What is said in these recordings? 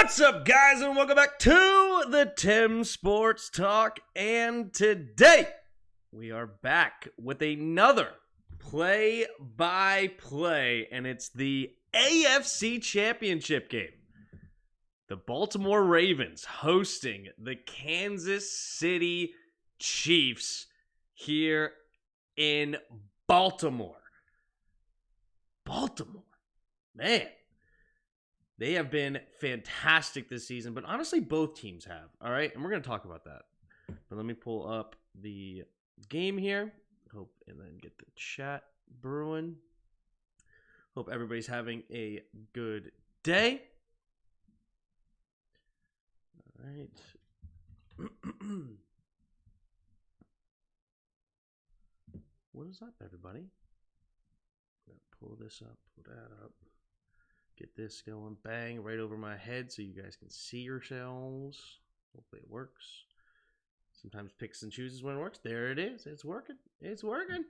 What's up, guys, and welcome back to the Tim Sports Talk. And today we are back with another play-by-play, and it's the AFC Championship game. The Baltimore Ravens hosting the Kansas City Chiefs here in Baltimore. Baltimore, man. They have been fantastic this season, but honestly, both teams have. All right, and we're going to talk about that. But let me pull up the game here. And then get the chat brewing. Hope everybody's having a good day. All right. What is up, everybody? Pull this up, pull that up. Get this going, bang, right over my head so you guys can see yourselves. Hopefully it works. Sometimes picks and chooses when it works. There it is. It's working. It's working.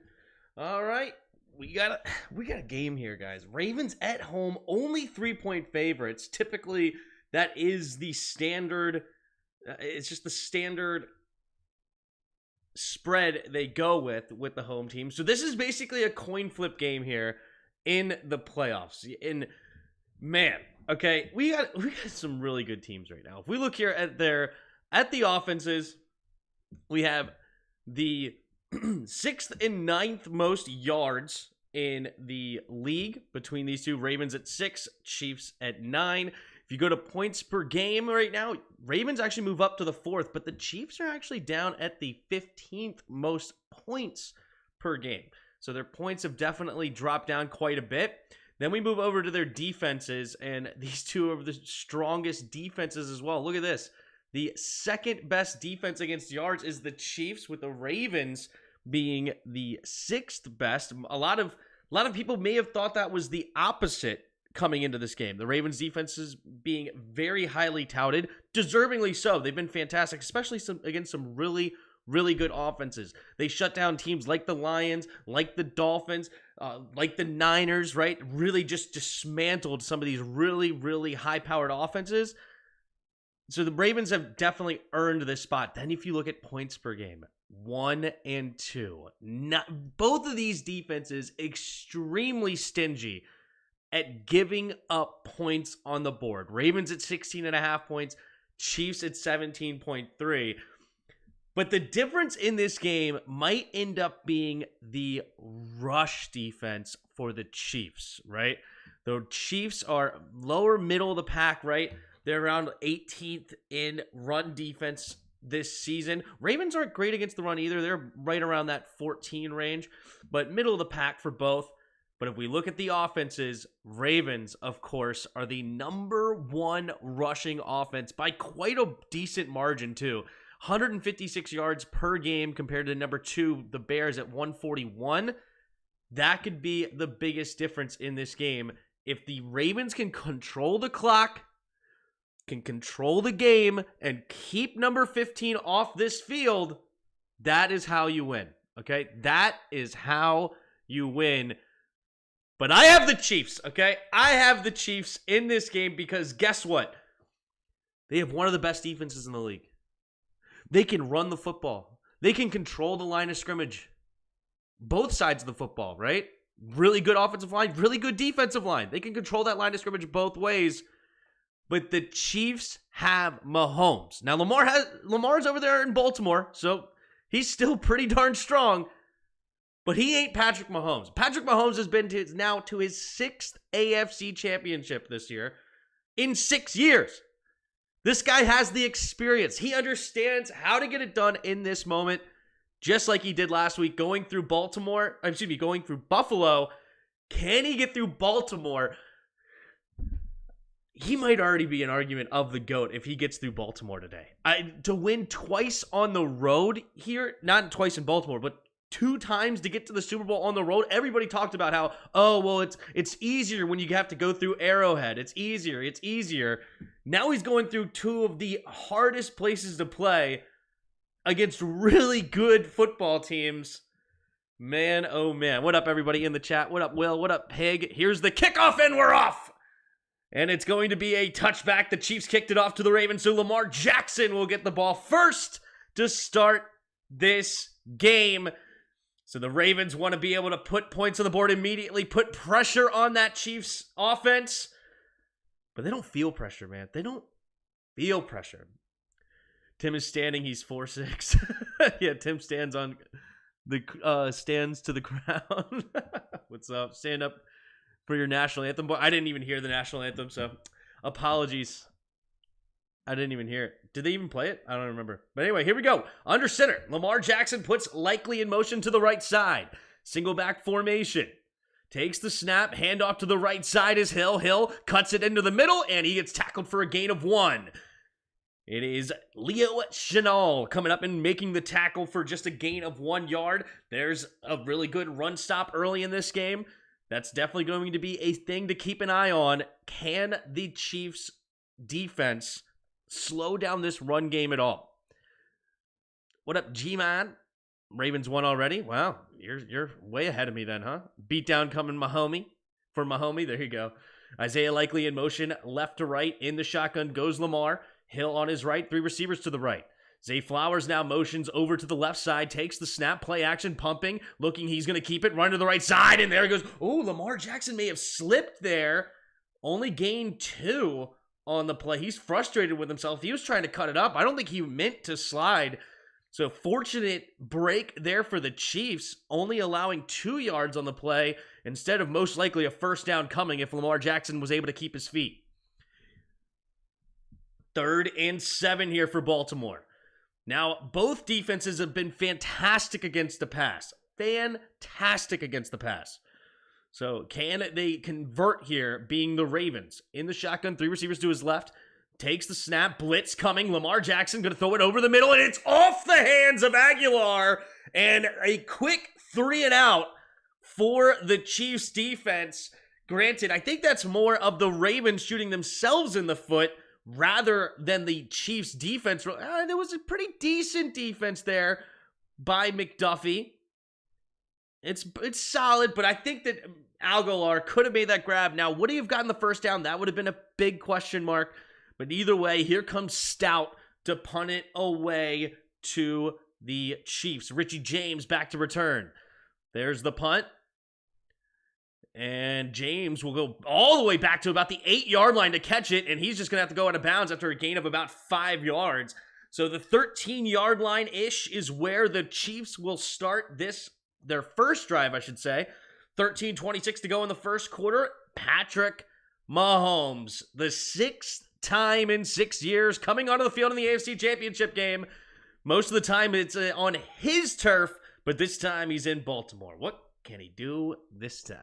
All right. We got a game here, guys. Ravens at home, only 3-point favorites. Typically, that is the standard. It's just the standard spread they go with the home team. So this is basically a coin flip game here in the playoffs. Man, okay, we got some really good teams right now. If we look here at the offenses, we have the 6th and 9th most yards in the league between these two. Ravens at 6, Chiefs at 9. If you go to points per game right now, Ravens actually move up to the 4th, but the Chiefs are actually down at the 15th most points per game. So their points have definitely dropped down quite a bit. Then we move over to their defenses, and these two are the strongest defenses as well. Look at this. The second best defense against yards is the Chiefs, with the Ravens being the 6th best. A lot of people may have thought that was the opposite coming into this game. The Ravens defenses being very highly touted, deservingly so. They've been fantastic, especially against some really good offenses. They shut down teams like the Lions, like the Dolphins, like the Niners, right? Really just dismantled some of these really high-powered offenses. So the Ravens have definitely earned this spot. Then if you look at points per game, 1 and 2. Both of these defenses extremely stingy at giving up points on the board. Ravens at 16.5 points, Chiefs at 17.3. But the difference in this game might end up being the rush defense for the Chiefs, right? The Chiefs are lower middle of the pack, right? They're around 18th in run defense this season. Ravens aren't great against the run either. They're right around that 14 range, but middle of the pack for both. But if we look at the offenses, Ravens, of course, are the number 1 rushing offense by quite a decent margin, too. 156 yards per game compared to number 2, the Bears, at 141. That could be the biggest difference in this game. If the Ravens can control the clock, can control the game, and keep number 15 off this field, that is how you win, okay? That is how you win. But I have the Chiefs, okay? I have the Chiefs in this game because guess what? They have one of the best defenses in the league. They can run the football. They can control the line of scrimmage. Both sides of the football, right? Really good offensive line, really good defensive line. They can control that line of scrimmage both ways. But the Chiefs have Mahomes. Now, Lamar's over there in Baltimore, so he's still pretty darn strong. But he ain't Patrick Mahomes. Patrick Mahomes has been now to his 6th AFC championship this year in 6 years. This guy has the experience. He understands how to get it done in this moment, just like he did last week going through Buffalo. Can he get through Baltimore? He might already be an argument of the GOAT if he gets through Baltimore today. To win twice on the road here, not twice in Baltimore, but 2 times to get to the Super Bowl on the road. Everybody talked about how, it's easier when you have to go through Arrowhead. It's easier. Now he's going through 2 of the hardest places to play against really good football teams. Man, oh man. What up, everybody in the chat? What up, Will? What up, Pig? Here's the kickoff, and we're off. And it's going to be a touchback. The Chiefs kicked it off to the Ravens, so Lamar Jackson will get the ball first to start this game. So the Ravens want to be able to put points on the board immediately, put pressure on that Chiefs offense. But they don't feel pressure, man. They don't feel pressure. Tim is standing. He's 4'6". Yeah, Tim stands on the stands to the ground. What's up? Stand up for your national anthem. I didn't even hear the national anthem, so apologies. I didn't even hear it. Did they even play it? I don't remember. But anyway, here we go. Under center, Lamar Jackson puts Likely in motion to the right side. Single back formation. Takes the snap, handoff to the right side is Hill. Hill cuts it into the middle, and he gets tackled for a gain of 1. It is Leo Chenal coming up and making the tackle for just a gain of 1 yard. There's a really good run stop early in this game. That's definitely going to be a thing to keep an eye on. Can the Chiefs defense slow down this run game at all? What up, G-Man? Ravens won already? Wow, you're way ahead of me then, huh? Beatdown coming, for Mahomie. There you go. Isaiah Likely in motion, left to right. In the shotgun goes Lamar. Hill on his right, 3 receivers to the right. Zay Flowers now motions over to the left side, takes the snap, play action, pumping, looking, he's going to keep it, run to the right side, and there he goes. Oh, Lamar Jackson may have slipped there. Only gained 2 on the play. He's frustrated with himself. He was trying to cut it up. I don't think he meant to slide. So fortunate break there for the Chiefs, only allowing 2 yards on the play instead of most likely a first down coming if Lamar Jackson was able to keep his feet. 3rd and 7 here for Baltimore. Now, both defenses have been fantastic against the pass. Fantastic against the pass. So can they convert here, being the Ravens? In the shotgun, 3 receivers to his left. Takes the snap, blitz coming. Lamar Jackson going to throw it over the middle, and it's off the hands of Aguilar. And a quick 3 and out for the Chiefs defense. Granted, I think that's more of the Ravens shooting themselves in the foot rather than the Chiefs defense. There was a pretty decent defense there by McDuffie. It's solid, but I think that Aguilar could have made that grab. Now, would he have gotten the first down? That would have been a big question mark. But either way, here comes Stout to punt it away to the Chiefs. Richie James back to return. There's the punt. And James will go all the way back to about the 8-yard line to catch it, and he's just going to have to go out of bounds after a gain of about 5 yards. So the 13-yard line-ish is where the Chiefs will start their first drive, I should say. 13:26 to go in the first quarter. Patrick Mahomes, the 6th time in 6 years coming onto the field in the AFC Championship game. Most of the time it's on his turf, but this time he's in Baltimore. What can he do this time?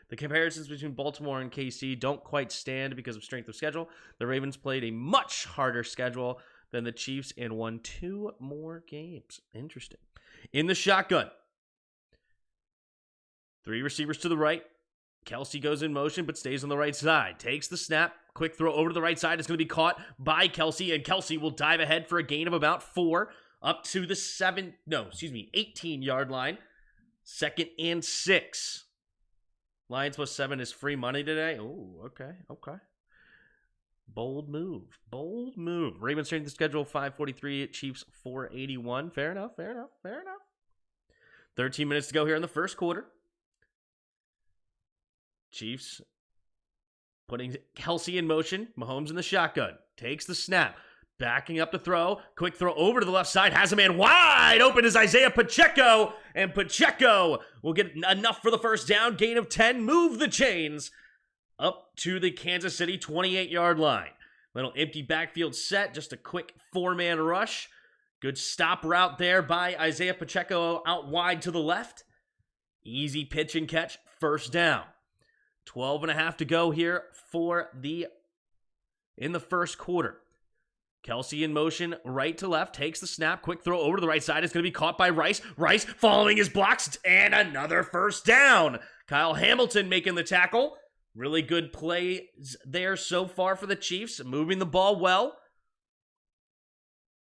The comparisons between Baltimore and KC don't quite stand because of strength of schedule. The Ravens played a much harder schedule than the Chiefs and won 2 more games. Interesting. In the shotgun, 3 receivers to the right. Kelsey goes in motion but stays on the right side. Takes the snap. Quick throw over to the right side. It's going to be caught by Kelsey, and Kelsey will dive ahead for a gain of about 4 up to the 18-yard line. 2nd and 6. Lions plus 7 is free money today. Oh, okay. Bold move. Ravens strength of schedule 543, Chiefs 481. Fair enough. 13 minutes to go here in the first quarter. Chiefs putting Kelsey in motion. Mahomes in the shotgun. Takes the snap. Backing up to throw. Quick throw over to the left side. Has a man wide open is Isaiah Pacheco. And Pacheco will get enough for the first down. Gain of 10. Move the chains up to the Kansas City 28-yard line. Little empty backfield set. Just a quick 4-man rush. Good stop route there by Isaiah Pacheco out wide to the left. Easy pitch and catch. First down. 12.5 to go here in the first quarter. Kelsey in motion, right to left, takes the snap, quick throw over to the right side. It's going to be caught by Rice. Rice following his blocks, and another first down. Kyle Hamilton making the tackle. Really good plays there so far for the Chiefs, moving the ball well.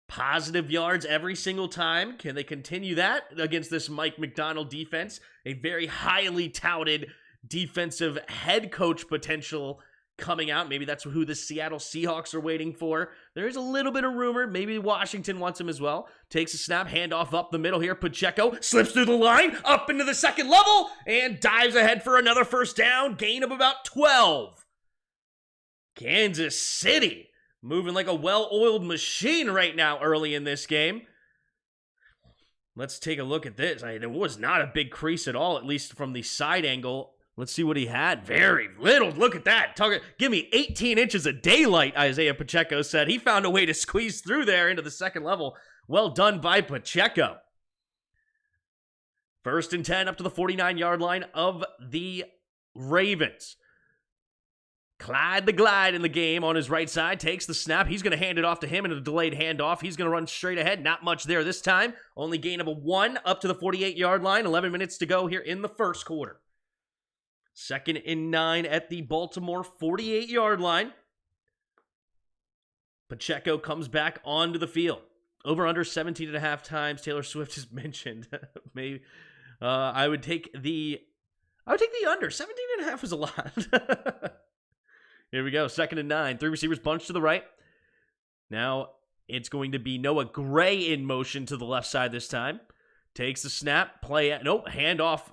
Positive yards every single time. Can they continue that against this Mike McDonald defense? A very highly touted defensive head coach potential coming out. Maybe that's who the Seattle Seahawks are waiting for. There's a little bit of rumor. Maybe Washington wants him as well. Takes a snap, handoff up the middle here. Pacheco slips through the line, up into the second level, and dives ahead for another first down. Gain of about 12. Kansas City moving like a well-oiled machine right now early in this game. Let's take a look at this. There was not a big crease at all, at least from the side angle. Let's see what he had. Very little. Look at that. Give me 18 inches of daylight, Isaiah Pacheco said. He found a way to squeeze through there into the second level. Well done by Pacheco. 1st and 10 up to the 49-yard line of the Ravens. Clyde the Glide in the game on his right side. Takes the snap. He's going to hand it off to him in a delayed handoff. He's going to run straight ahead. Not much there this time. Only gain of a 1 up to the 48-yard line. 11 minutes to go here in the first quarter. 2nd and 9 at the Baltimore 48-yard line. Pacheco comes back onto the field. Over under 17.5 times. Taylor Swift is mentioned. Maybe I would take the under. 17.5 is a lot. Here we go. 2nd and 9. 3 receivers bunched to the right. Now it's going to be Noah Gray in motion to the left side this time. Takes the snap. Hand off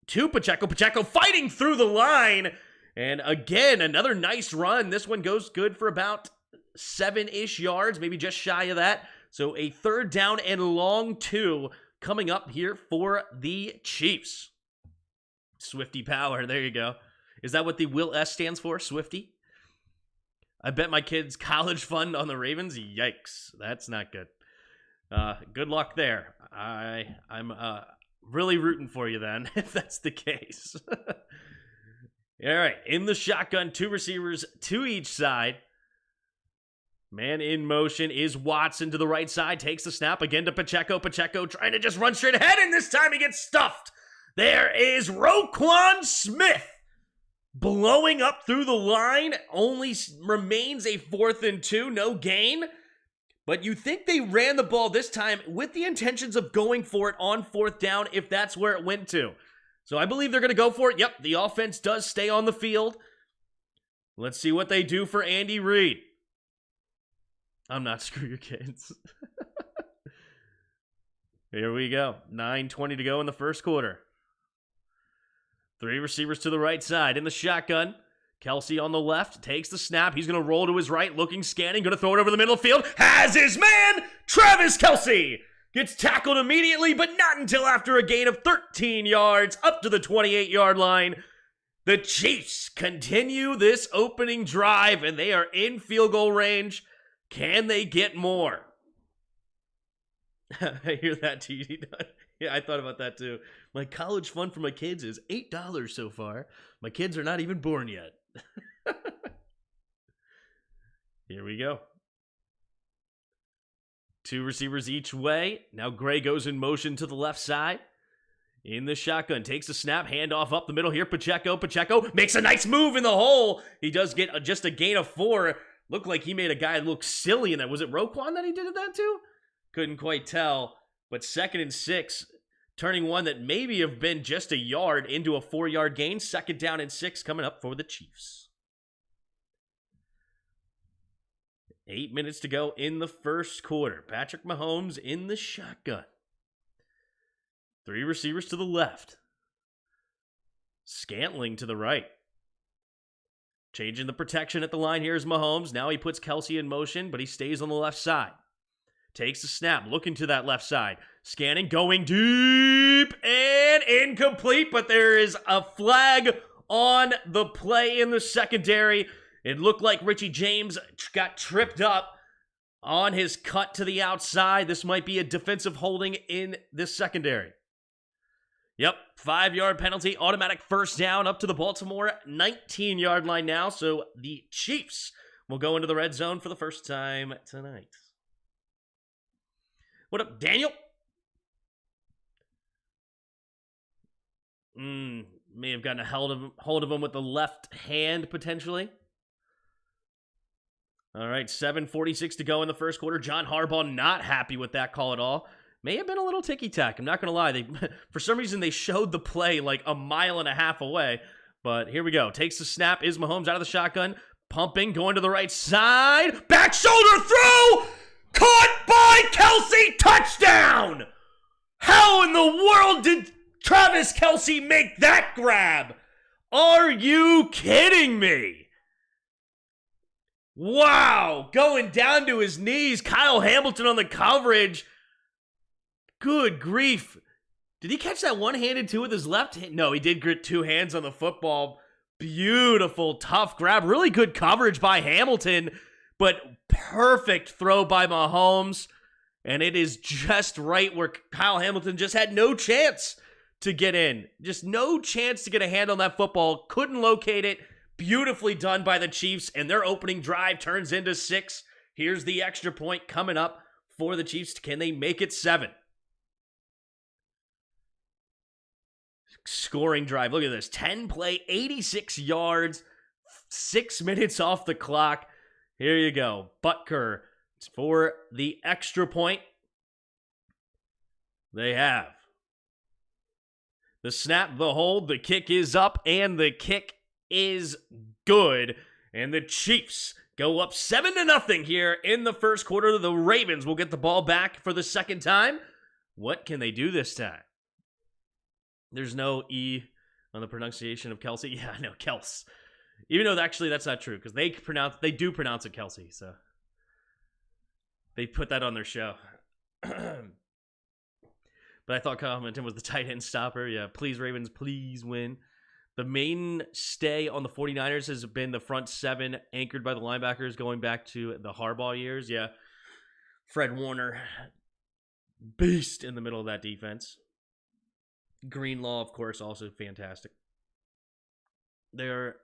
to Pacheco. Pacheco fighting through the line. And again, another nice run. This one goes good for about 7-ish yards, maybe just shy of that. So a 3rd down and long 2 coming up here for the Chiefs. Swifty power. There you go. Is that what the Will S stands for? Swifty? I bet my kid's college fund on the Ravens. Yikes. That's not good. Good luck there. I'm really rooting for you then, if that's the case. All right. In the shotgun, 2 receivers to each side. Man in motion is Watson to the right side. Takes the snap again to Pacheco. Pacheco trying to just run straight ahead, and this time he gets stuffed. There is Roquan Smith. Blowing up through the line, only remains a 4th and 2, no gain. But you think they ran the ball this time with the intentions of going for it on 4th down if that's where it went to. So I believe they're going to go for it. Yep, the offense does stay on the field. Let's see what they do for Andy Reid. I'm not screw your kids. Here we go. 9:20 to go in the first quarter. 3 receivers to the right side in the shotgun. Kelsey on the left takes the snap. He's going to roll to his right, looking, scanning, going to throw it over the middle of the field. Has his man, Travis Kelsey. Gets tackled immediately, but not until after a gain of 13 yards up to the 28-yard line. The Chiefs continue this opening drive, and they are in field goal range. Can they get more? I hear that, TD. Yeah, I thought about that too. My college fund for my kids is $8 so far. My kids are not even born yet. Here we go. 2 receivers each way. Now Gray goes in motion to the left side. In the shotgun, takes a snap, handoff up the middle here. Pacheco makes a nice move in the hole. He does get just a gain of 4. Looked like he made a guy look silly in that. Was it Roquan that he did that to? Couldn't quite tell. But 2nd and 6, turning one that maybe have been just a yard into a 4-yard gain. 2nd down and 6 coming up for the Chiefs. 8 minutes to go in the first quarter. Patrick Mahomes in the shotgun. 3 receivers to the left. Scantling to the right. Changing the protection at the line here is Mahomes. Now he puts Kelsey in motion, but he stays on the left side. Takes the snap, looking to that left side. Scanning, going deep, and incomplete, but there is a flag on the play in the secondary. It looked like Richie James got tripped up on his cut to the outside. This might be a defensive holding in this secondary. Yep, 5-yard penalty, automatic first down up to the Baltimore 19-yard line now. So the Chiefs will go into the red zone for the first time tonight. What up, Daniel? May have gotten a hold of him with the left hand, potentially. All right, 7:46 to go in the first quarter. John Harbaugh not happy with that call at all. May have been a little ticky-tack. I'm not going to lie. For some reason, they showed the play like a mile and a half away. But here we go. Takes the snap. Is Mahomes out of the shotgun. pumping, going to the right side. Back shoulder throw! Caught by Kelce! Touchdown! How in the world did Travis Kelce make that grab? Are you kidding me? Wow, going down to his knees. Kyle Hamilton on the coverage. Good grief. Did he catch that one-handed too with his left hand? No, he did grit two hands on the football. Beautiful, tough grab. Really good coverage by Hamilton, but perfect throw by Mahomes. And it is just right where Kyle Hamilton just had no chance to get in. Just no chance to get a hand on that football. Couldn't locate it. Beautifully done by the Chiefs, and their opening drive turns into 6. Here's the extra point coming up for the Chiefs. Can they make it 7? Scoring drive. Look at this. 10 play, 86 yards, 6 minutes off the clock. Here you go. Butker for the extra point. They have the snap, the hold, the kick is up, and the kick is good. And the Chiefs go up 7-0 here in the first quarter. The Ravens will get the ball back for the second time. What can they do this time? There's no E on the pronunciation of Kelce. Yeah, I know, Kels. Even though actually that's not true, because they do pronounce it Kelce, so they put that on their show. But I thought Kyle Hamilton was the tight end stopper. Yeah, please Ravens, please win. The mainstay on the 49ers has been the front 7, anchored by the linebackers going back to the Harbaugh years. Yeah, Fred Warner, beast in the middle of that defense. Greenlaw, of course, also fantastic. They're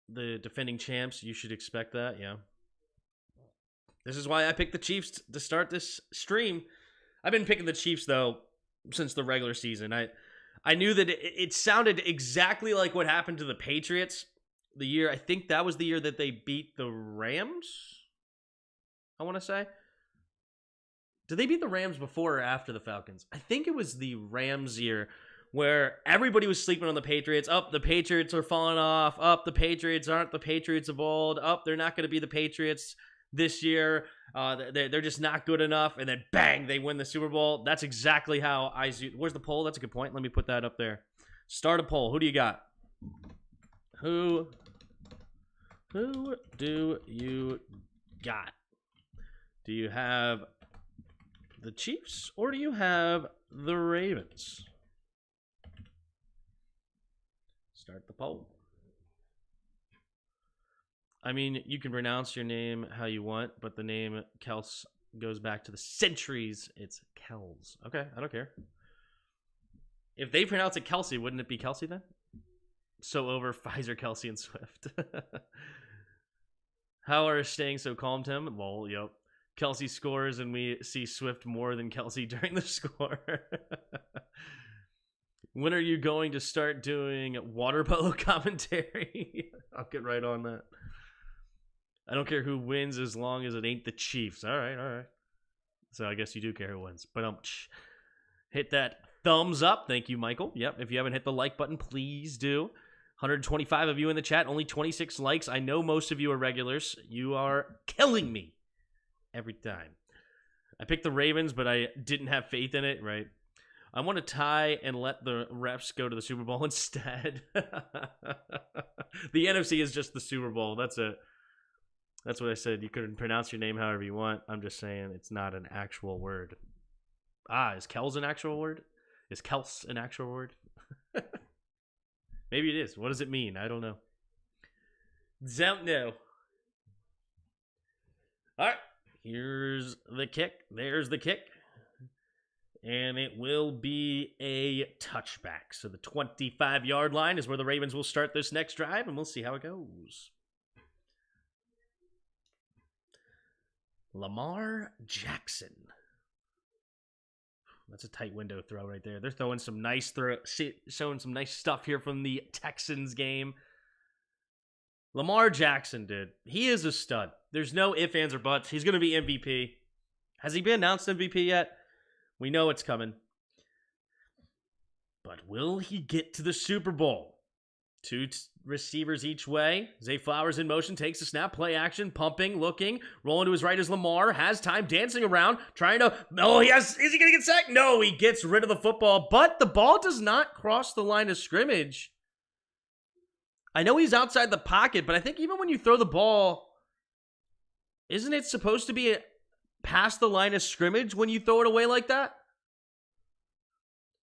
the defending champs. You should expect that, yeah. This is why I picked the Chiefs to start this stream. I've been picking the Chiefs, though, since the regular season. I knew that it sounded exactly like what happened to the Patriots the year. I think that was the year that they beat the Rams, I want to say. Did they beat the Rams before or after the Falcons? I think it was the Rams year where everybody was sleeping on the Patriots. The Patriots are falling off. The Patriots aren't the Patriots of old. They're not going to be the Patriots this year. They're just not good enough. And then bang, they win the Super Bowl. That's exactly how I see. Where's the poll? That's a good point. Let me put that up there. Start a poll. Who do you got? Who do you got? Do you have the Chiefs or do you have the Ravens? Start the poll. I mean, you can pronounce your name how you want, but the name Kels goes back to the centuries. It's Kels. Okay, I don't care. If they pronounce it Kelce, wouldn't it be Kelce then? So over Pfizer, Kelce, and Swift. How are staying so calm, Tim? Well, yep. Kelce scores and we see Swift more than Kelce during the score. When are you going to start doing water polo commentary? I'll get right on that. I don't care who wins as long as it ain't the Chiefs. All right. So I guess you do care who wins. But hit that thumbs up. Thank you, Michael. Yep, if you haven't hit the like button, please do. 125 of you in the chat, only 26 likes. I know most of you are regulars. You are killing me every time. I picked the Ravens, but I didn't have faith in it, right? I want to tie and let the refs go to the Super Bowl instead. The NFC is just the Super Bowl. That's it. That's what I said. You can pronounce your name however you want. I'm just saying it's not an actual word. Is Kels an actual word? Is Kels an actual word? Maybe it is. What does it mean? I don't know. Don't know. All right. Here's the kick. There's the kick. And it will be a touchback. So the 25-yard line is where the Ravens will start this next drive, and we'll see how it goes. Lamar Jackson. That's a tight window throw right there. They're throwing some nice showing some nice stuff here from the Texans game. Lamar Jackson, dude. He is a stud. There's no ifs, ands, or buts. He's going to be MVP. Has he been announced MVP yet? We know it's coming. But will he get to the Super Bowl? receivers each way. Zay Flowers in motion, takes the snap, play action, pumping, looking, rolling to his right as Lamar, has time, dancing around, trying to, is he going to get sacked? No, he gets rid of the football, but the ball does not cross the line of scrimmage. I know he's outside the pocket, but I think even when you throw the ball, isn't it supposed to be past the line of scrimmage when you throw it away like that?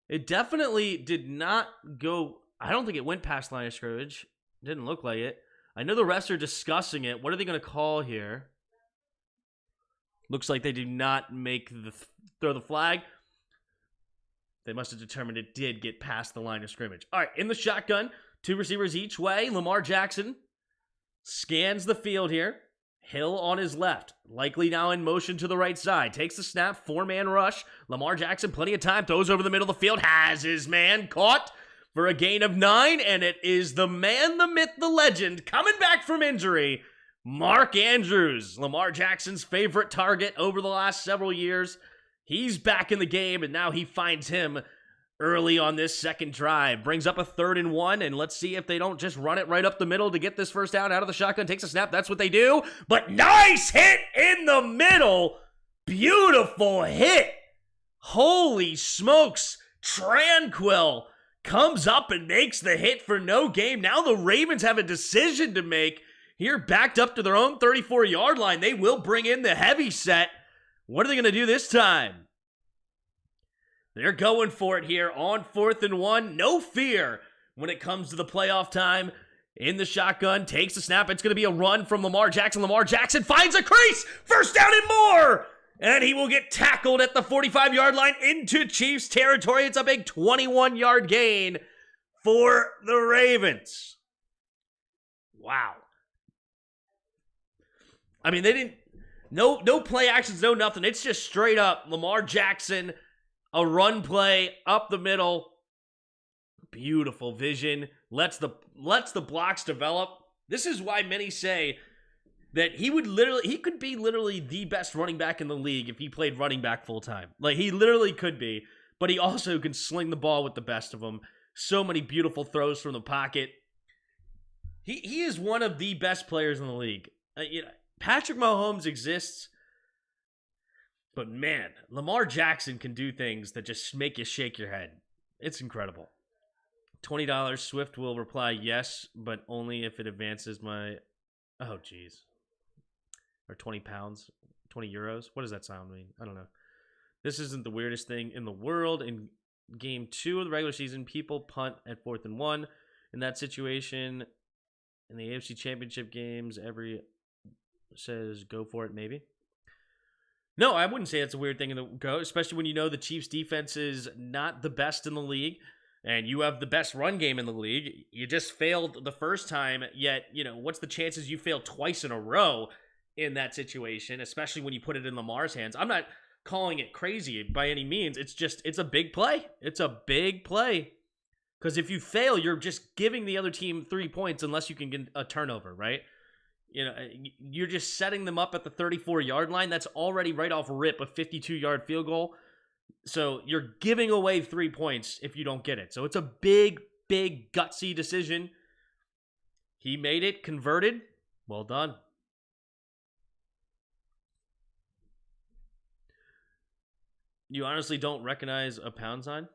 It definitely did not go. I don't think it went past line of scrimmage. Didn't look like it. I know the refs are discussing it. What are they going to call here? Looks like they do not make throw the flag. They must have determined it did get past the line of scrimmage. All right, in the shotgun, 2 receivers each way. Lamar Jackson scans the field here. Hill on his left, likely now in motion to the right side. Takes the snap, 4-man rush. Lamar Jackson, plenty of time, throws over the middle of the field, has his man caught for a gain of 9, and it is the man, the myth, the legend, coming back from injury, Mark Andrews, Lamar Jackson's favorite target over the last several years. He's back in the game, and now he finds him early on this second drive. Brings up a 3rd and 1, and let's see if they don't just run it right up the middle to get this first down out of the shotgun. Takes a snap. That's what they do. But nice hit in the middle. Beautiful hit. Holy smokes. Tranquil comes up and makes the hit for no gain. Now the Ravens have a decision to make. Here, backed up to their own 34-yard line. They will bring in the heavy set. What are they going to do this time? They're going for it here on 4th and 1. No fear when it comes to the playoff time. In the shotgun, takes the snap. It's going to be a run from Lamar Jackson. Lamar Jackson finds a crease. First down and more. And he will get tackled at the 45-yard line into Chiefs territory. It's a big 21-yard gain for the Ravens. Wow. I mean, they didn't, no play actions, no nothing. It's just straight up Lamar Jackson, a run play up the middle. Beautiful vision. Lets the blocks develop. This is why many say that he could be literally the best running back in the league if he played running back full time. Like, he literally could be, but he also can sling the ball with the best of them. So many beautiful throws from the pocket. He is one of the best players in the league. Patrick Mahomes exists, but man, Lamar Jackson can do things that just make you shake your head. It's incredible. $20. Swift will reply yes, but only if it advances my... Oh, geez. Or 20 pounds, 20 euros. What does that sound mean? I don't know. This isn't the weirdest thing in the world. In game 2 of the regular season, people punt at 4th and 1. In that situation, in the AFC Championship games, every says go for it, maybe. No, I wouldn't say it's a weird thing in the go, especially when you know the Chiefs' defense is not the best in the league, and you have the best run game in the league. You just failed the first time, yet, what's the chances you fail twice in a row in that situation, especially when you put it in Lamar's hands? I'm not calling it crazy by any means. It's a big play. It's a big play. Because if you fail, you're just giving the other team 3 points unless you can get a turnover, right? You're just setting them up at the 34-yard line. That's already right off rip a 52-yard field goal. So you're giving away 3 points if you don't get it. So it's a big, big, gutsy decision. He made it, converted. Well done. You honestly don't recognize a pound sign?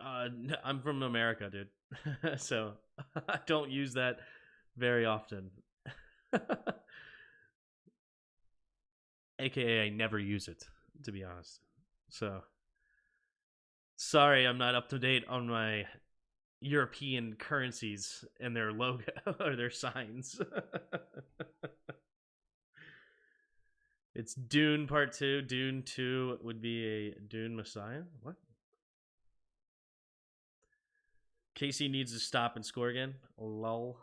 I'm from America, dude. So I don't use that very often. AKA I never use it, to be honest. So sorry I'm not up to date on my European currencies and their logo or their signs. It's Dune Part 2. Dune 2 would be a Dune Messiah. What? Casey needs to stop and score again. Lol.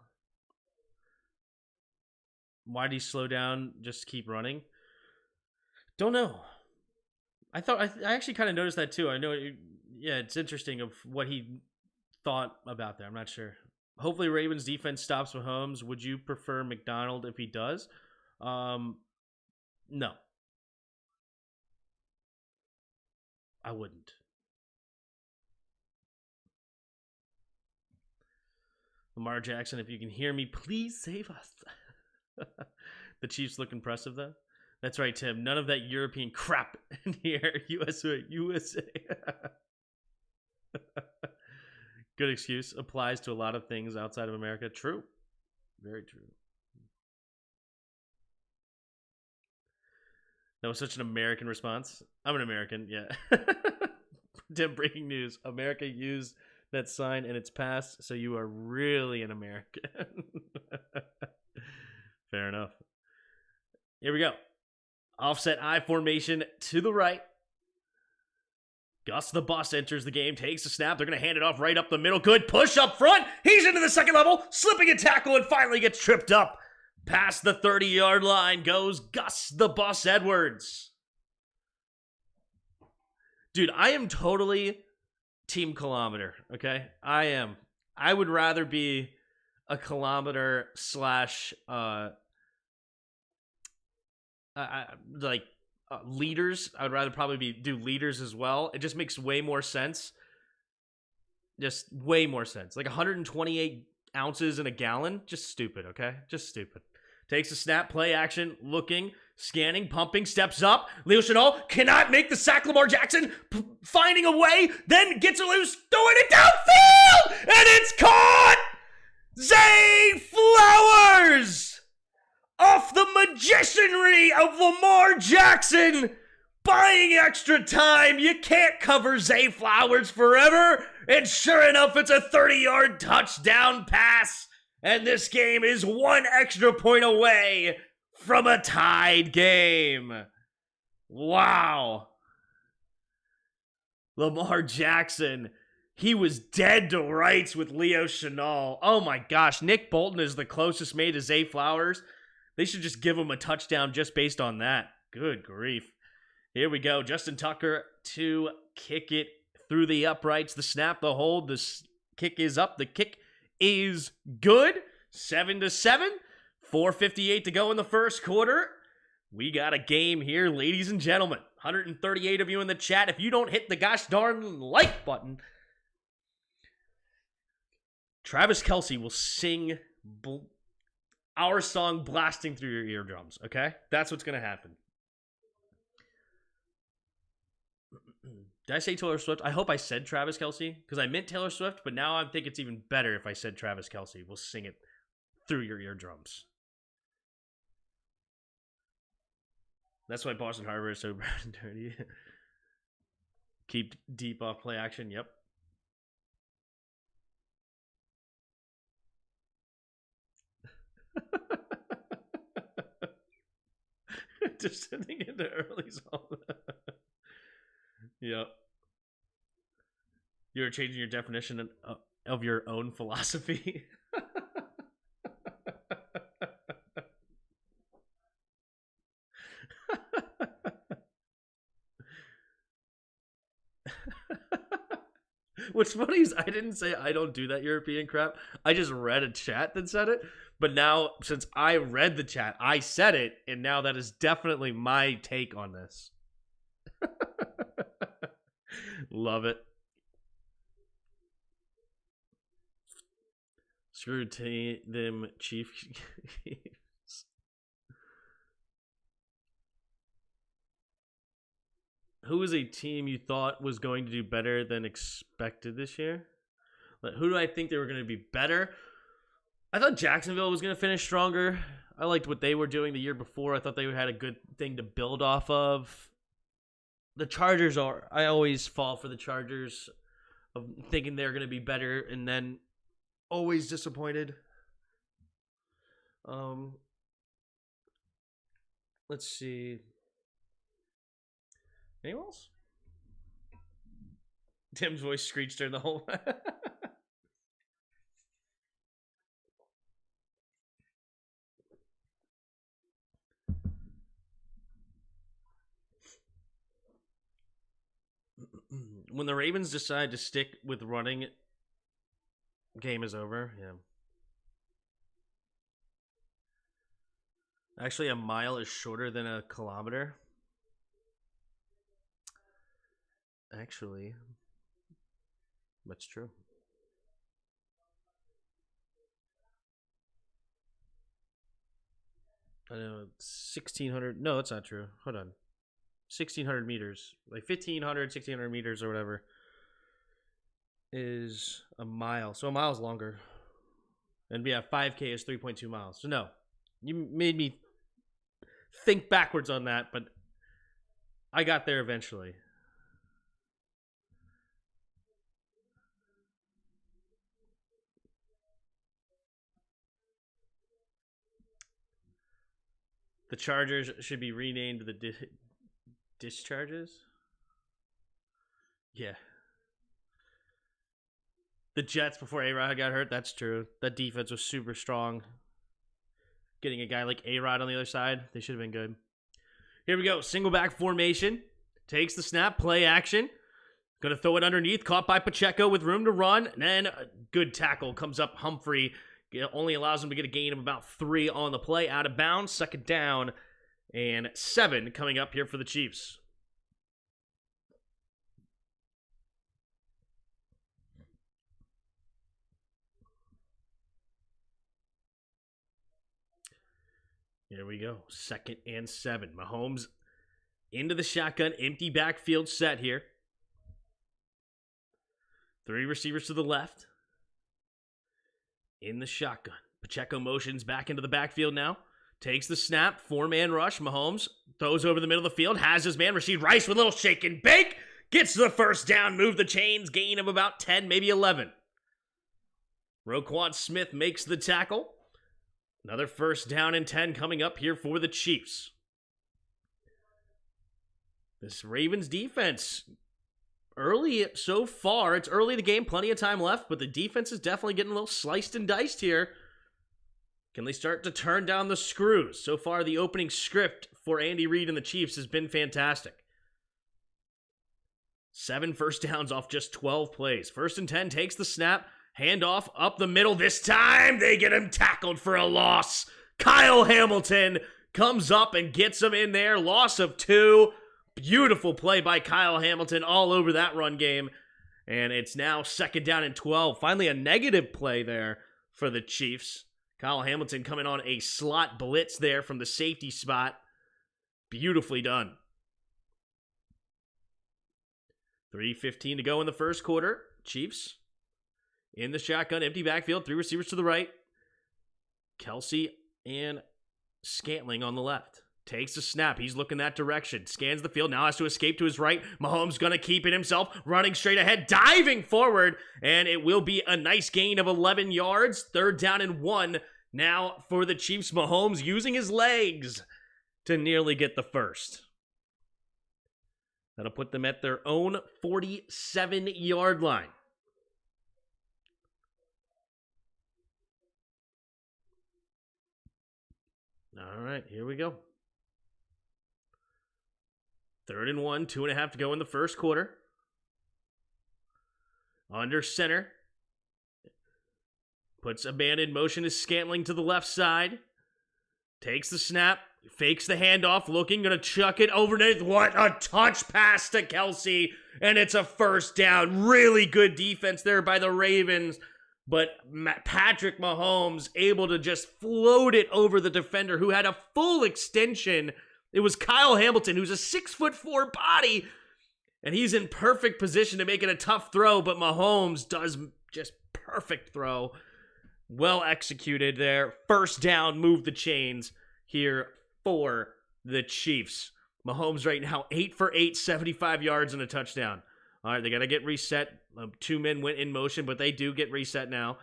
Why did he slow down? Just keep running? Don't know. I actually kind of noticed that too. I know. It's interesting of what he thought about that. I'm not sure. Hopefully, Ravens defense stops Mahomes. Would you prefer McDonald if he does? No. I wouldn't. Lamar Jackson, if you can hear me, please save us. The Chiefs look impressive, though. That's right, Tim. None of that European crap in here. USA. Good excuse. Applies to a lot of things outside of America. True. Very true. That was such an American response. I'm an American, yeah. Tim, breaking news. America used that sign in its past, so you are really an American. Fair enough. Here we go. Offset I formation to the right. Gus the Bus enters the game, takes a snap. They're going to hand it off right up the middle. Good push up front. He's into the second level, slipping a tackle, and finally gets tripped up. Past the 30-yard line goes Gus the Bus Edwards. Dude, I am totally team kilometer, okay? I am. I would rather be a kilometer slash leaders. I would rather probably do leaders as well. It just makes way more sense. Just way more sense. Like 128 ounces in a gallon. Just stupid, okay? Just stupid. Takes a snap, play action, looking, scanning, pumping, steps up. Leo Chanel cannot make the sack. Lamar Jackson finding a way, then gets it loose, throwing it downfield, and it's caught! Zay Flowers! Off the magicianry of Lamar Jackson, buying extra time. You can't cover Zay Flowers forever. And sure enough, it's a 30-yard touchdown pass. And this game is one extra point away from a tied game. Wow. Lamar Jackson, he was dead to rights with Leo Chenal. Oh my gosh, Nick Bolton is the closest made to Zay Flowers. They should just give him a touchdown just based on that. Good grief. Here we go. Justin Tucker to kick it through the uprights. The snap, the hold, the kick is up. The kick is good. 7-7. 4:58 to go in the first quarter. We got a game here, ladies and gentlemen. 138 of you in the chat. If you don't hit the gosh darn like button, Travis Kelce will sing our song blasting through your eardrums, okay? That's what's going to happen. Did I say Taylor Swift? I hope I said Travis Kelce, because I meant Taylor Swift, but now I think it's even better if I said Travis Kelce. We'll sing it through your eardrums. That's why Boston Harbor is so brown and dirty. Keep deep off play action, yep. Descending into early zone. Yep. You're changing your definition of your own philosophy. What's funny is I didn't say I don't do that European crap. I just read a chat that said it. But now, since I read the chat, I said it, and now that is definitely my take on this. Love it. Screw them Chiefs. Who is a team you thought was going to do better than expected this year? Who do I think they were going to be better? I thought Jacksonville was going to finish stronger. I liked what they were doing the year before. I thought they had a good thing to build off of. The Chargers are... I always fall for the Chargers of thinking they're going to be better and then always disappointed. Let's see. Anyone else? Tim's voice screeched during the whole... When the Ravens decide to stick with running, game is over. Yeah. Actually, a mile is shorter than a kilometer. Actually, that's true. I know, 1,600. No, that's not true. Hold on. 1,600 meters. Like 1,500, 1,600 meters or whatever is a mile. So a mile's longer. And yeah, 5K is 3.2 miles. So no, you made me think backwards on that, but I got there eventually. The Chargers should be renamed the Discharges? Yeah. The Jets before A-Rod got hurt, that's true. That defense was super strong. Getting a guy like A-Rod on the other side, they should have been good. Here we go. Single back formation. Takes the snap. Play action. Going to throw it underneath. Caught by Pacheco with room to run. And then a good tackle comes up. Humphrey only allows him to get a gain of about 3 on the play. Out of bounds. Second down. And 7 coming up here for the Chiefs. Here we go. 2nd and 7. Mahomes into the shotgun. Empty backfield set here. 3 receivers to the left. In the shotgun. Pacheco motions back into the backfield now. Takes the snap. 4-man rush. Mahomes throws over the middle of the field. Has his man. Rashid Rice with a little shake and bake. Gets the first down. Move the chains. Gain of about 10, maybe 11. Roquan Smith makes the tackle. Another first down and 10 coming up here for the Chiefs. This Ravens defense, early so far, it's early in the game, plenty of time left, but the defense is definitely getting a little sliced and diced here. Can they start to turn down the screws? So far, the opening script for Andy Reid and the Chiefs has been fantastic. 7 first downs off just 12 plays. 1st and 10 takes the snap. Handoff up the middle. This time, they get him tackled for a loss. Kyle Hamilton comes up and gets him in there. Loss of 2. Beautiful play by Kyle Hamilton all over that run game. And it's now 2nd down and 12. Finally, a negative play there for the Chiefs. Kyle Hamilton coming on a slot blitz there from the safety spot. Beautifully done. 3:15 to go in the first quarter. Chiefs in the shotgun, empty backfield, 3 receivers to the right. Kelsey and Scantling on the left. Takes the snap. He's looking that direction. Scans the field. Now has to escape to his right. Mahomes going to keep it himself. Running straight ahead. Diving forward. And it will be a nice gain of 11 yards. 3rd down and 1 now for the Chiefs. Mahomes using his legs to nearly get the first. That'll put them at their own 47-yard line. All right, here we go. 3rd and 1, 2.5 to go in the first quarter. Under center. Puts a man in motion as Scantling to the left side. Takes the snap. Fakes the handoff. Looking, gonna chuck it overneath. What a touch pass to Kelsey. And it's a first down. Really good defense there by the Ravens. But Patrick Mahomes able to just float it over the defender who had a full extension. It was Kyle Hamilton, who's a 6'4" body, and he's in perfect position to make it a tough throw, but Mahomes does just perfect throw. Well executed there. First down, move the chains here for the Chiefs. Mahomes right now 8 for 8, 75 yards and a touchdown. All right, they got to get reset. 2 men went in motion, but they do get reset now.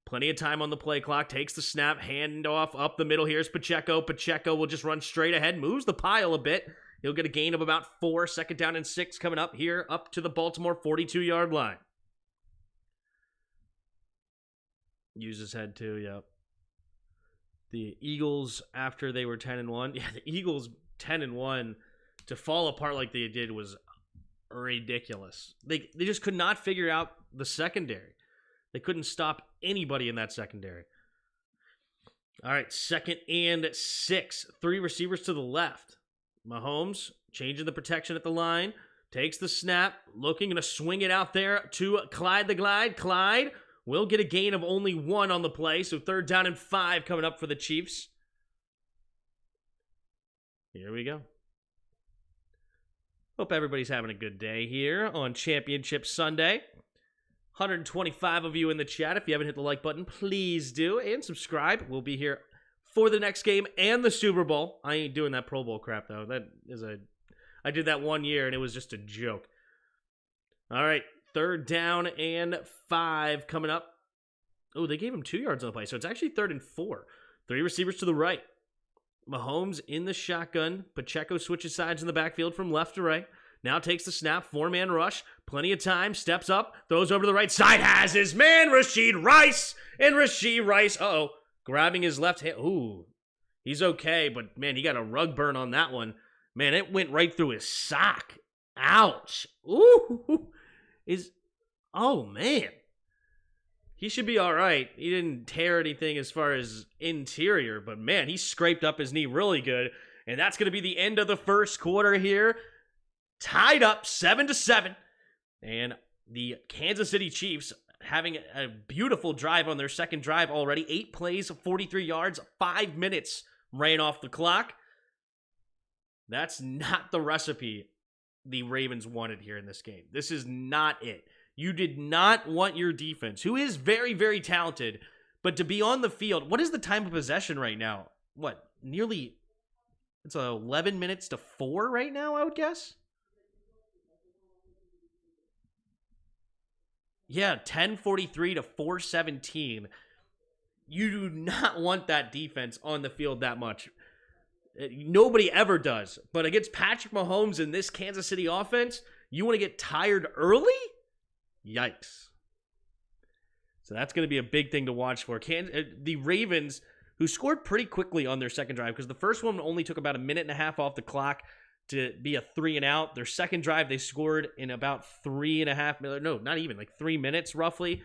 Plenty of time on the play clock. Takes the snap. Handoff up the middle. Here's Pacheco. Pacheco will just run straight ahead. Moves the pile a bit. He'll get a gain of about 4. 2nd down and 6 coming up here up to the Baltimore 42-yard line. Use his head too, yep. The Eagles, after they were 10-1. Yeah, the Eagles 10-1 to fall apart like they did was ridiculous. They just could not figure out the secondary. They couldn't stop anybody in that secondary. All right, 2nd and 6. 3 receivers to the left. Mahomes changing the protection at the line. Takes the snap. Looking to swing it out there to Clyde the Glide. Clyde will get a gain of only 1 on the play. So 3rd down and 5 coming up for the Chiefs. Here we go. Hope everybody's having a good day here on Championship Sunday. 125 of you in the chat. If you haven't hit the like button, please do. And subscribe. We'll be here for the next game and the Super Bowl. I ain't doing that Pro Bowl crap, though. I did that 1 year, and it was just a joke. All right. 3rd down and 5 coming up. Oh, they gave him 2 yards on the play, so it's actually 3rd and 4. 3 receivers to the right. Mahomes in the shotgun. Pacheco switches sides in the backfield from left to right. Now takes the snap. 4-man rush. Plenty of time. Steps up. Throws over to the right side. Has his man, Rashee Rice. And Rashee Rice, grabbing his left hand. Ooh, he's okay, but man, he got a rug burn on that one. Man, it went right through his sock. Ouch. Ooh. Oh, man. He should be all right. He didn't tear anything as far as interior, but man, he scraped up his knee really good. And that's going to be the end of the first quarter here. Tied up 7-7. And the Kansas City Chiefs having a beautiful drive on their second drive already. 8 plays, 43 yards, 5 minutes ran off the clock. That's not the recipe the Ravens wanted here in this game. This is not it. You did not want your defense, who is very, very talented, but to be on the field. What is the time of possession right now? It's 11 minutes to 4 right now, I would guess. Yeah, 10:43 to 4:17. You do not want that defense on the field that much. Nobody ever does. But against Patrick Mahomes in this Kansas City offense, you want to get tired early? Yikes. So that's going to be a big thing to watch for. The Ravens, who scored pretty quickly on their second drive, because the first one only took about a minute and a half off the clock to be a 3-and-out. Their second drive, they scored in about 3.5 no, not even, like 3 minutes roughly.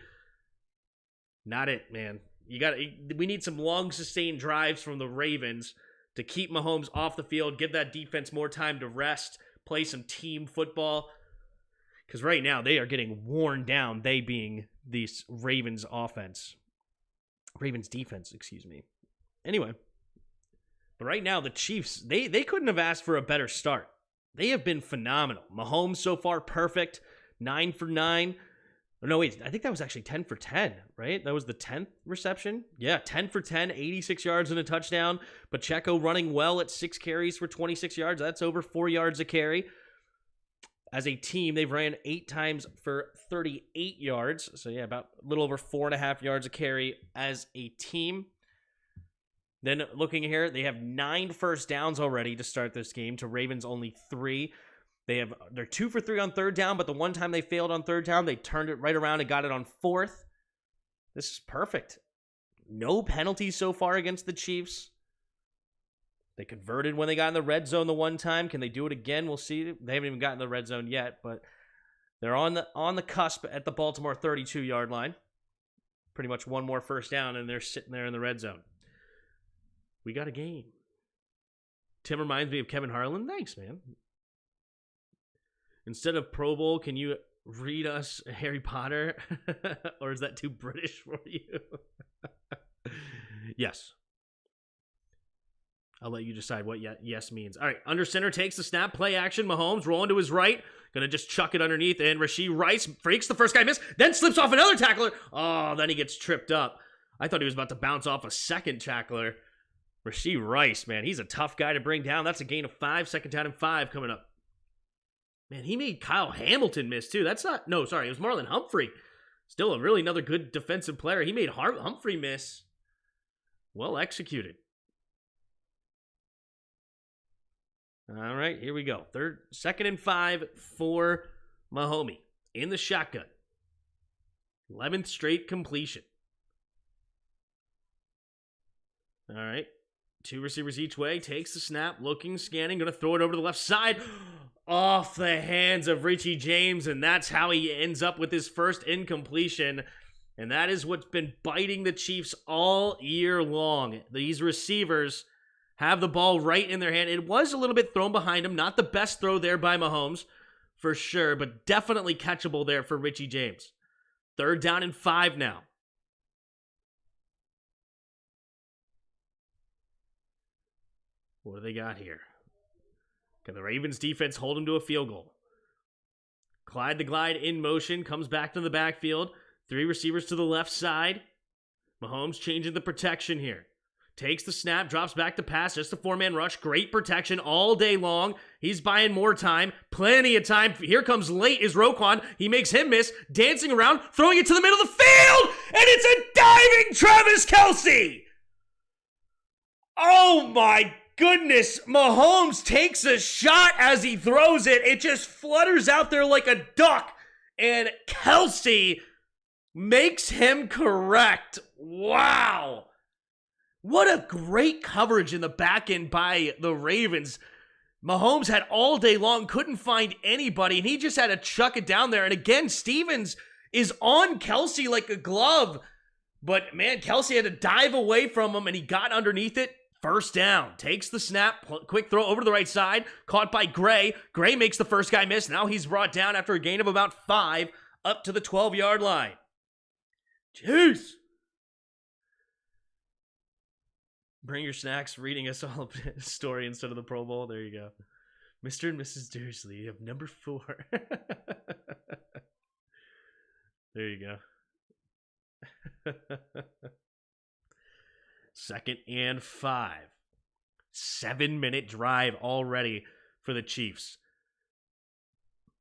Not it, man. We need some long sustained drives from the Ravens to keep Mahomes off the field, give that defense more time to rest, play some team football. Because right now, they are getting worn down, they being this Ravens defense, excuse me. Anyway, but right now, the Chiefs, they couldn't have asked for a better start. They have been phenomenal. Mahomes so far, perfect. 9 for 9. No, wait, I think that was actually 10 for 10, right? That was the 10th reception. Yeah, 10 for 10, 86 yards and a touchdown. Pacheco running well at 6 carries for 26 yards. That's over 4 yards a carry. As a team, they've ran 8 times for 38 yards. So, yeah, about a little over 4.5 yards a carry as a team. Then looking here, they have 9 first downs already to start this game. To Ravens, only 3. They're 2 for 3 on 3rd down, but the one time they failed on 3rd down, they turned it right around and got it on 4th. This is perfect. No penalties so far against the Chiefs. They converted when they got in the red zone the one time. Can they do it again? We'll see. They haven't even gotten in the red zone yet, but they're on the cusp at the Baltimore 32-yard line. Pretty much one more first down, and they're sitting there in the red zone. We got a game. Tim reminds me of Kevin Harlan. Thanks, man. Instead of Pro Bowl, can you read us Harry Potter? Or is that too British for you? Yes. I'll let you decide what yes means. All right, under center takes the snap, play action. Mahomes rolling to his right. Gonna just chuck it underneath, and Rashee Rice freaks the first guy miss, then slips off another tackler. Oh, then he gets tripped up. I thought he was about to bounce off a second tackler. Rashee Rice, man, he's a tough guy to bring down. That's a gain of 5, 2nd down and 5 coming up. Man, he made Kyle Hamilton miss, too. It was Marlon Humphrey. Still another good defensive player. He made Humphrey miss. Well executed. All right, here we go. 2nd and 5 for Mahomes in the shotgun. 11th straight completion. All right, 2 receivers each way. Takes the snap, looking, scanning, going to throw it over to the left side. Off the hands of Richie James, and that's how he ends up with his first incompletion. And that is what's been biting the Chiefs all year long. These receivers have the ball right in their hand. It was a little bit thrown behind him. Not the best throw there by Mahomes, for sure, but definitely catchable there for Richie James. 3rd down and 5 now. What do they got here? Can the Ravens defense hold him to a field goal? Clyde the Glide in motion, comes back to the backfield. 3 receivers to the left side. Mahomes changing the protection here. Takes the snap, drops back to pass, just a 4-man rush. Great protection all day long. He's buying more time, plenty of time. Here comes late is Roquan. He makes him miss, dancing around, throwing it to the middle of the field, and it's a diving Travis Kelce. Oh my goodness. Mahomes takes a shot as he throws it. It just flutters out there like a duck, and Kelce makes him correct. Wow. What a great coverage in the back end by the Ravens. Mahomes had all day long, couldn't find anybody, and he just had to chuck it down there. And again, Stevens is on Kelce like a glove. But man, Kelce had to dive away from him, and he got underneath it. First down. Takes the snap, quick throw over to the right side, caught by Gray. Gray makes the first guy miss. Now he's brought down after a gain of about 5 up to the 12-yard line. Jeez. Bring your snacks, reading us all a story instead of the Pro Bowl. There you go. Mr. and Mrs. Dursley of number 4. There you go. 2nd and 5. 7-minute drive already for the Chiefs.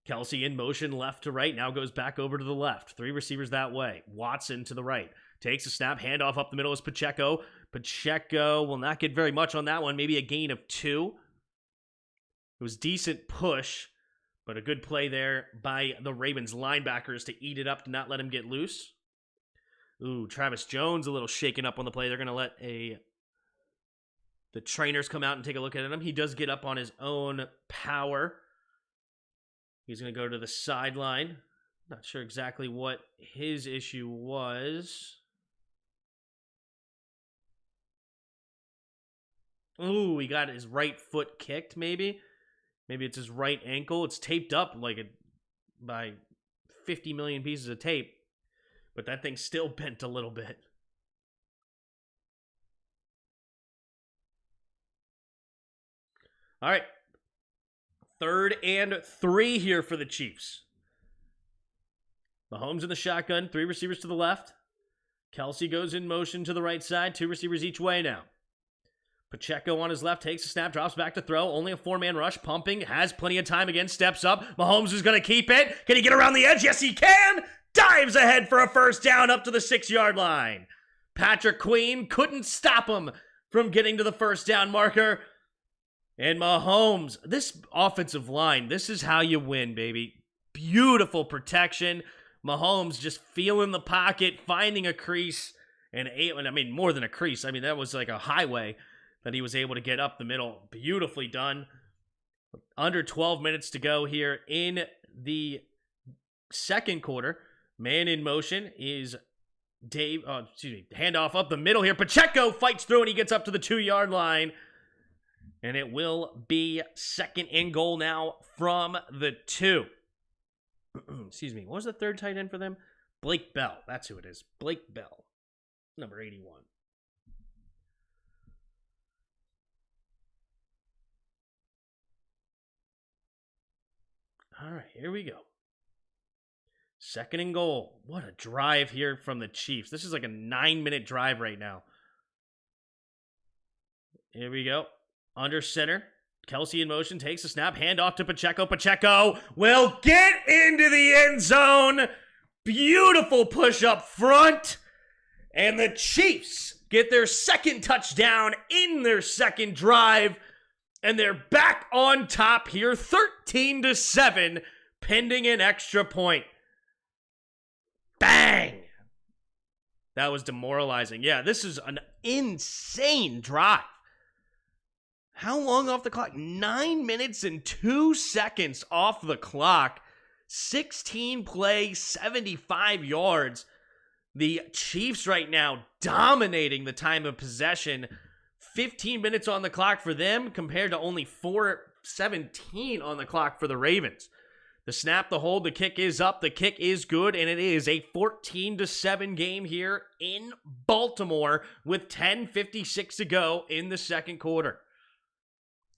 Kelce in motion left to right, now goes back over to the left. 3 receivers that way. Watson to the right. Takes a snap, handoff up the middle is Pacheco. Pacheco will not get very much on that one, maybe a gain of 2. It was decent push, but a good play there by the Ravens linebackers to eat it up, to not let him get loose. Ooh, Travis Jones a little shaken up on the play. They're going to let the trainers come out and take a look at him. He does get up on his own power. He's going to go to the sideline. Not sure exactly what his issue was. Ooh, he got his right foot kicked, maybe. Maybe it's his right ankle. It's taped up by 50 million pieces of tape. But that thing's still bent a little bit. All right. 3rd and 3 here for the Chiefs. Mahomes in the shotgun. 3 receivers to the left. Kelce goes in motion to the right side. 2 receivers each way now. Pacheco on his left, takes a snap, drops back to throw. Only a 4-man rush, pumping, has plenty of time again, steps up. Mahomes is going to keep it. Can he get around the edge? Yes, he can. Dives ahead for a first down up to the 6-yard line. Patrick Queen couldn't stop him from getting to the first down marker. And Mahomes, this offensive line, this is how you win, baby. Beautiful protection. Mahomes just feeling the pocket, finding a crease, and I mean, more than a crease. I mean, that was like a highway that he was able to get up the middle. Beautifully done. Under 12 minutes to go here in the second quarter. Man in motion is handoff up the middle here. Pacheco fights through and he gets up to the 2-yard line. And it will be 2nd and goal now from the 2. Excuse me. What was the 3rd tight end for them? Blake Bell. That's who it is. Blake Bell. Number 81. All right, here we go. 2nd and goal. What a drive here from the Chiefs. This is like a 9-minute drive right now. Here we go. Under center. Kelce in motion, takes a snap, handoff to Pacheco. Pacheco will get into the end zone. Beautiful push up front. And the Chiefs get their 2nd touchdown in their 2nd drive. And they're back on top here, 13-7, pending an extra point. Bang! That was demoralizing. Yeah, this is an insane drive. How long off the clock? 9 minutes and 2 seconds off the clock. 16 plays, 75 yards. The Chiefs right now dominating the time of possession. 15 minutes on the clock for them compared to only 4:17 on the clock for the Ravens. The snap, the hold, the kick is up. The kick is good, and it is a 14-7 game here in Baltimore with 10:56 to go in the second quarter.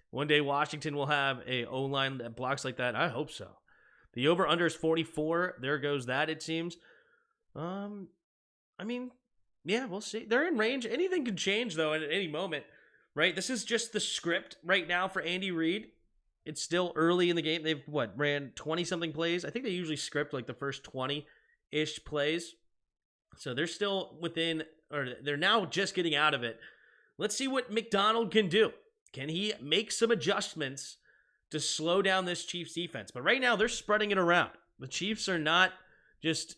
One day Washington will have a O-line that blocks like that. I hope so. The over-under is 44. There goes that, it seems. I mean, yeah, we'll see. They're in range. Anything can change, though, at any moment, right? This is just the script right now for Andy Reid. It's still early in the game. They've, ran 20-something plays? I think they usually script like the first 20-ish plays. So they're still within, or they're now just getting out of it. Let's see what McDonald can do. Can he make some adjustments to slow down this Chiefs defense? But right now, they're spreading it around. The Chiefs are not just,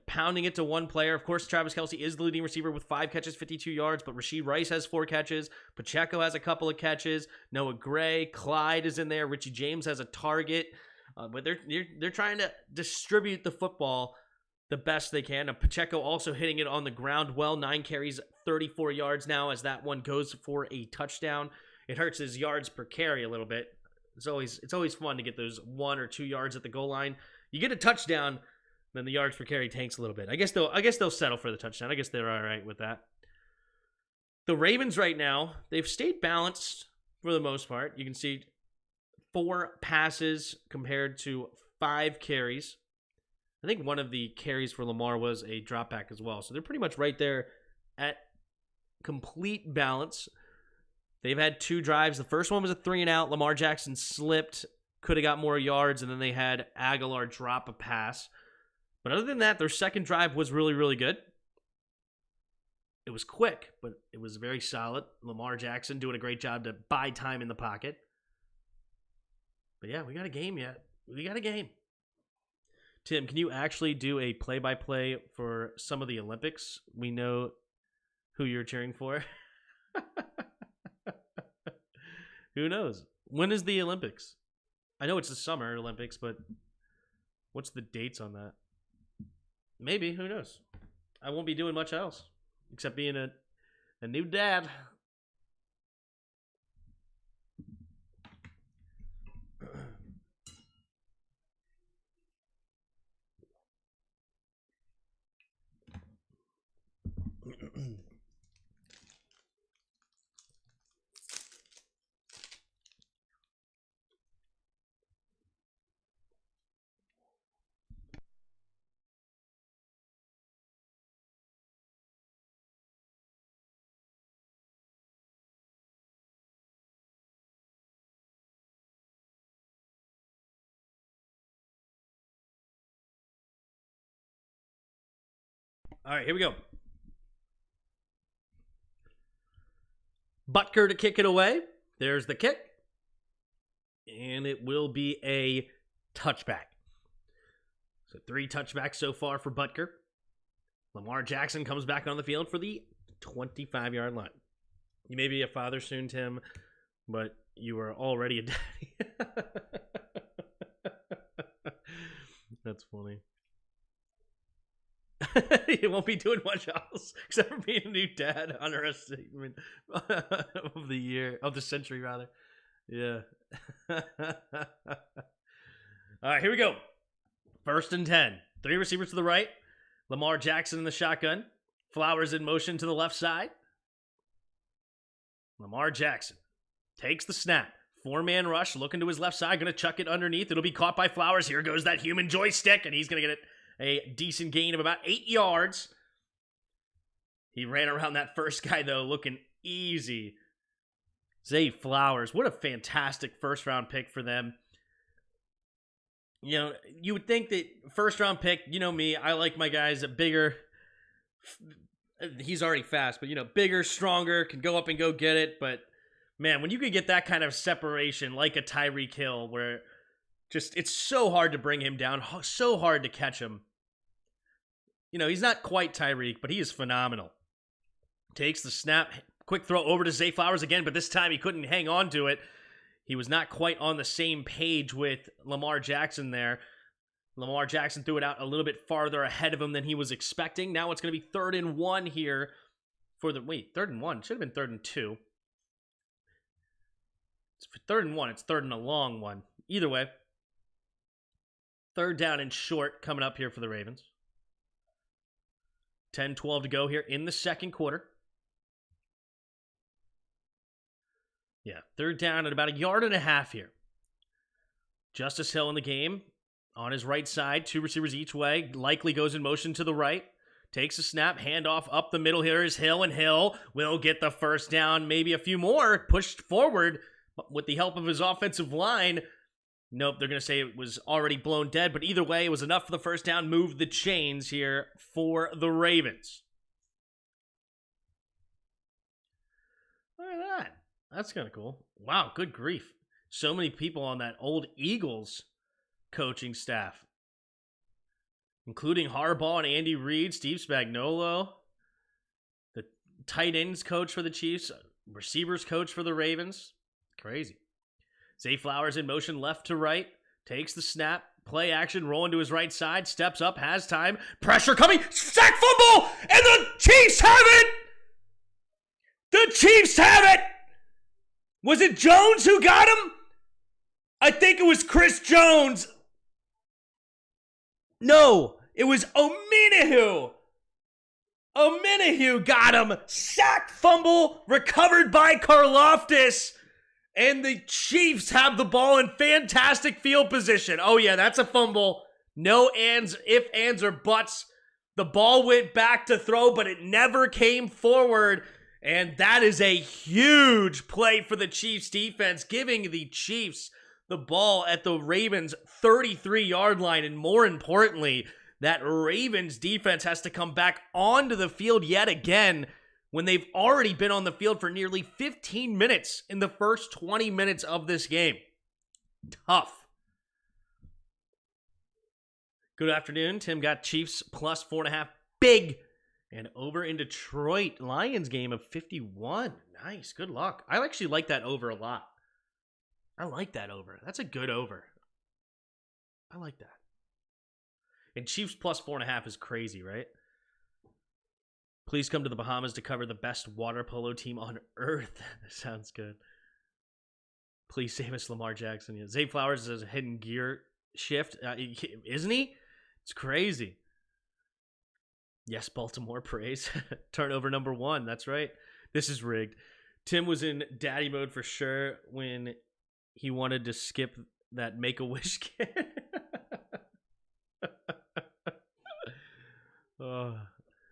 pounding it to one player. Of course, Travis Kelce is the leading receiver with 5 catches, 52 yards, but Rashee Rice has 4 catches. Pacheco has a couple of catches. Noah Gray, Clyde is in there. Richie James has a target. But they're trying to distribute the football the best they can. And Pacheco also hitting it on the ground well. 9 carries, 34 yards now as that one goes for a touchdown. It hurts his yards per carry a little bit. It's always fun to get those 1 or 2 yards at the goal line. You get a touchdown, then the yards per carry tanks a little bit. I guess they'll settle for the touchdown. I guess they're all right with that. The Ravens right now, they've stayed balanced for the most part. You can see 4 passes compared to 5 carries. I think one of the carries for Lamar was a drop back as well. So they're pretty much right there at complete balance. They've had 2 drives. The first one was a 3-and-out. Lamar Jackson slipped, could have got more yards, and then they had Aguilar drop a pass. But other than that, their second drive was really, really good. It was quick, but it was very solid. Lamar Jackson doing a great job to buy time in the pocket. But yeah, we got a game yet. We got a game. Tim, can you actually do a play-by-play for some of the Olympics? We know who you're cheering for. Who knows? When is the Olympics? I know it's the Summer Olympics, but what's the dates on that? Maybe. Who knows? I won't be doing much else except being a new dad. All right, here we go. Butker to kick it away. There's the kick. And it will be a touchback. So 3 touchbacks so far for Butker. Lamar Jackson comes back on the field for the 25-yard line. You may be a father soon, Tim, but you are already a daddy. That's funny. You won't be doing much else except for being a new dad. Understatement of the year, of the century, rather. Yeah. All right, here we go. 1st and 10. 3 receivers to the right. Lamar Jackson in the shotgun. Flowers in motion to the left side. Lamar Jackson takes the snap. 4-man rush, looking to his left side. Going to chuck it underneath. It'll be caught by Flowers. Here goes that human joystick, and he's going to get it. A decent gain of about 8 yards. He ran around that first guy, though, looking easy. Zay Flowers, what a fantastic first-round pick for them. You know, you would think that first-round pick, you know me, I like my guys bigger. He's already fast, but, bigger, stronger, can go up and go get it. But, man, when you could get that kind of separation, like a Tyreek Hill, where just it's so hard to bring him down, so hard to catch him. He's not quite Tyreek, but he is phenomenal. Takes the snap, quick throw over to Zay Flowers again, but this time he couldn't hang on to it. He was not quite on the same page with Lamar Jackson there. Lamar Jackson threw it out a little bit farther ahead of him than he was expecting. Now it's going to be 3rd and 1 here for the... Wait, 3rd and 1? Should have been 3rd and 2. It's 3rd and 1. It's 3rd and a long one. Either way, 3rd down and short coming up here for the Ravens. 10-12 to go here in the second quarter. Yeah, third down at about 1.5 yards here. Justice Hill in the game. On his right side, 2 receivers each way. Likely goes in motion to the right. Takes a snap, handoff up the middle. Here is Hill, and Hill will get the first down. Maybe a few more. Pushed forward with the help of his offensive line. Nope, they're going to say it was already blown dead. But either way, it was enough for the first down. Move the chains here for the Ravens. Look at that. That's kind of cool. Wow, good grief. So many people on that old Eagles coaching staff, including Harbaugh and Andy Reid, Steve Spagnuolo, the tight ends coach for the Chiefs, receivers coach for the Ravens. Crazy. Zay Flowers in motion left to right, takes the snap, play action, rolling to his right side, steps up, has time, pressure coming, sack fumble, and the Chiefs have it! The Chiefs have it! Was it Jones who got him? I think it was Chris Jones. No, it was Omenihu. Omenihu got him. Sack fumble recovered by Karlaftis. And the Chiefs have the ball in fantastic field position. Oh yeah, that's a fumble. No ands, if, ands, or buts. The ball went back to throw, but it never came forward. And that is a huge play for the Chiefs defense, giving the Chiefs the ball at the Ravens' 33-yard line. And more importantly, that Ravens defense has to come back onto the field yet again when they've already been on the field for nearly 15 minutes in the first 20 minutes of this game. Tough. Good afternoon. Tim got Chiefs plus 4.5. Big. And over in Detroit, Lions game of 51. Nice. Good luck. I actually like that over a lot. I like that over. That's a good over. I like that. And Chiefs plus 4.5 is crazy, right? Please come to the Bahamas to cover the best water polo team on earth. Sounds good. Please save us, Lamar Jackson. Yeah. Zay Flowers is a hidden gear shift. Isn't he? It's crazy. Yes, Baltimore praise. Turnover number 1. That's right. This is rigged. Tim was in daddy mode for sure when he wanted to skip that Make-A-Wish kid.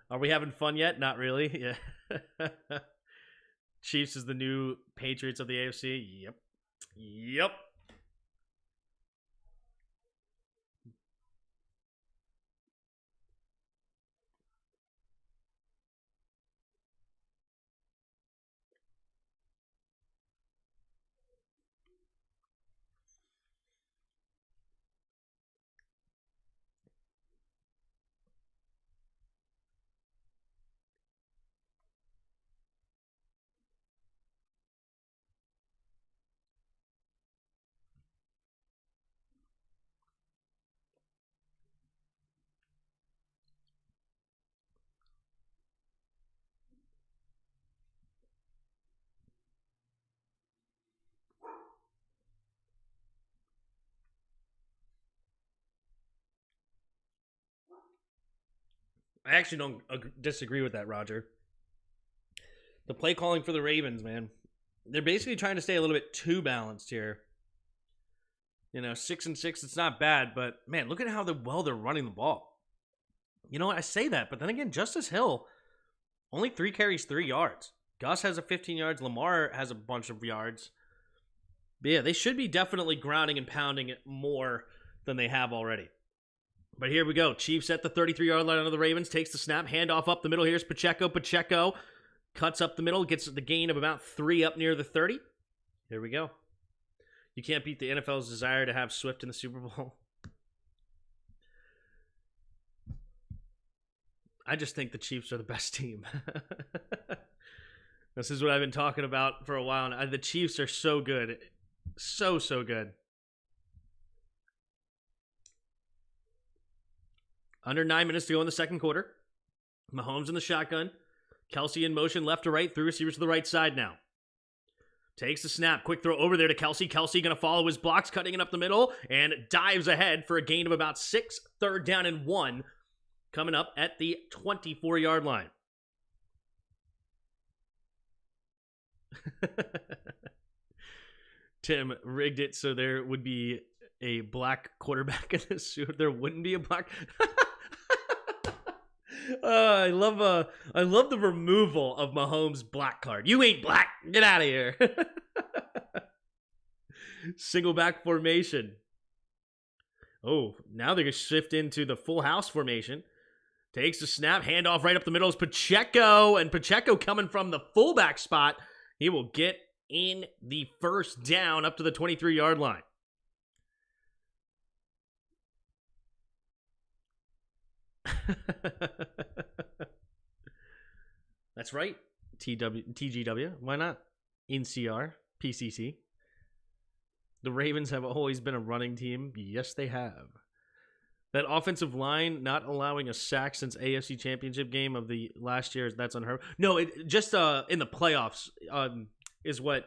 Are we having fun yet? Not really. Yeah. Chiefs is the new Patriots of the AFC. Yep. I actually don't disagree with that, Roger. The play calling for the Ravens, man. They're basically trying to stay a little bit too balanced here. 6-6, it's not bad, but man, look at how well they're running the ball. You know what? I say that, but then again, Justice Hill, only 3 carries, 3 yards. Gus has a 15 yards. Lamar has a bunch of yards. But yeah, they should be definitely grounding and pounding it more than they have already. But here we go. Chiefs at the 33-yard line of the Ravens. Takes the snap. Handoff up the middle. Here's Pacheco. Pacheco cuts up the middle. Gets the gain of about 3 up near the 30. Here we go. You can't beat the NFL's desire to have Swift in the Super Bowl. I just think the Chiefs are the best team. This is what I've been talking about for a while now. The Chiefs are so good. So good. Under 9 minutes to go in the second quarter. Mahomes in the shotgun. Kelsey in motion left to right. 3 receivers to the right side now. Takes the snap. Quick throw over there to Kelsey. Kelsey going to follow his blocks, cutting it up the middle, and dives ahead for a gain of about 6. Third down and 1. Coming up at the 24-yard line. Tim rigged it so there would be a black quarterback in this suit. There wouldn't be a black. I love the removal of Mahomes' black card. You ain't black. Get out of here. Single back formation. Oh, now they're going to shift into the full house formation. Takes the snap, handoff right up the middle is Pacheco, and Pacheco coming from the fullback spot. He will get in the first down up to the 23-yard line. That's right. TGW. Why not? NCR, PCC. The Ravens have always been a running team. Yes, they have. That offensive line not allowing a sack since AFC Championship game of the last year, that's unheard of. No, it just in the playoffs is what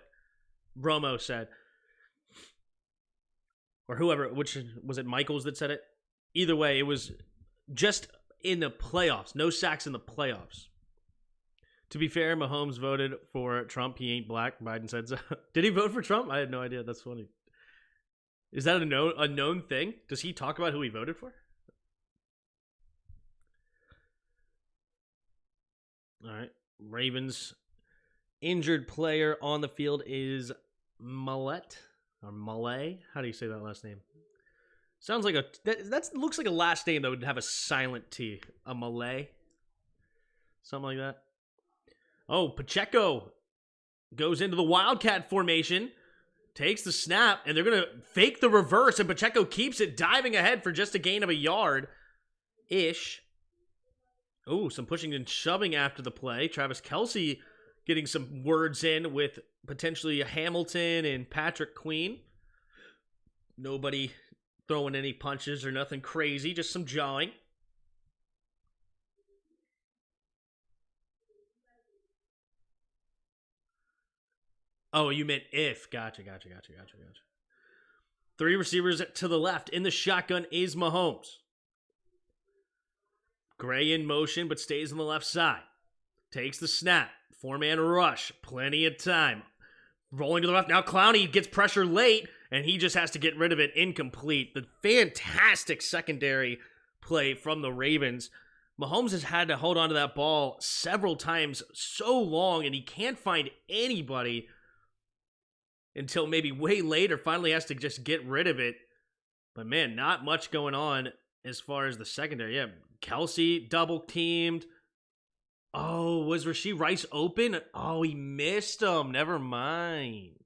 Romo said. Or whoever, which was it Michaels that said it? Either way, it was just in the playoffs. No sacks in the playoffs. To be fair, Mahomes voted for Trump. He ain't black. Biden said so. Did he vote for Trump? I had no idea. That's funny. Is that a known thing? Does he talk about who he voted for? All right. Ravens injured player on the field is Mallet or Malay. How do you say that last name? Sounds like that looks like a last name that would have a silent T. A Malay. Something like that. Oh, Pacheco goes into the Wildcat formation. Takes the snap, and they're going to fake the reverse, and Pacheco keeps it, diving ahead for just a gain of a yard-ish. Oh, some pushing and shoving after the play. Travis Kelce getting some words in with potentially a Hamilton and Patrick Queen. Nobody throwing any punches or nothing crazy, just some jawing. Oh, you meant if. Gotcha. Three receivers to the left. In the shotgun is Mahomes. Gray in motion, but stays on the left side. Takes the snap. Four-man rush. Plenty of time. Rolling to the left. Now Clowney gets pressure late, and he just has to get rid of it. Incomplete. The fantastic secondary play from the Ravens. Mahomes has had to hold on to that ball several times so long, and he can't find anybody until maybe way later, finally has to just get rid of it. But man, not much going on as far as the secondary. Yeah, Kelce double-teamed. Oh, was Rashee Rice open? Oh, he missed him. Never mind.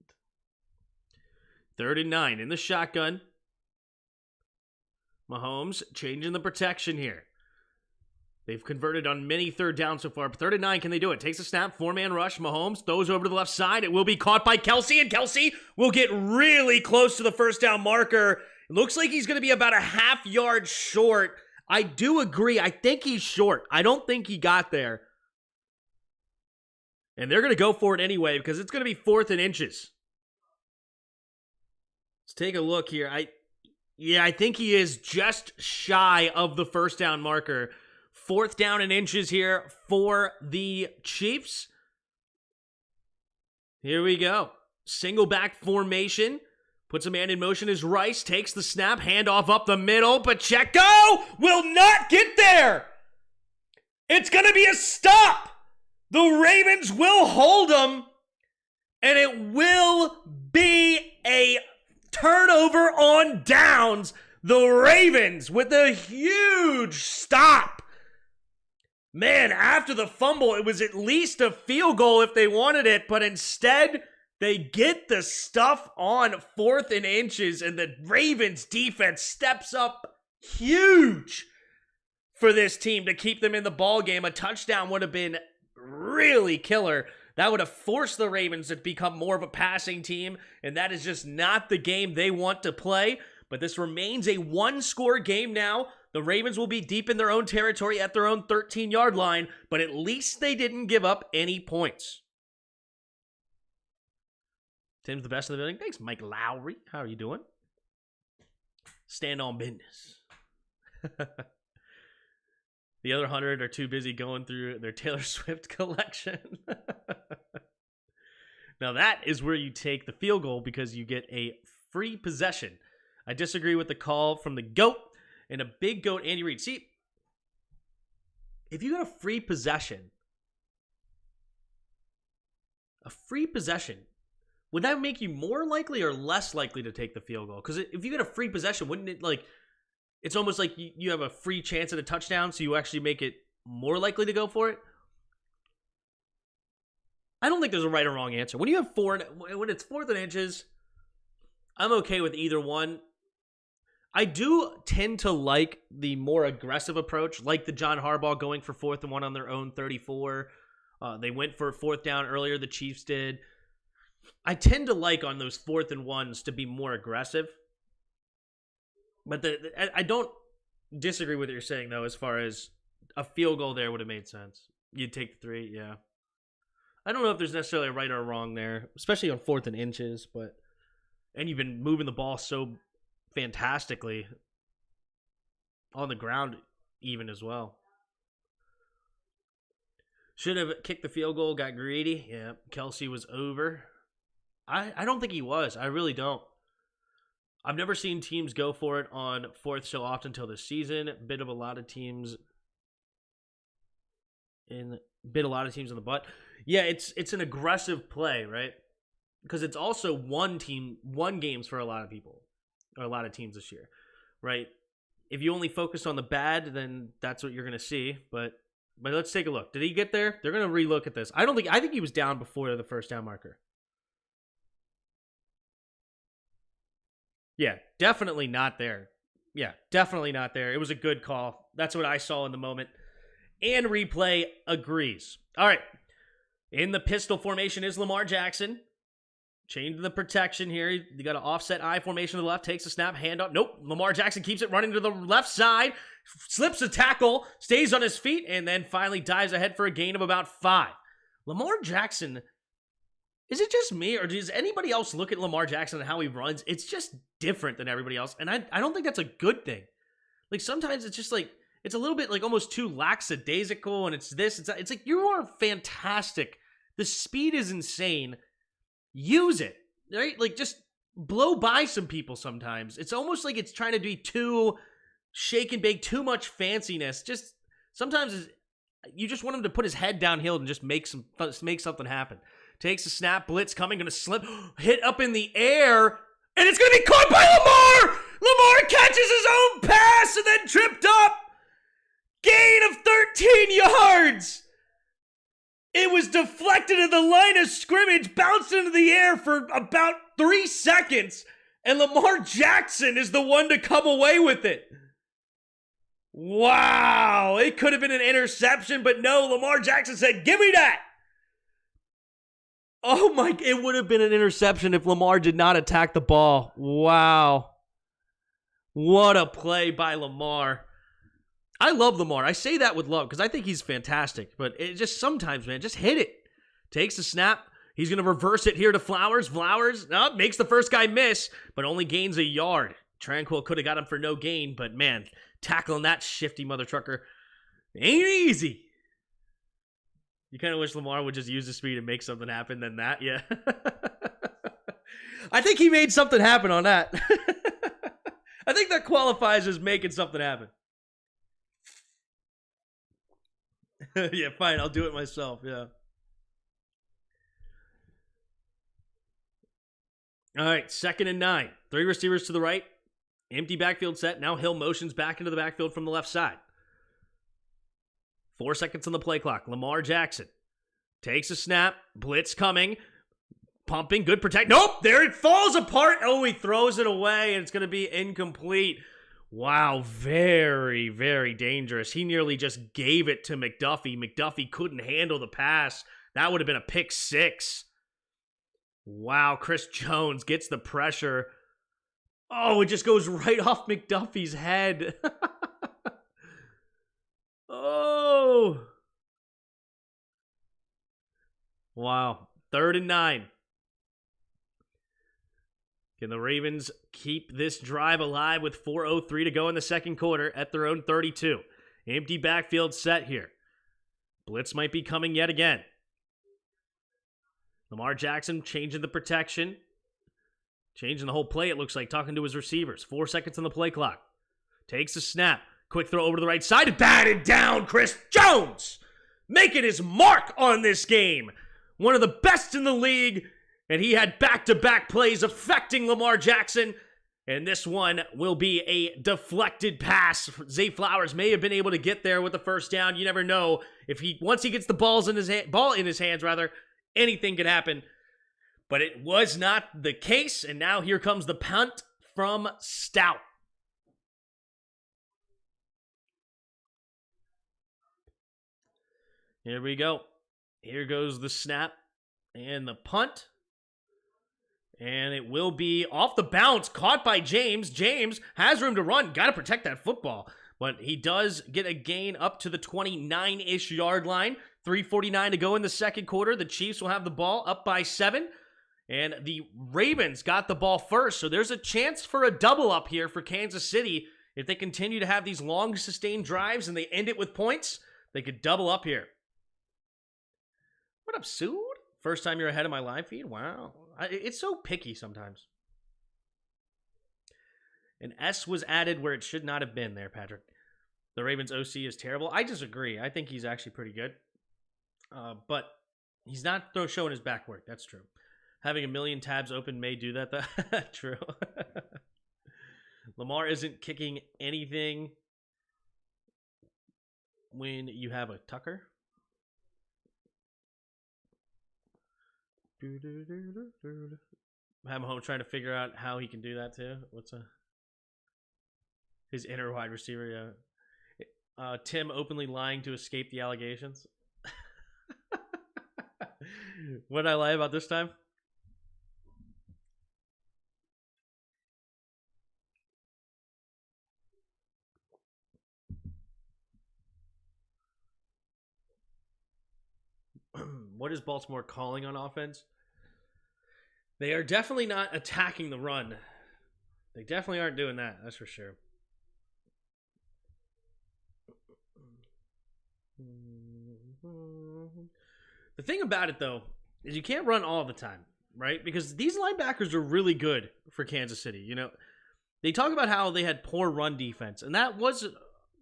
3rd and 9 in the shotgun. Mahomes changing the protection here. They've converted on many 3rd downs so far. But 3rd and 9, can they do it? Takes a snap, four-man rush. Mahomes throws over to the left side. It will be caught by Kelce, and Kelce will get really close to the first down marker. It looks like he's going to be about a half yard short. I do agree. I think he's short. I don't think he got there. And they're going to go for it anyway because it's going to be 4th and inches. Let's take a look here. I think he is just shy of the first down marker. 4th down and inches here for the Chiefs. Here we go. Single back formation. Puts a man in motion as Rice takes the snap. Handoff up the middle. Pacheco will not get there. It's going to be a stop. The Ravens will hold him. And it will be a turnover on downs. The Ravens with a huge stop. Man, after the fumble, it was at least a field goal if they wanted it, but instead, they get the stuff on 4th and inches, and the Ravens defense steps up huge for this team to keep them in the ball game. A touchdown would have been really killer. That would have forced the Ravens to become more of a passing team, and that is just not the game they want to play. But this remains a one-score game now. The Ravens will be deep in their own territory at their own 13-yard line, but at least they didn't give up any points. Tim's the best in the building. Thanks, Mike Lowry. How are you doing? Stand on business. The other 100 are too busy going through their Taylor Swift collection. Now that is where you take the field goal because you get a free possession. I disagree with the call from the GOAT and a big GOAT, Andy Reid. See, if you got a free possession, would that make you more likely or less likely to take the field goal? Because if you get a free possession, wouldn't it it's almost like you have a free chance at a touchdown, so you actually make it more likely to go for it? I don't think there's a right or wrong answer. When you have when it's 4th and inches, I'm okay with either one. I do tend to like the more aggressive approach, like the John Harbaugh going for 4th and 1 on their own 34. They went for 4th down earlier, the Chiefs did. I tend to like on those 4th and 1s to be more aggressive. But I don't disagree with what you're saying, though, as far as a field goal there would have made sense. You'd take the 3, yeah. I don't know if there's necessarily a right or a wrong there, especially on 4th and inches, and you've been moving the ball so fantastically on the ground even as well. Should have kicked the field goal, got greedy. Yeah, Kelsey was over. I don't think he was. I really don't. I've never seen teams go for it on 4th so often until this season. Bit a lot of teams in the butt. Yeah, it's an aggressive play, right? Because it's also one games for a lot of people, or a lot of teams this year, right? If you only focus on the bad, then that's what you're going to see. But let's take a look. Did he get there? They're going to relook at this. I think he was down before the first down marker. Yeah, definitely not there. Yeah, definitely not there. It was a good call. That's what I saw in the moment. And replay agrees. All right. In the pistol formation is Lamar Jackson. Changing the protection here. You got an offset I formation to the left. Takes a snap. Handoff. Nope. Lamar Jackson keeps it running to the left side. Slips a tackle. Stays on his feet. And then finally dives ahead for a gain of about 5. Lamar Jackson... Is it just me, or does anybody else look at Lamar Jackson and how he runs? It's just different than everybody else, and I don't think that's a good thing. Like, sometimes it's just like, it's a little bit like almost too lackadaisical, and it's like, you are fantastic. The speed is insane. Use it, right? Like, just blow by some people sometimes. It's almost like it's trying to be too shake and bake, too much fanciness. Just, sometimes you just want him to put his head downhill and just make something happen. Takes a snap, blitz coming, going to slip, hit up in the air, and it's going to be caught by Lamar! Lamar catches his own pass and then tripped up! Gain of 13 yards! It was deflected in the line of scrimmage, bounced into the air for about 3 seconds, and Lamar Jackson is the one to come away with it. Wow! It could have been an interception, but no, Lamar Jackson said, "Give me that!" Oh my, it would have been an interception if Lamar did not attack the ball. Wow. What a play by Lamar. I love Lamar. I say that with love because I think he's fantastic. But it just sometimes, man, just hit it. Takes a snap. He's going to reverse it here to Flowers. Flowers makes the first guy miss, but only gains a yard. Tranquil could have got him for no gain, but man, tackling that shifty mother trucker ain't easy. You kind of wish Lamar would just use his speed and make something happen than that, yeah. I think he made something happen on that. I think that qualifies as making something happen. Yeah, fine, I'll do it myself, yeah. All right, 2nd and 9. 3 receivers to the right. Empty backfield set. Now Hill motions back into the backfield from the left side. 4 seconds on the play clock. Lamar Jackson takes a snap. Blitz coming. Pumping. Good protect. Nope. There it falls apart. Oh, he throws it away, and it's going to be incomplete. Wow. Very, very dangerous. He nearly just gave it to McDuffie. McDuffie couldn't handle the pass. That would have been a pick 6. Wow. Chris Jones gets the pressure. Oh, it just goes right off McDuffie's head. Oh. Wow. 3rd and 9. Can the Ravens keep this drive alive with 4:03 to go in the second quarter at their own 32? Empty backfield set here. Blitz might be coming yet again. Lamar Jackson changing the protection. Changing the whole play, it looks like, talking to his receivers. 4 seconds on the play clock. Takes a snap. Quick throw over to the right side. Batted down, Chris Jones. Making his mark on this game. One of the best in the league. And he had back-to-back plays affecting Lamar Jackson. And this one will be a deflected pass. Zay Flowers may have been able to get there with the first down. You never know. Once he gets the ball in his hands, anything could happen. But it was not the case, and now here comes the punt from Stout. Here we go. Here goes the snap and the punt. And it will be off the bounce, caught by James. James has room to run. Got to protect that football. But he does get a gain up to the 29-ish yard line. 3:49 to go in the second quarter. The Chiefs will have the ball up by 7. And the Ravens got the ball first. So there's a chance for a double up here for Kansas City. If they continue to have these long sustained drives and they end it with points, they could double up here. What up, Sood? First time you're ahead of my live feed? Wow. It's so picky sometimes. An S was added where it should not have been there, Patrick. The Ravens OC is terrible. I disagree. I think he's actually pretty good. But he's not showing his back work. That's true. Having a million tabs open may do that, though. True. Lamar isn't kicking anything when you have a Tucker. I'm home trying to figure out how he can do that, too. His inner wide receiver, yeah. Tim openly lying to escape the allegations. What did I lie about this time? What is Baltimore calling on offense? They are definitely not attacking the run. They definitely aren't doing that. That's for sure. The thing about it, though, is you can't run all the time, right? Because these linebackers are really good for Kansas City. You know, they talk about how they had poor run defense, and that was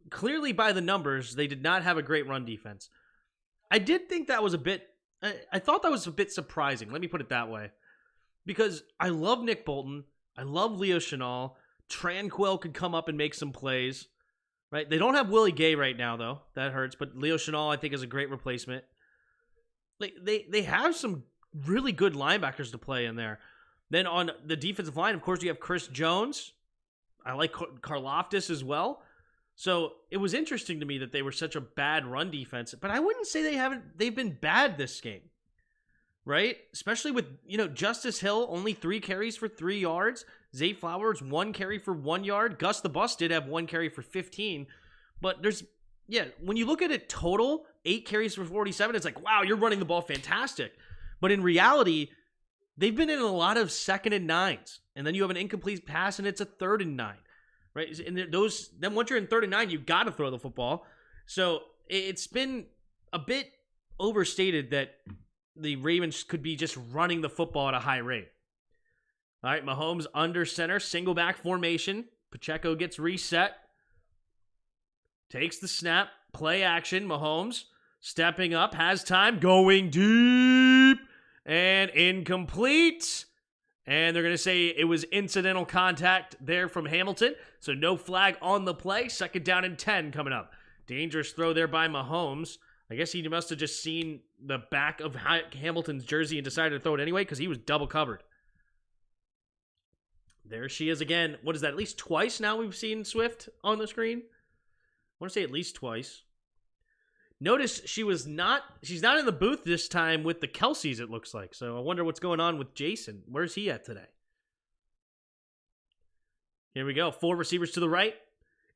clearly by the numbers. They did not have a great run defense. I did think that was I thought that was a bit surprising. Let me put it that way. Because I love Nick Bolton. I love Leo Chenal. Tranquil could come up and make some plays. Right? They don't have Willie Gay right now, though. That hurts. But Leo Chenal, I think, is a great replacement. Like they have some really good linebackers to play in there. Then on the defensive line, of course, you have Chris Jones. I like Karlaftis as well. So it was interesting to me that they were such a bad run defense, but I wouldn't say they've been bad this game, right? Especially with, Justice Hill, only 3 carries for 3 yards. Zay Flowers, 1 carry for 1 yard. Gus the Bus did have 1 carry for 15, but when you look at it total, 8 carries for 47, it's like, wow, you're running the ball fantastic. But in reality, they've been in a lot of 2nd and 9s, and then you have an incomplete pass and it's a 3rd and 9. Right, and then once you're in 3rd and 9, you've got to throw the football. So it's been a bit overstated that the Ravens could be just running the football at a high rate. All right, Mahomes under center, single back formation. Pacheco gets reset. Takes the snap, play action. Mahomes stepping up, has time, going deep, and incomplete. And they're going to say it was incidental contact there from Hamilton. So no flag on the play. 2nd down and 10 coming up. Dangerous throw there by Mahomes. I guess he must have just seen the back of Hamilton's jersey and decided to throw it anyway because he was double covered. There she is again. What is that? At least twice now we've seen Swift on the screen. I want to say at least twice. Notice she's not in the booth this time with the Kelseys, it looks like. So I wonder what's going on with Jason. Where's he at today? Here we go. 4 receivers to the right.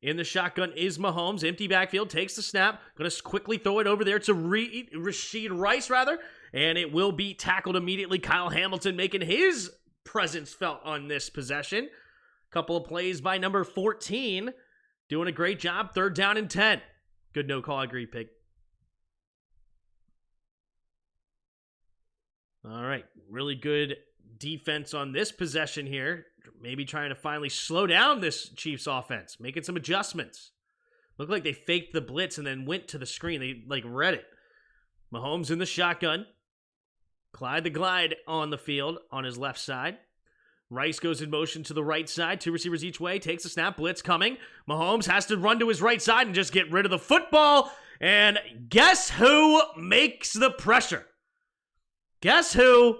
In the shotgun is Mahomes. Empty backfield. Takes the snap. Going to quickly throw it over there to Rashid Rice, and it will be tackled immediately. Kyle Hamilton making his presence felt on this possession. Couple of plays by number 14. Doing a great job. 3rd down and 10. Good no call. I agree, Pig. All right, really good defense on this possession here. Maybe trying to finally slow down this Chiefs offense, making some adjustments. Looked like they faked the blitz and then went to the screen. They read it. Mahomes in the shotgun. Clyde the Glide on the field on his left side. Rice goes in motion to the right side. 2 receivers each way. Takes a snap. Blitz coming. Mahomes has to run to his right side and just get rid of the football. And guess who makes the pressure? Guess who?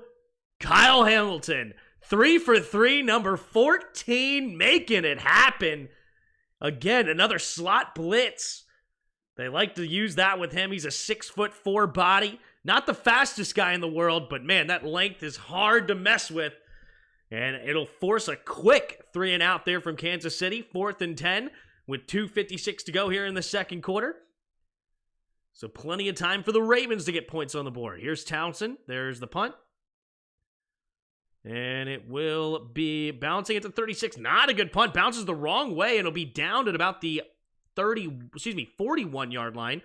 Kyle Hamilton. 3 for 3, number 14, making it happen. Again, another slot blitz. They like to use that with him. He's a 6'4" body. Not the fastest guy in the world, but man, that length is hard to mess with. And it'll force a quick 3 and out there from Kansas City. 4th and 10 with 2:56 to go here in the second quarter. So plenty of time for the Ravens to get points on the board. Here's Townsend. There's the punt. And it will be bouncing at the 36. Not a good punt. Bounces the wrong way, and it'll be down at about the 41-yard line.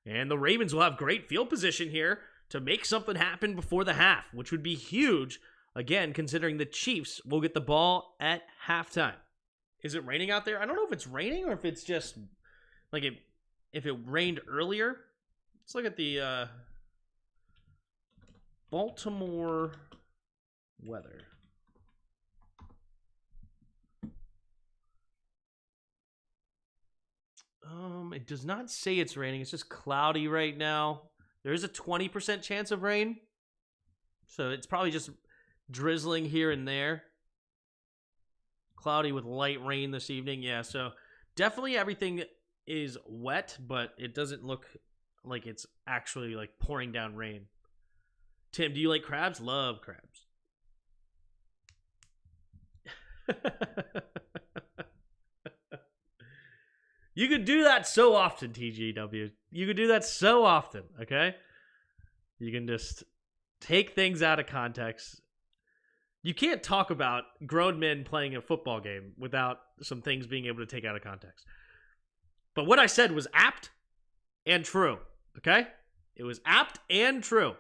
And the Ravens will have great field position here to make something happen before the half, which would be huge, again, considering the Chiefs will get the ball at halftime. Is it raining out there? I don't know if it's raining or if it's just, if it rained earlier. Let's look at the Baltimore weather. It does not say it's raining. It's just cloudy right now. There is a 20% chance of rain. So it's probably just drizzling here and there. Cloudy with light rain this evening. Yeah, so definitely everything is wet, but it doesn't look like it's actually pouring down rain. Tim, do you like crabs? Love crabs. You could do that so often, TGW. You could do that so often, okay? You can just take things out of context. You can't talk about grown men playing a football game without some things being able to take out of context. But what I said was apt and true, okay? It was apt and true.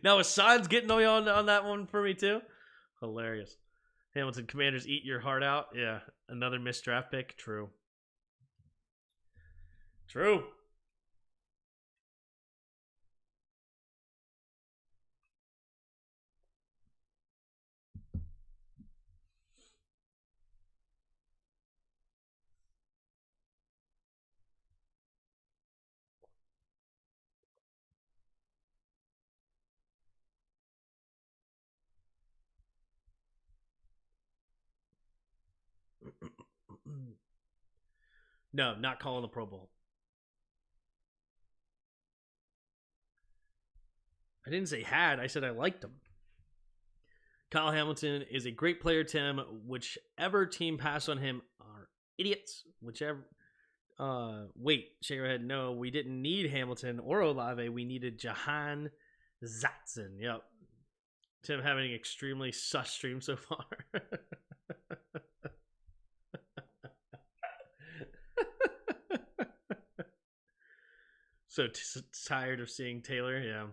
Now, Hassan's getting on that one for me, too. Hilarious. Hamilton, Commanders, eat your heart out. Yeah, another missed draft pick. True. True. No, not calling the Pro Bowl. I didn't say had. I said I liked him. Kyle Hamilton is a great player, Tim. Whichever team passed on him are idiots. Whichever. Wait, shake your head. No, we didn't need Hamilton or Olave. We needed Jahan Zatson. Yep. Tim having an extremely sus stream so far. So tired of seeing Taylor. Yeah.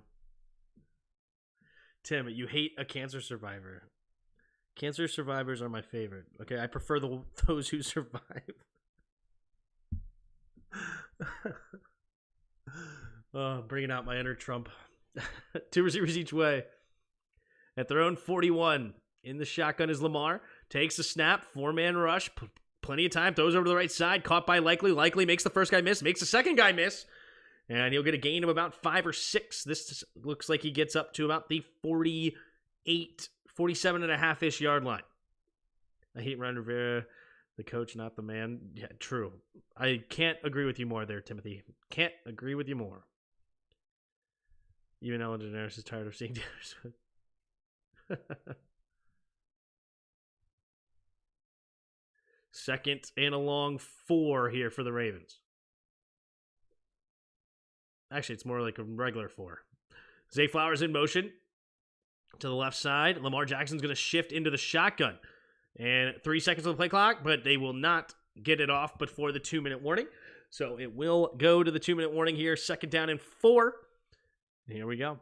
Tim, you hate a cancer survivor. Cancer survivors are my favorite. Okay, I prefer those who survive. Bringing out my inner Trump. 2 receivers each way. At their own 41. In the shotgun is Lamar. Takes a snap. 4-man rush. Plenty of time. Throws over to the right side. Caught by Likely. Likely makes the first guy miss. Makes the second guy miss. And he'll get a gain of about 5 or 6. This looks like he gets up to about the 47.5-ish yard line. I hate Ron Rivera, the coach, not the man. Yeah, true. I can't agree with you more there, Timothy. Can't agree with you more. Even Ellen DeGeneres is tired of seeing Taylor Swift. Second and a long 4 here for the Ravens. Actually, it's more like a regular 4. Zay Flowers in motion to the left side. Lamar Jackson's going to shift into the shotgun. And 3 seconds on the play clock, but they will not get it off before the 2-minute warning. So it will go to the 2-minute warning here. 2nd down and 4. Here we go.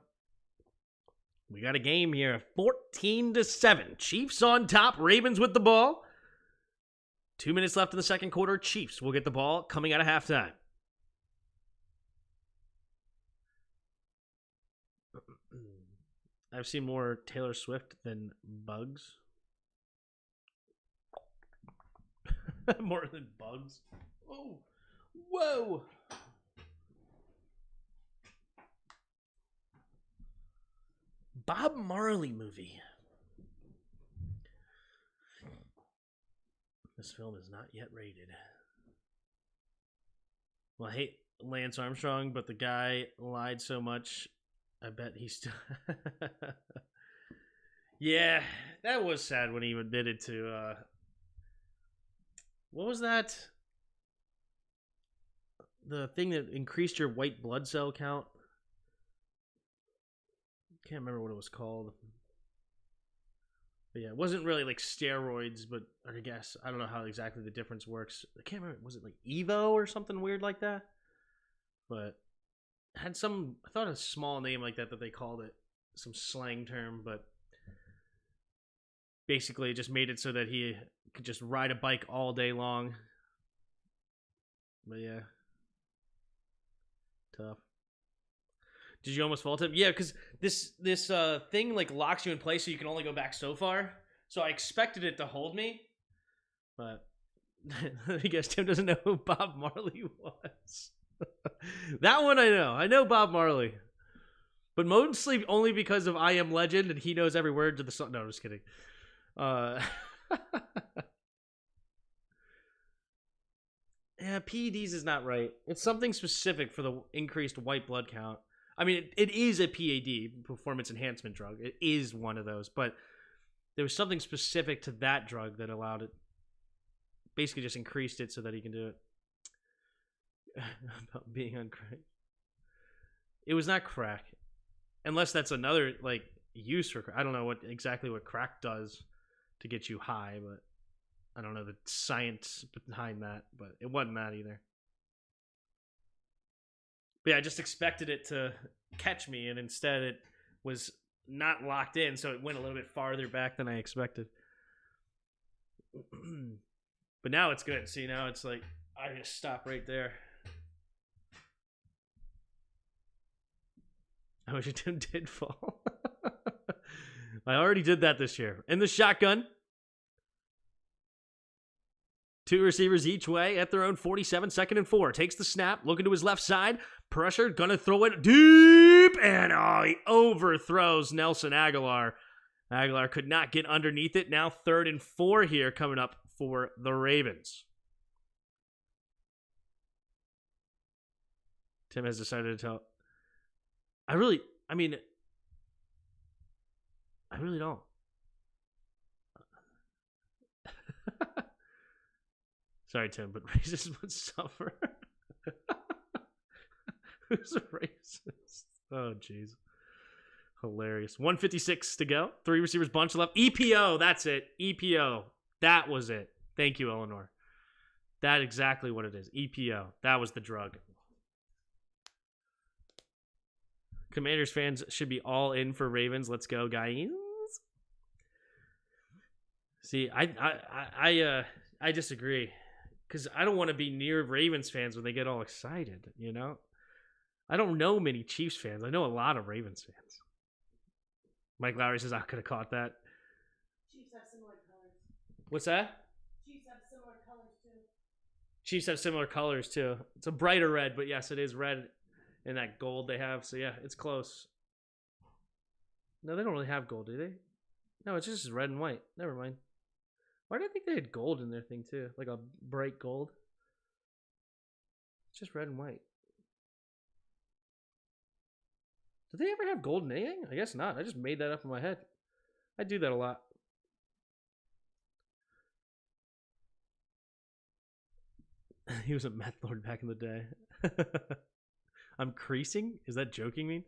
We got a game here. 14-7. Chiefs on top. Ravens with the ball. 2 minutes left in the second quarter. Chiefs will get the ball coming out of halftime. I've seen more Taylor Swift than bugs. More than bugs. Oh, whoa. Bob Marley movie. This film is not yet rated. Well, I hate Lance Armstrong, but the guy lied so much, I bet he's still... Yeah, that was sad when he admitted to... What was that? The thing that increased your white blood cell count? Can't remember what it was called. But yeah, it wasn't really like steroids, but I guess I don't know how exactly the difference works. I can't remember. Was it like Evo or something weird like that? But it had some, I thought a small name like that they called it, some slang term, but basically it just made it so that he could just ride a bike all day long. But yeah, tough. Did you almost fall to him? Yeah, because this thing like locks you in place so you can only go back so far. So I expected it to hold me. But I guess Tim doesn't know who Bob Marley was. That one I know. I know Bob Marley. But mostly only because of I Am Legend and he knows every word to the song. No, I'm just kidding. Yeah, PEDs is not right. It's something specific for the increased white blood count. I mean, it is a PAD, performance enhancement drug. It is one of those, but there was something specific to that drug that allowed it, basically just increased it so that he can do it. About being on crack. It was not crack. Unless that's another, like, use for crack. I don't know exactly what crack does to get you high, but I don't know the science behind that, but it wasn't that either. But yeah, I just expected it to catch me, and instead it was not locked in, so it went a little bit farther back than I expected. But now it's good. See, now it's like, I just stop right there. I wish it did fall. I already did that this year. In the shotgun. 2 receivers each way at their own 47, 2nd and 4. Takes the snap, looking to his left side. Pressure, gonna throw it deep. And he overthrows Nelson Aguilar. Aguilar could not get underneath it. Now 3rd and 4 here coming up for the Ravens. Tim has decided to tell. I really don't. Sorry, Tim, but racists would suffer. Who's a racist? Oh, jeez. Hilarious. 1:56 to go. 3 receivers, bunch left. EPO, that's it. EPO. That was it. Thank you, Eleanor. That's exactly what it is. EPO. That was the drug. Commanders fans should be all in for Ravens. Let's go, guys. See, I disagree. Because I don't want to be near Ravens fans when they get all excited, you know? I don't know many Chiefs fans. I know a lot of Ravens fans. Mike Lowry says I could have caught that. Chiefs have similar colors. What's that? Chiefs have similar colors, too. Chiefs have similar colors, too. It's a brighter red, but yes, it is red and that gold they have. So, yeah, it's close. No, they don't really have gold, do they? No, it's just red and white. Never mind. Why did I think they had gold in their thing, too? Like a bright gold. It's just red and white. Did they ever have gold in anything? I guess not. I just made that up in my head. I do that a lot. He was a meth lord back in the day. I'm creasing? Is that joking me?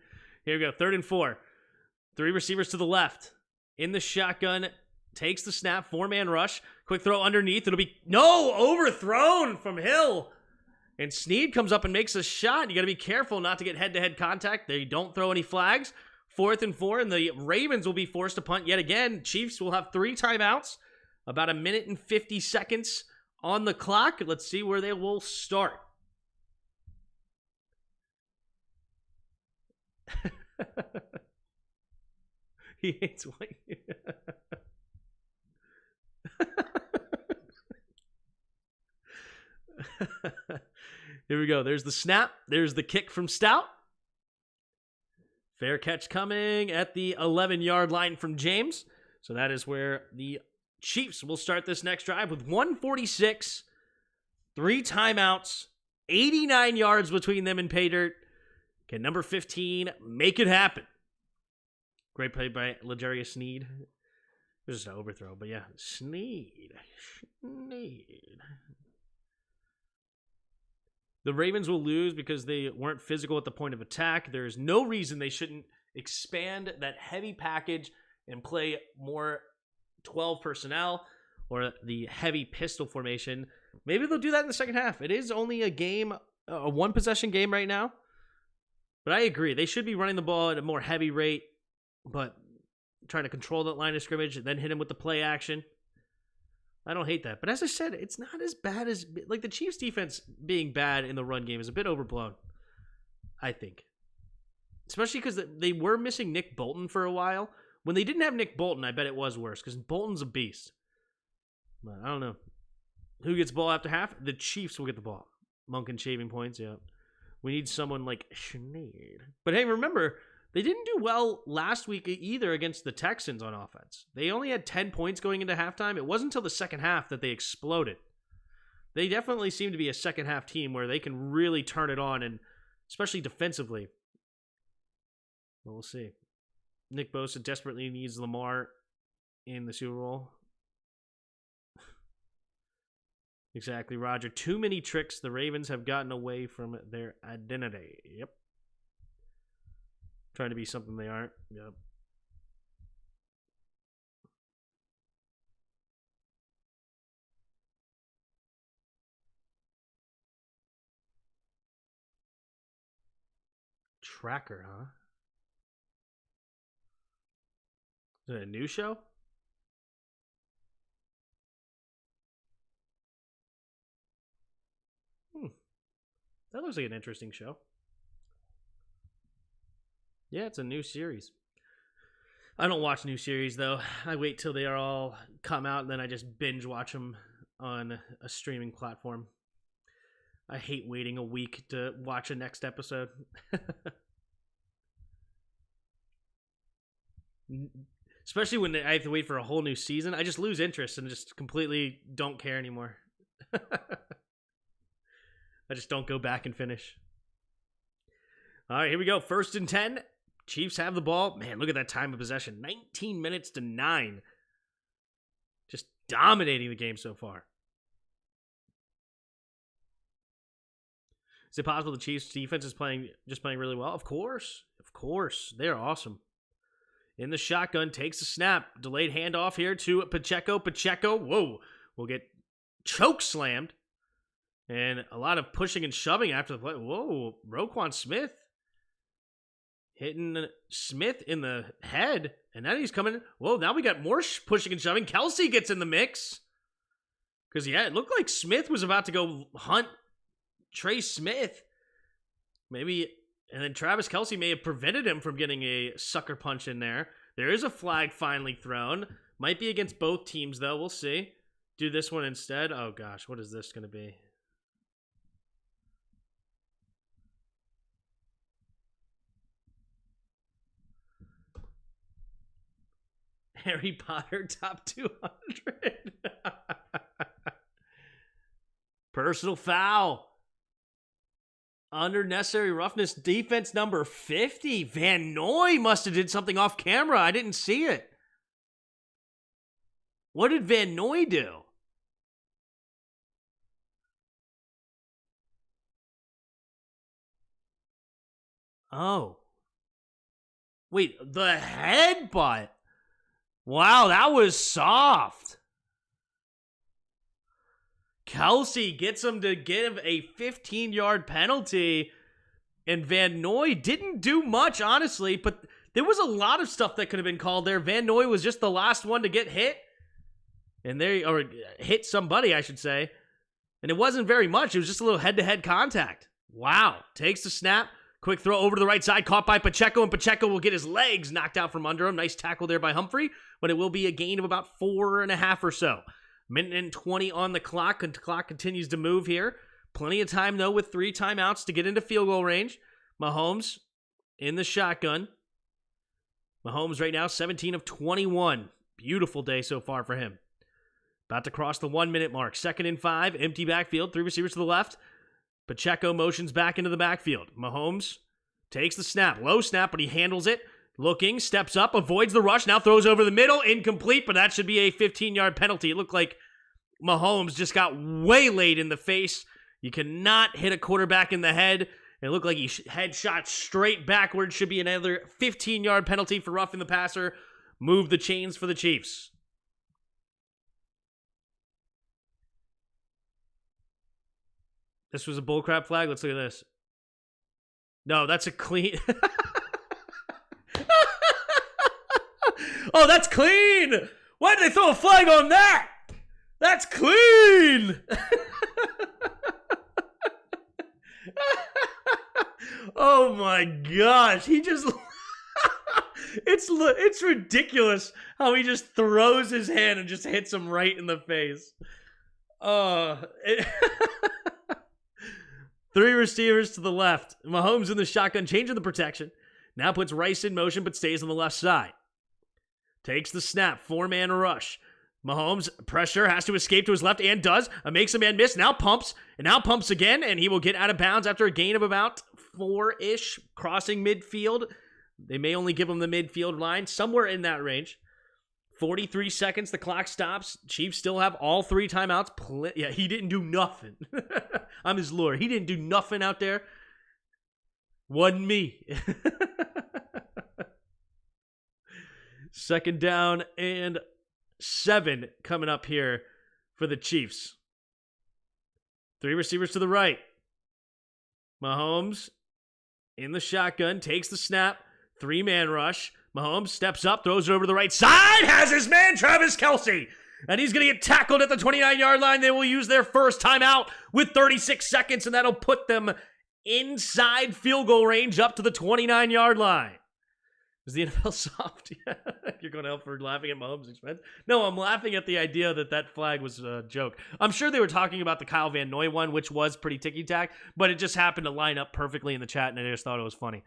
Here we go. 3rd and 4. 3 receivers to the left. In the shotgun. takes the snap, 4-man rush, quick throw underneath. It'll be, no, overthrown from Hill. And Snead comes up and makes a shot. You got to be careful not to get head-to-head contact. They don't throw any flags. 4th and 4, and the Ravens will be forced to punt yet again. Chiefs will have 3 timeouts, about 1 minute and 50 seconds on the clock. Let's see where they will start. He hates white. Here we go. There's the snap. There's the kick from Stout. Fair catch coming at the 11-yard line from James. So that is where the Chiefs will start this next drive with 1:46, 3 timeouts, 89 yards between them and pay dirt. Can number 15 make it happen? Great play by L'Jarius Sneed. It was just an overthrow, but yeah, Sneed. The Ravens will lose because they weren't physical at the point of attack. There is no reason they shouldn't expand that heavy package and play more 12 personnel or the heavy pistol formation. Maybe they'll do that in the second half. It is only a game, a one-possession game right now. But I agree. They should be running the ball at a more heavy rate, but trying to control that line of scrimmage and then hit him with the play action. I don't hate that. But as I said, it's not as bad as... Like, the Chiefs' defense being bad in the run game is a bit overblown, I think. Especially because they were missing Nick Bolton for a while. When they didn't have Nick Bolton, I bet it was worse, because Bolton's a beast. But I don't know. Who gets the ball after half? The Chiefs will get the ball. Monk and shaving points, yeah. We need someone like Sinead. But hey, remember, they didn't do well last week either against the Texans on offense. They only had 10 points going into halftime. It wasn't until the second half that they exploded. They definitely seem to be a second half team where they can really turn it on, and especially defensively. Well, we'll see. Nick Bosa desperately needs Lamar in the Super Bowl. Exactly, Roger. Too many tricks. The Ravens have gotten away from their identity. Yep. Trying to be something they aren't. Yep. Tracker, huh? Is it a new show? That looks like an interesting show. Yeah, it's a new series. I don't watch new series, though. I wait till they are all come out, and then I just binge watch them on a streaming platform. I hate waiting a week to watch a next episode. Especially when I have to wait for a whole new season. I just lose interest and just completely don't care anymore. I just don't go back and finish. All right, here we go. 1st and 10. Chiefs have the ball. Man, look at that time of possession. 19 minutes to 9. Just dominating the game so far. Is it possible the Chiefs' defense is playing really well? Of course. Of course. They're awesome. In the shotgun, takes a snap. Delayed handoff here to Pacheco. Pacheco, whoa, will get choke slammed. And a lot of pushing and shoving after the play. Whoa, Roquan Smith hitting Smith in the head. And now he's coming. Whoa, now we got more pushing and shoving. Kelsey gets in the mix. Because, yeah, it looked like Smith was about to go hunt Trey Smith. Maybe, and then Travis Kelsey may have prevented him from getting a sucker punch in there. There is a flag finally thrown. Might be against both teams, though. We'll see. Do this one instead. Oh, gosh, what is this going to be? Harry Potter top 200. Personal foul. Under necessary roughness, defense number 50. Van Noy must have did something off camera. I didn't see it. What did Van Noy do? Oh. Wait, the headbutt. Wow, that was soft. Kelsey gets him to give a 15-yard penalty, and Van Noy didn't do much, honestly, but there was a lot of stuff that could have been called there. Van Noy was just the last one to get hit, or hit somebody, I should say, and it wasn't very much. It was just a little head-to-head contact. Wow, takes the snap. Quick throw over to the right side, caught by Pacheco, and Pacheco will get his legs knocked out from under him. Nice tackle there by Humphrey, but it will be a gain of about 4.5 or so. Minute and 20 on the clock, and the clock continues to move here. Plenty of time, though, with 3 timeouts to get into field goal range. Mahomes in the shotgun. Mahomes right now, 17 of 21. Beautiful day so far for him. About to cross the 1-minute mark. 2nd and 5, empty backfield, 3 receivers to the left. Pacheco motions back into the backfield. Mahomes takes the snap. Low snap, but he handles it. Looking, steps up, avoids the rush, now throws over the middle. Incomplete, but that should be a 15-yard penalty. It looked like Mahomes just got waylaid in the face. You cannot hit a quarterback in the head. It looked like he head shot straight backwards. Should be another 15-yard penalty for roughing the passer. Move the chains for the Chiefs. This was a bullcrap flag. Let's look at this. No, that's a clean. Oh, that's clean. Why did they throw a flag on that? That's clean. Oh my gosh. He just it's ridiculous how he just throws his hand and just hits him right in the face. 3 receivers to the left. Mahomes in the shotgun, changing the protection. Now puts Rice in motion, but stays on the left side. Takes the snap. 4-man rush. Mahomes, pressure, has to escape to his left, and does. Makes a man miss. Now pumps, and now pumps again, and he will get out of bounds after a gain of about 4-ish, crossing midfield. They may only give him the midfield line, somewhere in that range. 43 seconds, the clock stops. Chiefs still have all 3 timeouts. Yeah, he didn't do nothing. I'm his lord. He didn't do nothing out there. Wasn't me. 2nd down and 7 coming up here for the Chiefs. 3 receivers to the right. Mahomes in the shotgun, takes the snap. 3-man rush. Mahomes steps up, throws it over to the right side, has his man, Travis Kelce. And he's going to get tackled at the 29-yard line. They will use their first timeout with 36 seconds, and that'll put them inside field goal range up to the 29-yard line. Is the NFL soft? You're going to help for laughing at Mahomes' expense? No, I'm laughing at the idea that flag was a joke. I'm sure they were talking about the Kyle Van Noy one, which was pretty ticky-tack, but it just happened to line up perfectly in the chat, and I just thought it was funny.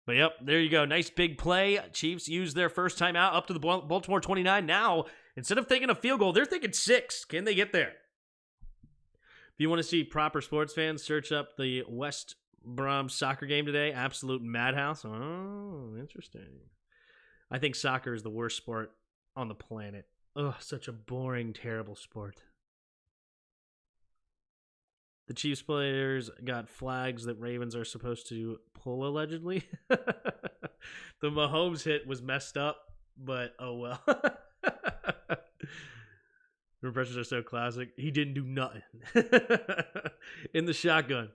But yep, there you go. Nice big play. Chiefs use their first timeout up to the Baltimore 29. Now, instead of thinking a field goal, they're thinking 6. Can they get there? If you want to see proper sports fans, search up the West Brom soccer game today. Absolute madhouse. Oh, interesting. I think soccer is the worst sport on the planet. Ugh, such a boring, terrible sport. The Chiefs players got flags that Ravens are supposed to pull, allegedly. The Mahomes hit was messed up, but oh well. The impressions are so classic. He didn't do nothing. In the shotgun.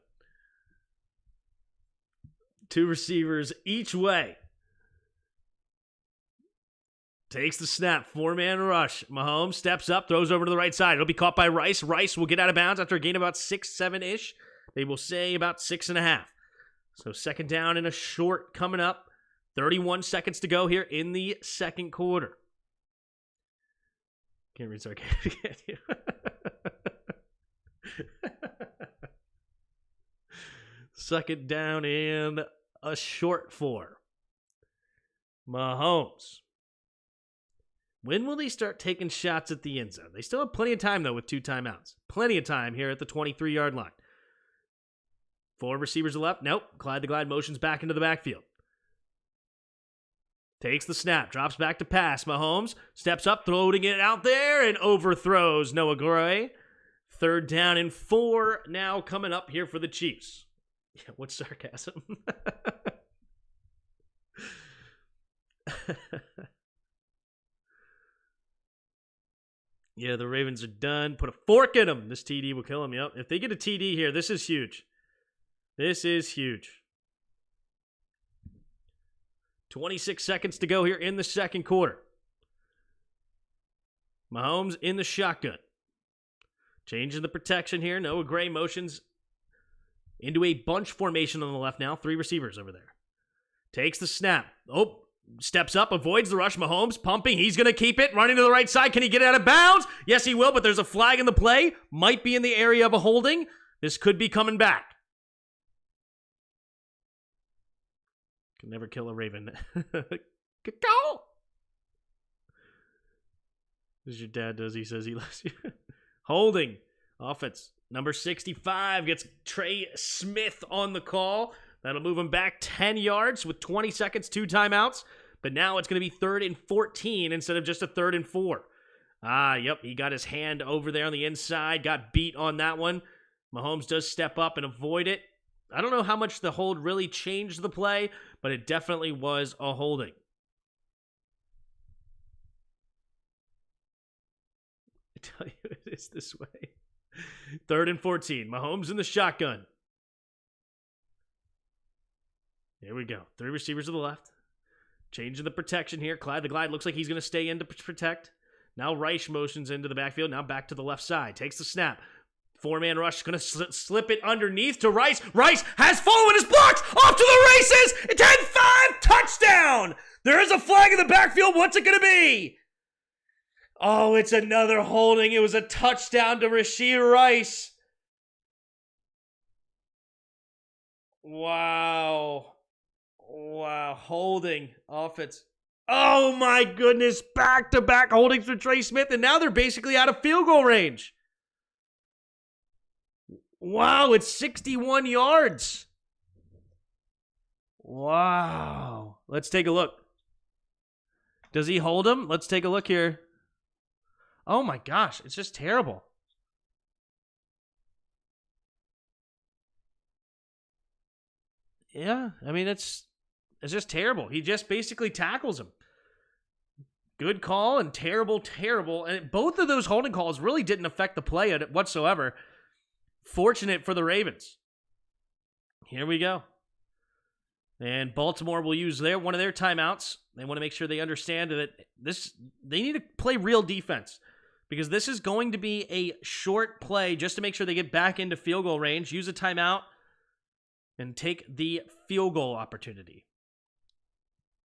2 receivers each way. Takes the snap. 4-man rush. Mahomes steps up, throws over to the right side. It'll be caught by Rice. Rice will get out of bounds after a gain of about 6, 7-ish. They will say about 6.5. So 2nd down and a short coming up. 31 seconds to go here in the 2nd quarter. Can't read sarcastic, can you? 2nd down and a short 4. Mahomes. When will they start taking shots at the end zone? They still have plenty of time, though, with 2 timeouts. Plenty of time here at the 23-yard line. 4 receivers left. Nope. Clyde the Glide motions back into the backfield. Takes the snap. Drops back to pass. Mahomes steps up, throwing it out there, and overthrows Noah Gray. 3rd down and 4 now coming up here for the Chiefs. Yeah, what's sarcasm? Yeah, the Ravens are done. Put a fork in them. This TD will kill him. Yep. If they get a TD here, this is huge. This is huge. 26 seconds to go here in the second quarter. Mahomes in the shotgun. Changing the protection here. Noah Gray motions into a bunch formation on the left now. 3 receivers over there. Takes the snap. Oh, steps up, avoids the rush. Mahomes pumping. He's going to keep it. Running to the right side. Can he get it out of bounds? Yes, he will, but there's a flag in the play. Might be in the area of a holding. This could be coming back. Can never kill a Raven. Go! As your dad does, he says he loves you. Holding. Offense. Number 65 gets Trey Smith on the call. That'll move him back 10 yards with 20 seconds, 2 timeouts. But now it's going to be 3rd and 14 instead of just a 3rd and 4. Yep, he got his hand over there on the inside. Got beat on that one. Mahomes does step up and avoid it. I don't know how much the hold really changed the play, but it definitely was a holding. I tell you, it is this way. 3rd and 14. Mahomes in the shotgun. Here we go. 3 receivers to the left. Changing the protection here. Clyde the Glide looks like he's going to stay in to protect. Now Reich motions into the backfield. Now back to the left side. Takes the snap. 4-man rush. Going to slip it underneath to Rice. Rice has fallen his blocks. Off to the races. 10-5. Touchdown. There is a flag in the backfield. What's it going to be? Oh, it's another holding. It was a touchdown to Rashee Rice. Wow. Wow. Holding. Offense. Oh, my goodness. Back-to-back holdings for Trey Smith, and now they're basically out of field goal range. Wow, it's 61 yards. Wow. Let's take a look. Does he hold him? Let's take a look here. Oh my gosh, it's just terrible. Yeah, I mean, it's just terrible. He just basically tackles him. Good call and terrible. And both of those holding calls really didn't affect the play whatsoever. Fortunate for the Ravens. Here we go. And Baltimore will use one of their timeouts. They want to make sure they understand that they need to play real defense, because this is going to be a short play just to make sure they get back into field goal range. Use a timeout and take the field goal opportunity.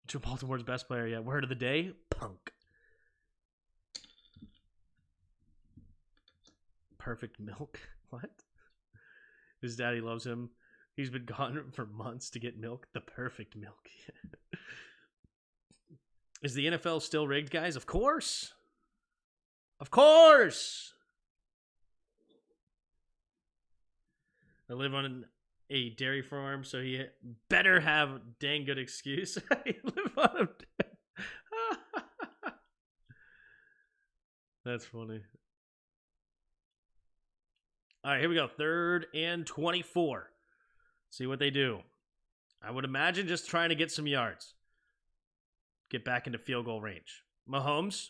To Baltimore's best player yet. Word of the day, punk. Perfect milk? What? His daddy loves him. He's been gone for months to get milk. The perfect milk. Is the NFL still rigged, guys? Of course. Of course. I live on a dairy farm, so he better have a dang good excuse. I live on a... That's funny. All right, here we go. 3rd and 24. See what they do. I would imagine just trying to get some yards. Get back into field goal range. Mahomes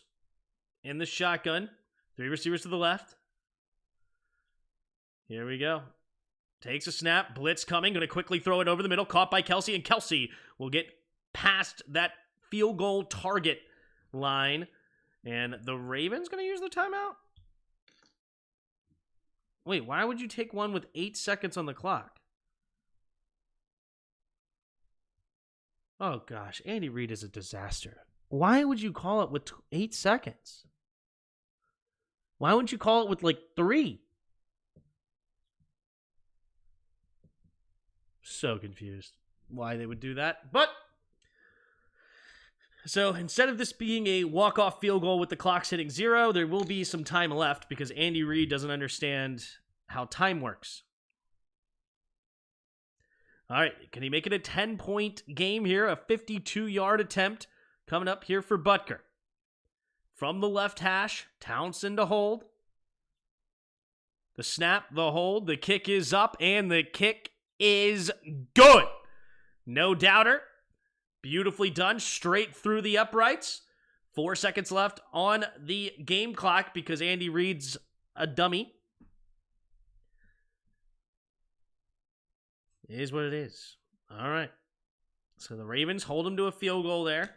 in the shotgun. 3 receivers to the left. Here we go. Takes a snap. Blitz coming. Going to quickly throw it over the middle. Caught by Kelsey. And Kelsey will get past that field goal target line. And the Ravens going to use the timeout? Wait, why would you take one with 8 seconds on the clock? Oh, gosh. Andy Reid is a disaster. Why would you call it with 8 seconds? Why wouldn't you call it with, 3? So confused why they would do that. But, so instead of this being a walk-off field goal with the clock hitting 0, there will be some time left because Andy Reid doesn't understand how time works. All right, can he make it a 10-point game here? A 52-yard attempt coming up here for Butker. From the left hash, Townsend to hold. The snap, the hold, the kick is up, and the kick is good. No doubter. Beautifully done, straight through the uprights. 4 seconds left on the game clock because Andy Reid's a dummy. It is what it is. All right. So the Ravens hold him to a field goal there.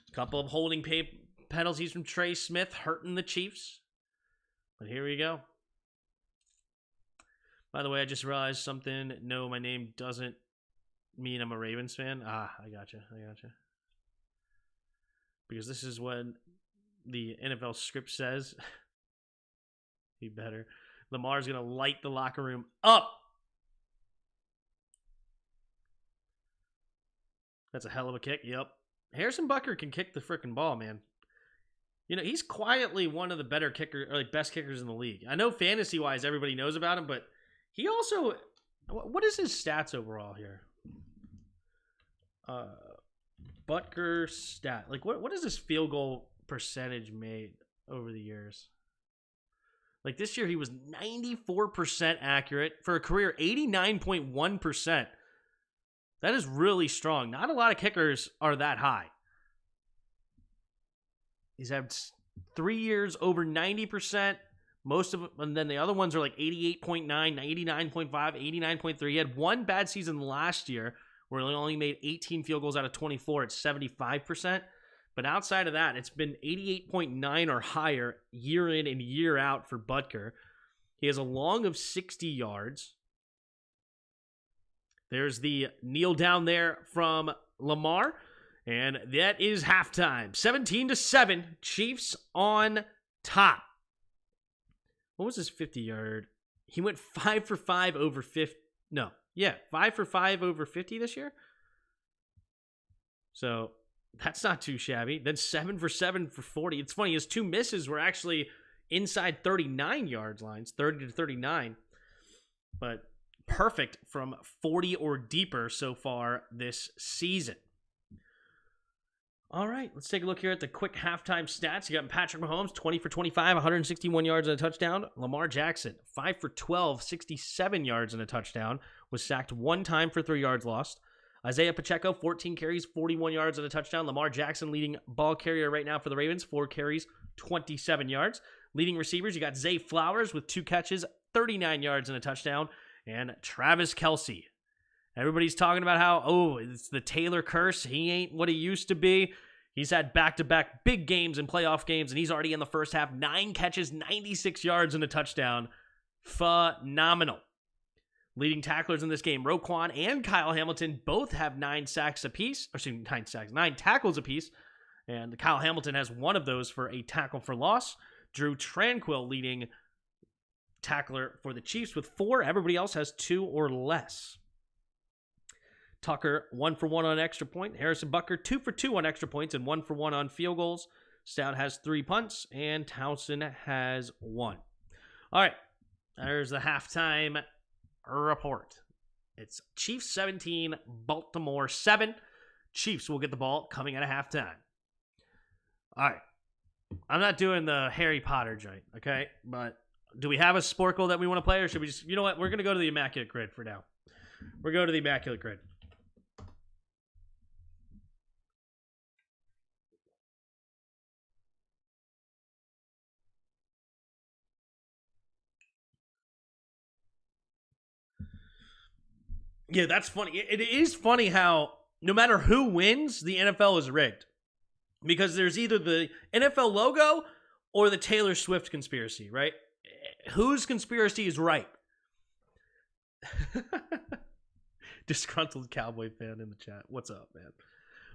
A couple of holding penalties from Trey Smith hurting the Chiefs. But here we go. By the way, I just realized something. No, my name doesn't mean I'm a Ravens fan. I gotcha. Because this is what the NFL script says. Be better. Lamar's going to light the locker room up. That's a hell of a kick. Yep. Harrison Butker can kick the freaking ball, man. You know, he's quietly one of the better kickers, or like best kickers in the league. I know fantasy-wise everybody knows about him, but he also, what is his stats overall here? Butker stat. Like, what is his field goal percentage made over the years? Like, this year he was 94% accurate. For a career, 89.1%. That is really strong. Not a lot of kickers are that high. He's had 3 years over 90%. Most of them, and then the other ones are like 88.9, 89.5, 89.3. He had one bad season last year where he only made 18 field goals out of 24 at 75%. But outside of that, it's been 88.9 or higher year in and year out for Butker. He has a long of 60 yards. There's the kneel down there from Lamar. And that is halftime. 17-7. Chiefs on top. What was his 50-yard? He went 5 for 5 over 50. No. Yeah, 5 for 5 over 50 this year. So that's not too shabby. Then 7 for 7 for 40. It's funny, his 2 misses were actually inside 39 yards lines, 30 to 39. But perfect from 40 or deeper so far this season. All right, let's take a look here at the quick halftime stats. You got Patrick Mahomes, 20 for 25, 161 yards and a touchdown. Lamar Jackson, 5 for 12, 67 yards and a touchdown. Was sacked 1 time for 3 yards lost. Isaiah Pacheco, 14 carries, 41 yards and a touchdown. Lamar Jackson, leading ball carrier right now for the Ravens, 4 carries, 27 yards. Leading receivers, you got Zay Flowers with 2 catches, 39 yards and a touchdown. And Travis Kelce. Everybody's talking about how, it's the Taylor curse. He ain't what he used to be. He's had back-to-back big games and playoff games, and he's already in the first half. 9 catches, 96 yards, and a touchdown. Phenomenal. Leading tacklers in this game, Roquan and Kyle Hamilton both have 9 sacks apiece. Or excuse me, 9 tackles apiece. And Kyle Hamilton has 1 of those for a tackle for loss. Drew Tranquill leading tackler for the Chiefs with 4. Everybody else has 2 or less. Tucker, 1 for 1 on extra point. Harrison Butker, 2 for 2 on extra points and 1 for 1 on field goals. Stout has 3 punts, and Townsend has 1. All right, there's the halftime report. It's Chiefs 17, Baltimore 7. Chiefs will get the ball coming out of halftime. All right, I'm not doing the Harry Potter joint, okay? But do we have a Sporkle that we want to play, or should we just, you know what? We're going to go to the Immaculate Grid for now. We're going to the Immaculate Grid. Yeah, that's funny. It is funny how no matter who wins, the NFL is rigged. Because there's either the NFL logo or the Taylor Swift conspiracy, right? Whose conspiracy is right? Disgruntled Cowboy fan in the chat. What's up, man?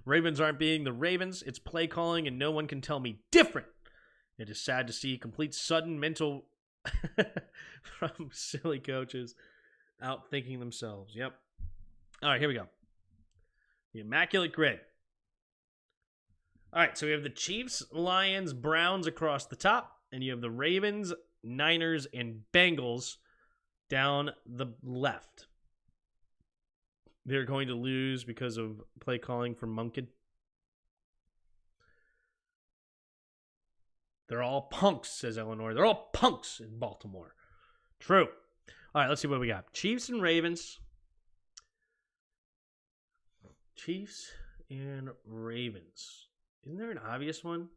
Ravens aren't being the Ravens. It's play calling, and no one can tell me different. It is sad to see complete sudden mental from silly coaches outthinking themselves. Yep. All right, here we go. The Immaculate Grid. All right, so we have the Chiefs, Lions, Browns across the top, and you have the Ravens, Niners, and Bengals down the left. They're going to lose because of play calling from Munkin. They're all punks, says Eleanor. They're all punks in Baltimore. True. All right, let's see what we got. Chiefs and Ravens. Chiefs and Ravens. Isn't there an obvious one?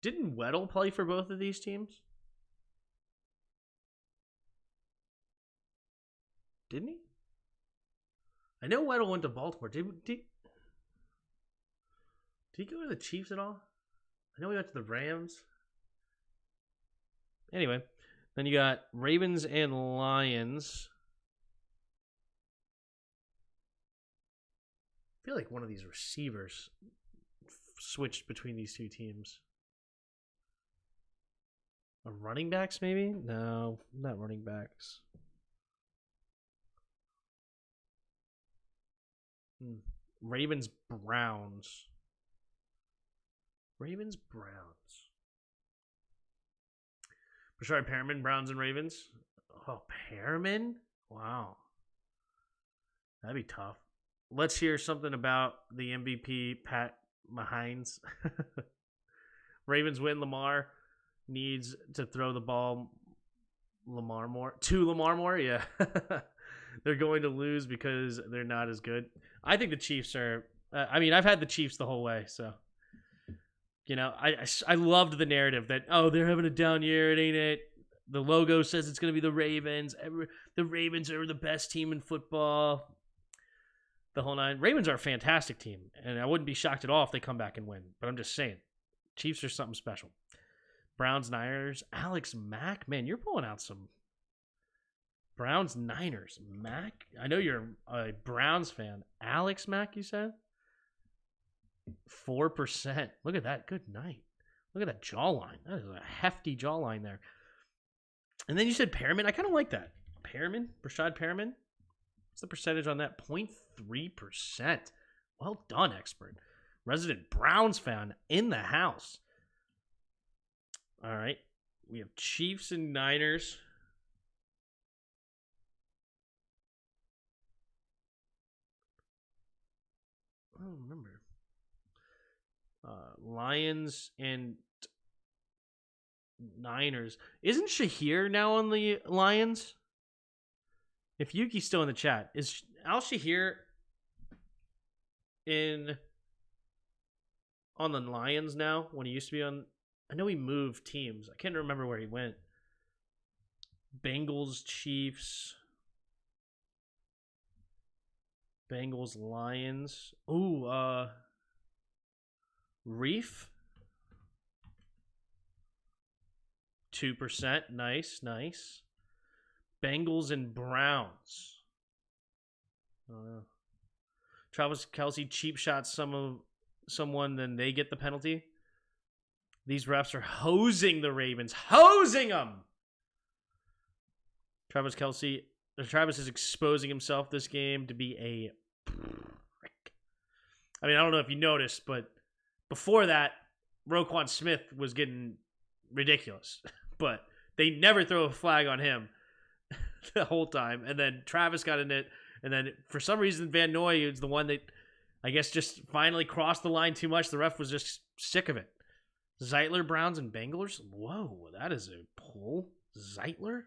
Didn't Weddle play for both of these teams? Didn't he? I know Weddle went to Baltimore. Did he go to the Chiefs at all? I know he went to the Rams. Anyway, then you got Ravens and Lions. I feel like one of these receivers switched between these two teams. Running backs, maybe? No, not running backs. Ravens, Browns. Ravens, Browns. Rashard Perriman, Browns and Ravens. Oh, Perriman? Wow. That'd be tough. Let's hear something about the MVP, Pat Mahomes. Ravens win. Lamar needs to throw the ball Lamar more. Yeah. They're going to lose because they're not as good. I think the Chiefs are... I've had the Chiefs the whole way, so... I loved the narrative that, they're having a down year, it ain't it. The logo says it's going to be the Ravens. The Ravens are the best team in football. The whole nine. Ravens are a fantastic team, and I wouldn't be shocked at all if they come back and win. But I'm just saying, Chiefs are something special. Browns, Niners. Alex Mack, man, you're pulling out some... Browns, Niners. Mack? I know you're a Browns fan. Alex Mack, you said? 4%. Look at that. Good night. Look at that jawline. That is a hefty jawline there. And then you said Perriman. I kind of like that. Rashad Perriman. What's the percentage on that? 0.3%. Well done, expert. Resident Browns fan in the house. All right. We have Chiefs and Niners. I don't remember. Lions and Niners. Isn't Shahir now on the Lions? If Yuki's still in the chat, is Al Shahir on the Lions now when he used to be on? I know he moved teams. I can't remember where he went. Bengals, Chiefs. Bengals, Lions. Ooh, Reef. 2%. Nice. Bengals and Browns. Travis Kelce cheap shots someone, then they get the penalty. These refs are hosing the Ravens. Hosing them! Travis is exposing himself this game to be a prick. I don't know if you noticed, but before that, Roquan Smith was getting ridiculous. But they never throw a flag on him the whole time. And then Travis got in it. And then for some reason, Van Noy is the one that I guess just finally crossed the line too much. The ref was just sick of it. Zeitler, Browns, and Bengals. Whoa, that is a pull. Zeitler?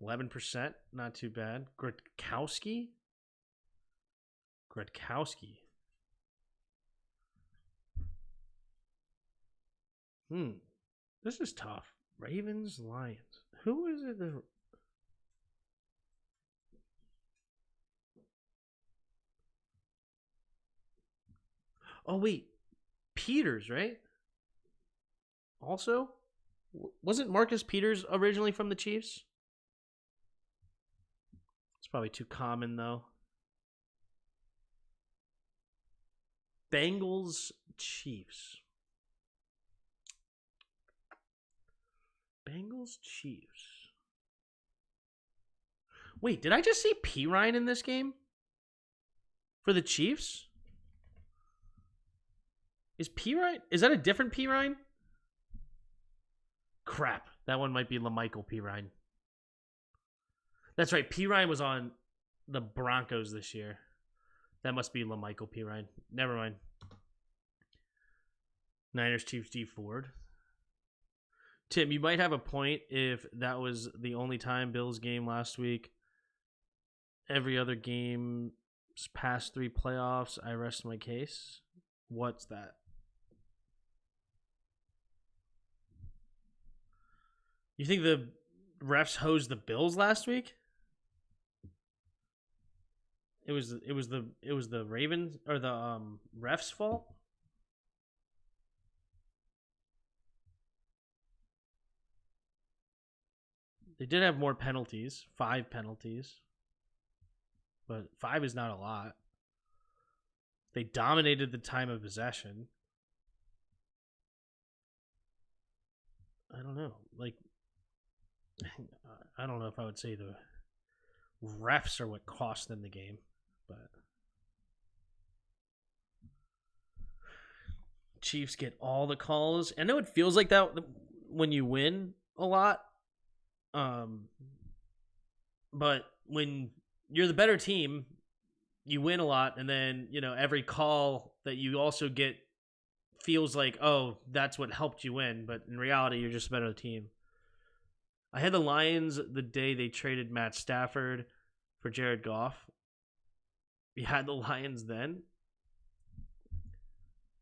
11%, not too bad. Gretkowski. This is tough. Ravens, Lions. Who is it that... Oh, wait. Peters, right? Also? Wasn't Marcus Peters originally from the Chiefs? It's probably too common, though. Bengals, Chiefs. Wait, did I just see P. Ryan in this game? For the Chiefs? Is P. Ryan? Is that a different P. Ryan? Crap. That one might be LaMichael P. Ryan. That's right. P. Ryan was on the Broncos this year. That must be LaMichael P. Ryan. Never mind. Niners, Chiefs, D. Ford. Tim, you might have a point if that was the only time Bills game last week. Every other game Past 3 playoffs, I rest my case. What's that? You think the refs hosed the Bills last week? It was the Ravens or the refs' fault. They did have more penalties, 5 penalties, but 5 is not a lot. They dominated the time of possession. I don't know. Like, I don't know if I would say the refs are what cost them the game, but Chiefs get all the calls. I know it feels like that when you win a lot. But when you're the better team, you win a lot, and then, you know, every call that you also get feels like, oh, that's what helped you win, but in reality, you're just a better team. I had the Lions the day they traded Matt Stafford for Jared Goff. You had the Lions then.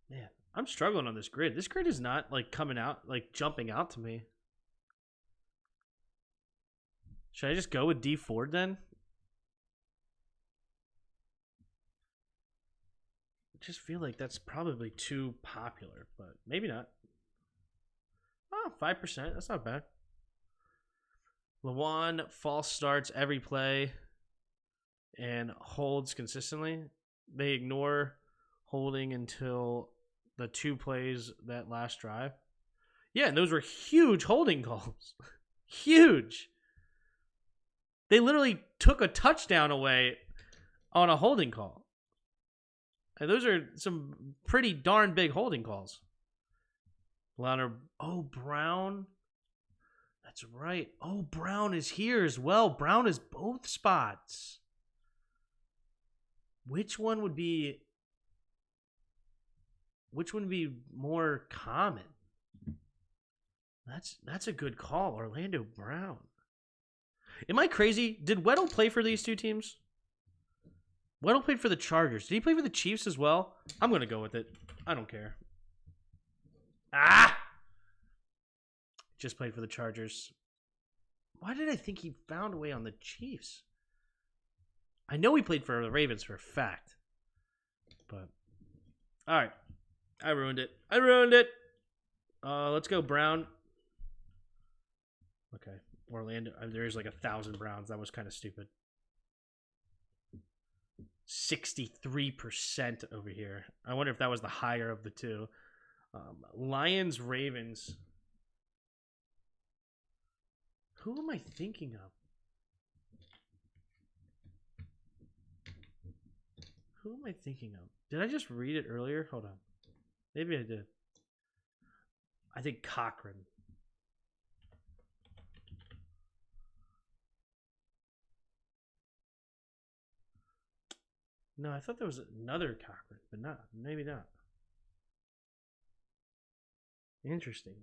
Man, I'm struggling on this grid. This grid is not like coming out, like jumping out to me. Should I just go with D Ford then? I just feel like that's probably too popular, but maybe not. Oh, 5%. That's not bad. Lawan false starts every play and holds consistently. They ignore holding until the 2 plays that last drive. Yeah, and those were huge holding calls. Huge. They literally took a touchdown away on a holding call. And those are some pretty darn big holding calls. Brown. That's right. Oh, Brown is here as well. Brown is both spots. Which one would be more common? That's a good call. Orlando Brown. Am I crazy? Did Weddle play for these 2 teams? Weddle played for the Chargers. Did he play for the Chiefs as well? I'm going to go with it. I don't care. Just played for the Chargers. Why did I think he found a way on the Chiefs? I know he played for the Ravens for a fact. But, all right. I ruined it. Let's go Brown. Okay. Orlando. There's like 1,000 Browns. That was kind of stupid. 63% over here. I wonder if that was the higher of the 2. Lions, Ravens. Who am I thinking of? Did I just read it earlier? Hold on. Maybe I did. I think Cochran. No, I thought there was another Cochran, but not. Maybe not. Interesting.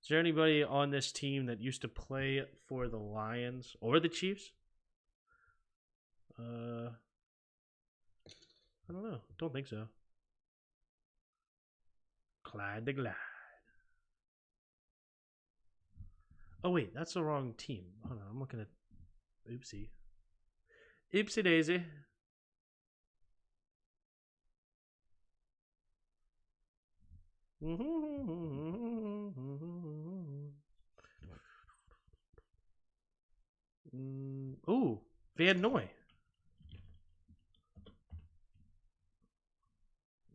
Is there anybody on this team that used to play for the Lions or the Chiefs? I don't know. Don't think so. Clyde the Glide. Oh, wait. That's the wrong team. Hold on. I'm looking at... Oopsie. Oopsie daisy. Ooh, Van Noy.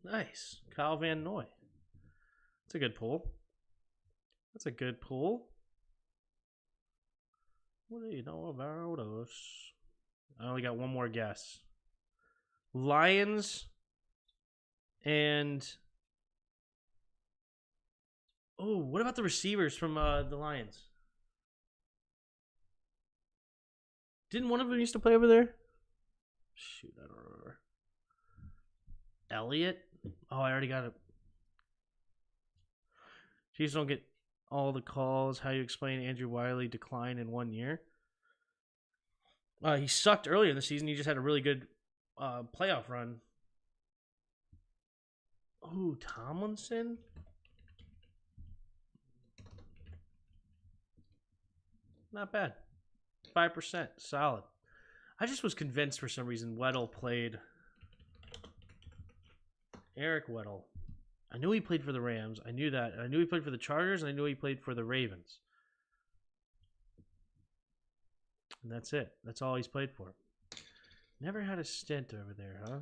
Nice. Kyle Van Noy. That's a good pull. What do you know about us? I only got one more guess. Lions and... Oh, what about the receivers from the Lions? Didn't one of them used to play over there? Shoot, I don't remember. Elliott? Oh, I already got it. Chiefs don't get all the calls. How do you explain Andrew Wiley decline in 1 year? He sucked earlier in the season. He just had a really good playoff run. Ooh, Tomlinson? Not bad. 5%. Solid. I just was convinced for some reason Weddle played. Eric Weddle. I knew he played for the Rams. I knew that. I knew he played for the Chargers, and I knew he played for the Ravens. And that's it. That's all he's played for. Never had a stint over there, huh?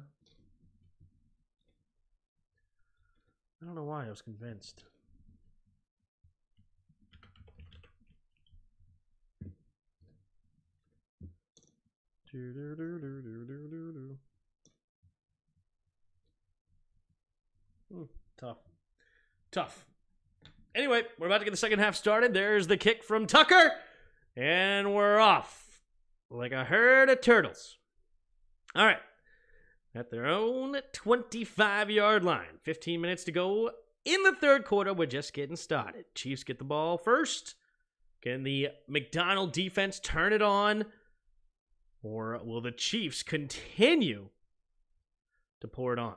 I don't know why I was convinced. Tough. Anyway, we're about to get the second half started. There's the kick from Tucker. And we're off like a herd of turtles. All right. At their own 25-yard line. 15 minutes to go in the third quarter. We're just getting started. Chiefs get the ball first. Can the McDonald defense turn it on? Or will the Chiefs continue to pour it on?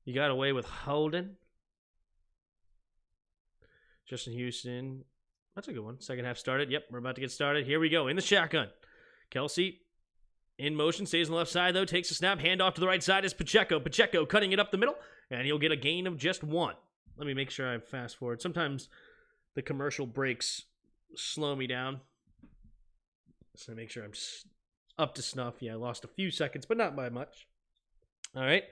You got away with holding. Justin Houston. That's a good one. Second half started. Yep, we're about to get started. Here we go. In the shotgun. Kelsey in motion. Stays on the left side, though. Takes a snap. Handoff to the right side is Pacheco. Pacheco cutting it up the middle. And he'll get a gain of just 1. Let me make sure I fast forward. Sometimes the commercial breaks slow me down. So make sure I'm up to snuff. Yeah, I lost a few seconds, but not by much. All right.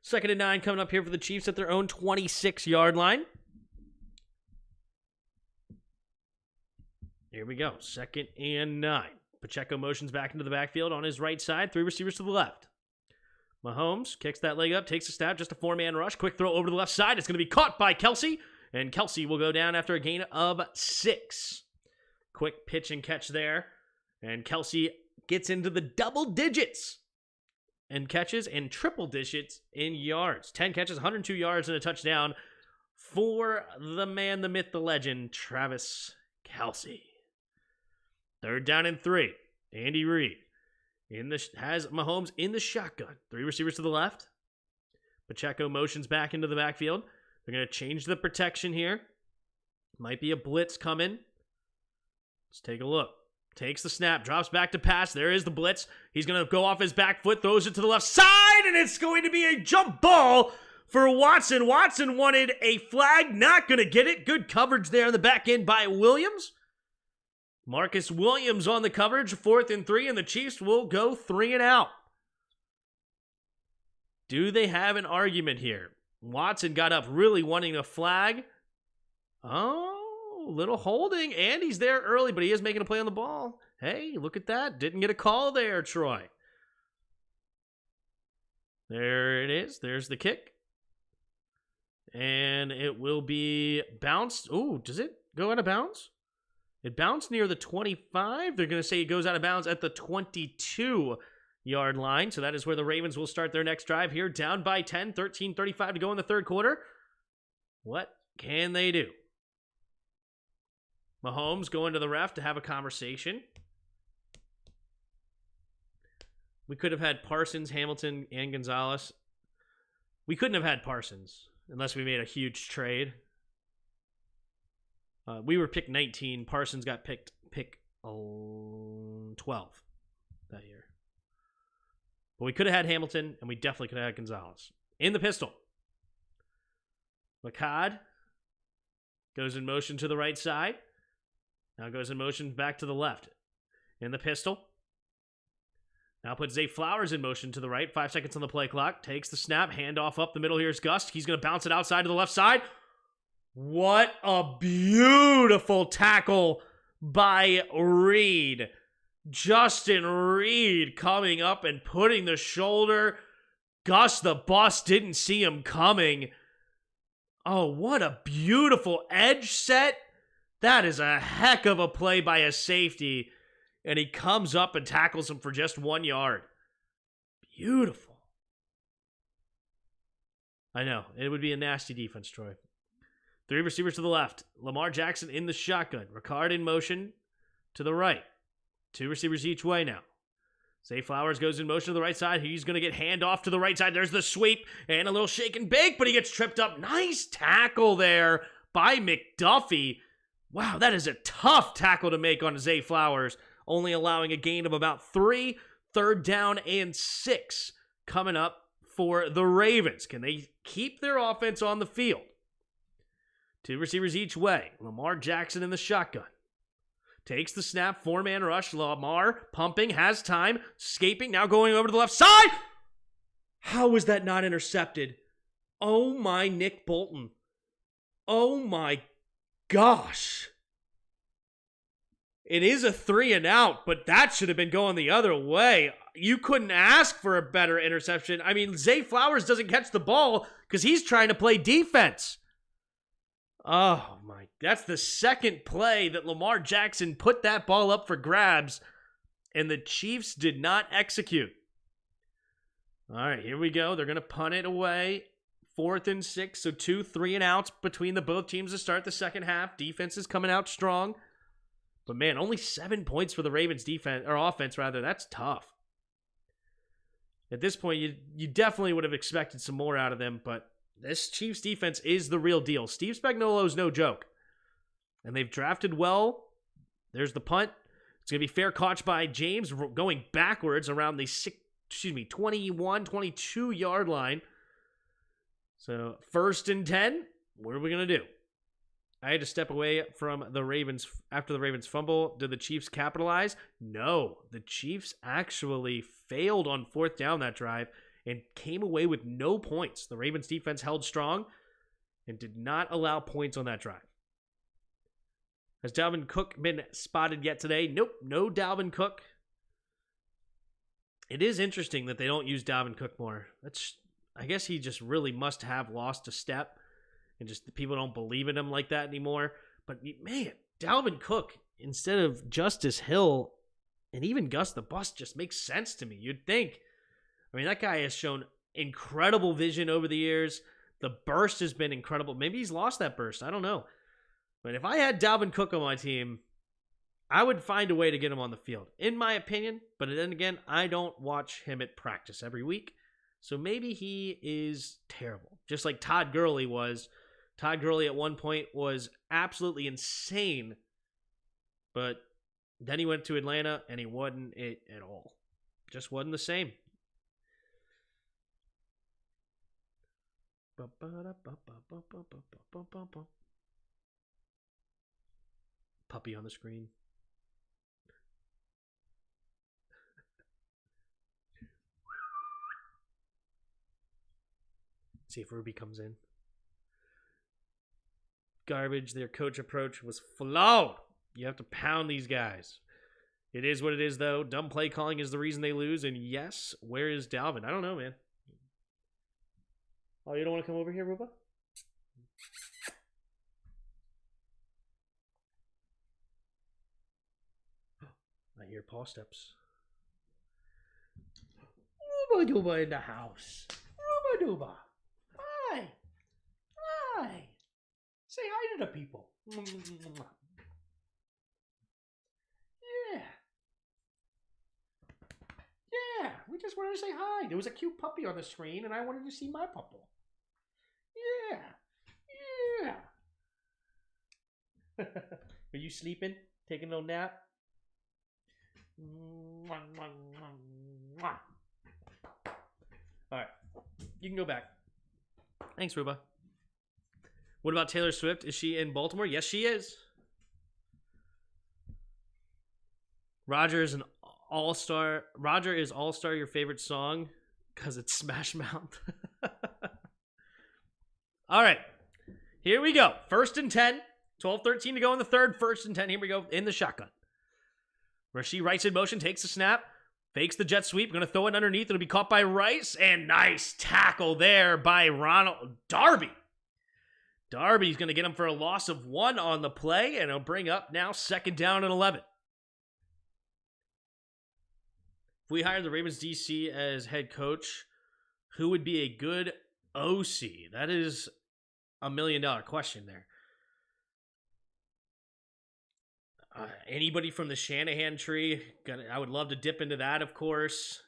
2nd and 9 coming up here for the Chiefs at their own 26-yard line. Here we go. 2nd and 9. Pacheco motions back into the backfield on his right side. 3 receivers to the left. Mahomes kicks that leg up, takes a snap, just a 4-man rush. Quick throw over to the left side. It's going to be caught by Kelsey, and Kelsey will go down after a gain of 6. Quick pitch and catch there, and Kelsey gets into the double digits and catches and triple digits in yards. 10 catches, 102 yards, and a touchdown for the man, the myth, the legend, Travis Kelsey. 3rd down and 3. Andy Reid has Mahomes in the shotgun. 3 receivers to the left. Pacheco motions back into the backfield. They're going to change the protection here. Might be a blitz coming. Let's take a look. Takes the snap, drops back to pass. There is the blitz. He's going to go off his back foot, throws it to the left side, and it's going to be a jump ball for Watson. Watson wanted a flag, not going to get it. Good coverage there in the back end by Williams. Marcus Williams on the coverage, 4th and 3, and the Chiefs will go 3 and out. Do they have an argument here? Watson got up really wanting a flag. Oh, little holding, and he's there early, but he is making a play on the ball. Hey, look at that. Didn't get a call there, Troy. There it is. There's the kick. And it will be bounced. Ooh, does it go out of bounds? It bounced near the 25. They're going to say it goes out of bounds at the 22-yard line. So that is where the Ravens will start their next drive here. Down by 10, 13:35 to go in the third quarter. What can they do? Mahomes going to the ref to have a conversation. We could have had Parsons, Hamilton, and Gonzalez. We couldn't have had Parsons unless we made a huge trade. We were picked 19. Parsons got pick 12 that year. But we could have had Hamilton, and we definitely could have had Gonzalez. In the pistol. McCodd goes in motion to the right side. Now goes in motion back to the left. In the pistol. Now puts Zay Flowers in motion to the right. 5 seconds on the play clock. Takes the snap. Handoff up the middle. Here's Gus. He's going to bounce it outside to the left side. What a beautiful tackle by Reed. Justin Reed coming up and putting the shoulder. Gus the Bus didn't see him coming. Oh, what a beautiful edge set. That is a heck of a play by a safety. And he comes up and tackles him for just 1 yard. Beautiful. I know. It would be a nasty defense, Troy. 3 receivers to the left. Lamar Jackson in the shotgun. Ricard in motion. to the right. 2 receivers each way now. Zay Flowers goes in motion to the right side. He's going to get handoff to the right side. There's the sweep and a little shake and bake, but he gets tripped up. Nice tackle there by McDuffie. Wow, that is a tough tackle to make on Zay Flowers, only allowing a gain of about 3. 3rd down and 6 coming up for the Ravens. Can they keep their offense on the field? 2 receivers each way. Lamar Jackson in the shotgun. Takes the snap, 4-man rush. Lamar pumping, has time, escaping, now going over to the left side. How was that not intercepted? Oh my Nick Bolton. Oh my gosh. It is a 3 and out, but that should have been going the other way. You couldn't ask for a better interception. I mean, Zay Flowers doesn't catch the ball because he's trying to play defense. Oh my, that's the second play that Lamar Jackson put that ball up for grabs, and the Chiefs did not execute. All right, here we go. They're going to punt it away. 4th and 6, so 2 3-and-outs between the both teams to start the second half. Defense is coming out strong. But man, only 7 points for the Ravens defense, or offense rather. That's tough. At this point, you definitely would have expected some more out of them, but this Chiefs defense is the real deal. Steve Spagnuolo is no joke. And they've drafted well. There's the punt. It's going to be fair catch by James going backwards around the 21, 22-yard line. So 1st and 10. What are we going to do? I had to step away from the Ravens after the Ravens fumble. Did the Chiefs capitalize? No. The Chiefs actually failed on 4th down that drive and came away with no points. The Ravens defense held strong and did not allow points on that drive. Has Dalvin Cook been spotted yet today? Nope, no Dalvin Cook. It is interesting that they don't use Dalvin Cook more. I guess he just really must have lost a step, and just the people don't believe in him like that anymore. But man, Dalvin Cook instead of Justice Hill and even Gus the Bus just makes sense to me. You'd think. I mean, that guy has shown incredible vision over the years. The burst has been incredible. Maybe he's lost that burst. I don't know. But if I had Dalvin Cook on my team, I would find a way to get him on the field, in my opinion. But then again, I don't watch him at practice every week. So maybe he is terrible, just like Todd Gurley was. Todd Gurley at one point was absolutely insane, but then he went to Atlanta and he wasn't it at all. Just wasn't the same. Puppy on the screen. See if Ruby comes in. Garbage. Their coach approach was flawed. You have to pound these guys. It is what it is, though. Dumb play calling is the reason they lose. And yes, where is Dalvin? I don't know, man. Oh, you don't want to come over here, Ruba? I hear paw steps. Ruba Duba in the house. Ruba Duba. Hi. Hi. Say hi to the people. Yeah. Yeah. We just wanted to say hi. There was a cute puppy on the screen, and I wanted to see my puppy. Yeah. Yeah. Are you sleeping? Taking a little nap? Alright. You can go back. Thanks, Ruba. What about Taylor Swift? Is she in Baltimore? Yes, she is. Roger is All-Star your favorite song? Because it's Smash Mouth. All right. Here we go. 1st and 10. 12-13 to go in the third. 1st and 10. Here we go in the shotgun. Rasheed Rice in motion. Takes the snap. Fakes the jet sweep. Going to throw it underneath. It'll be caught by Rice. And nice tackle there by Ronald Darby. Darby's going to get him for a loss of 1 on the play. And it'll bring up now 2nd down and 11. If we hired the Ravens DC as head coach, who would be a good OC? That is $1 million question there. Anybody from the Shanahan tree, I would love to dip into that, of course.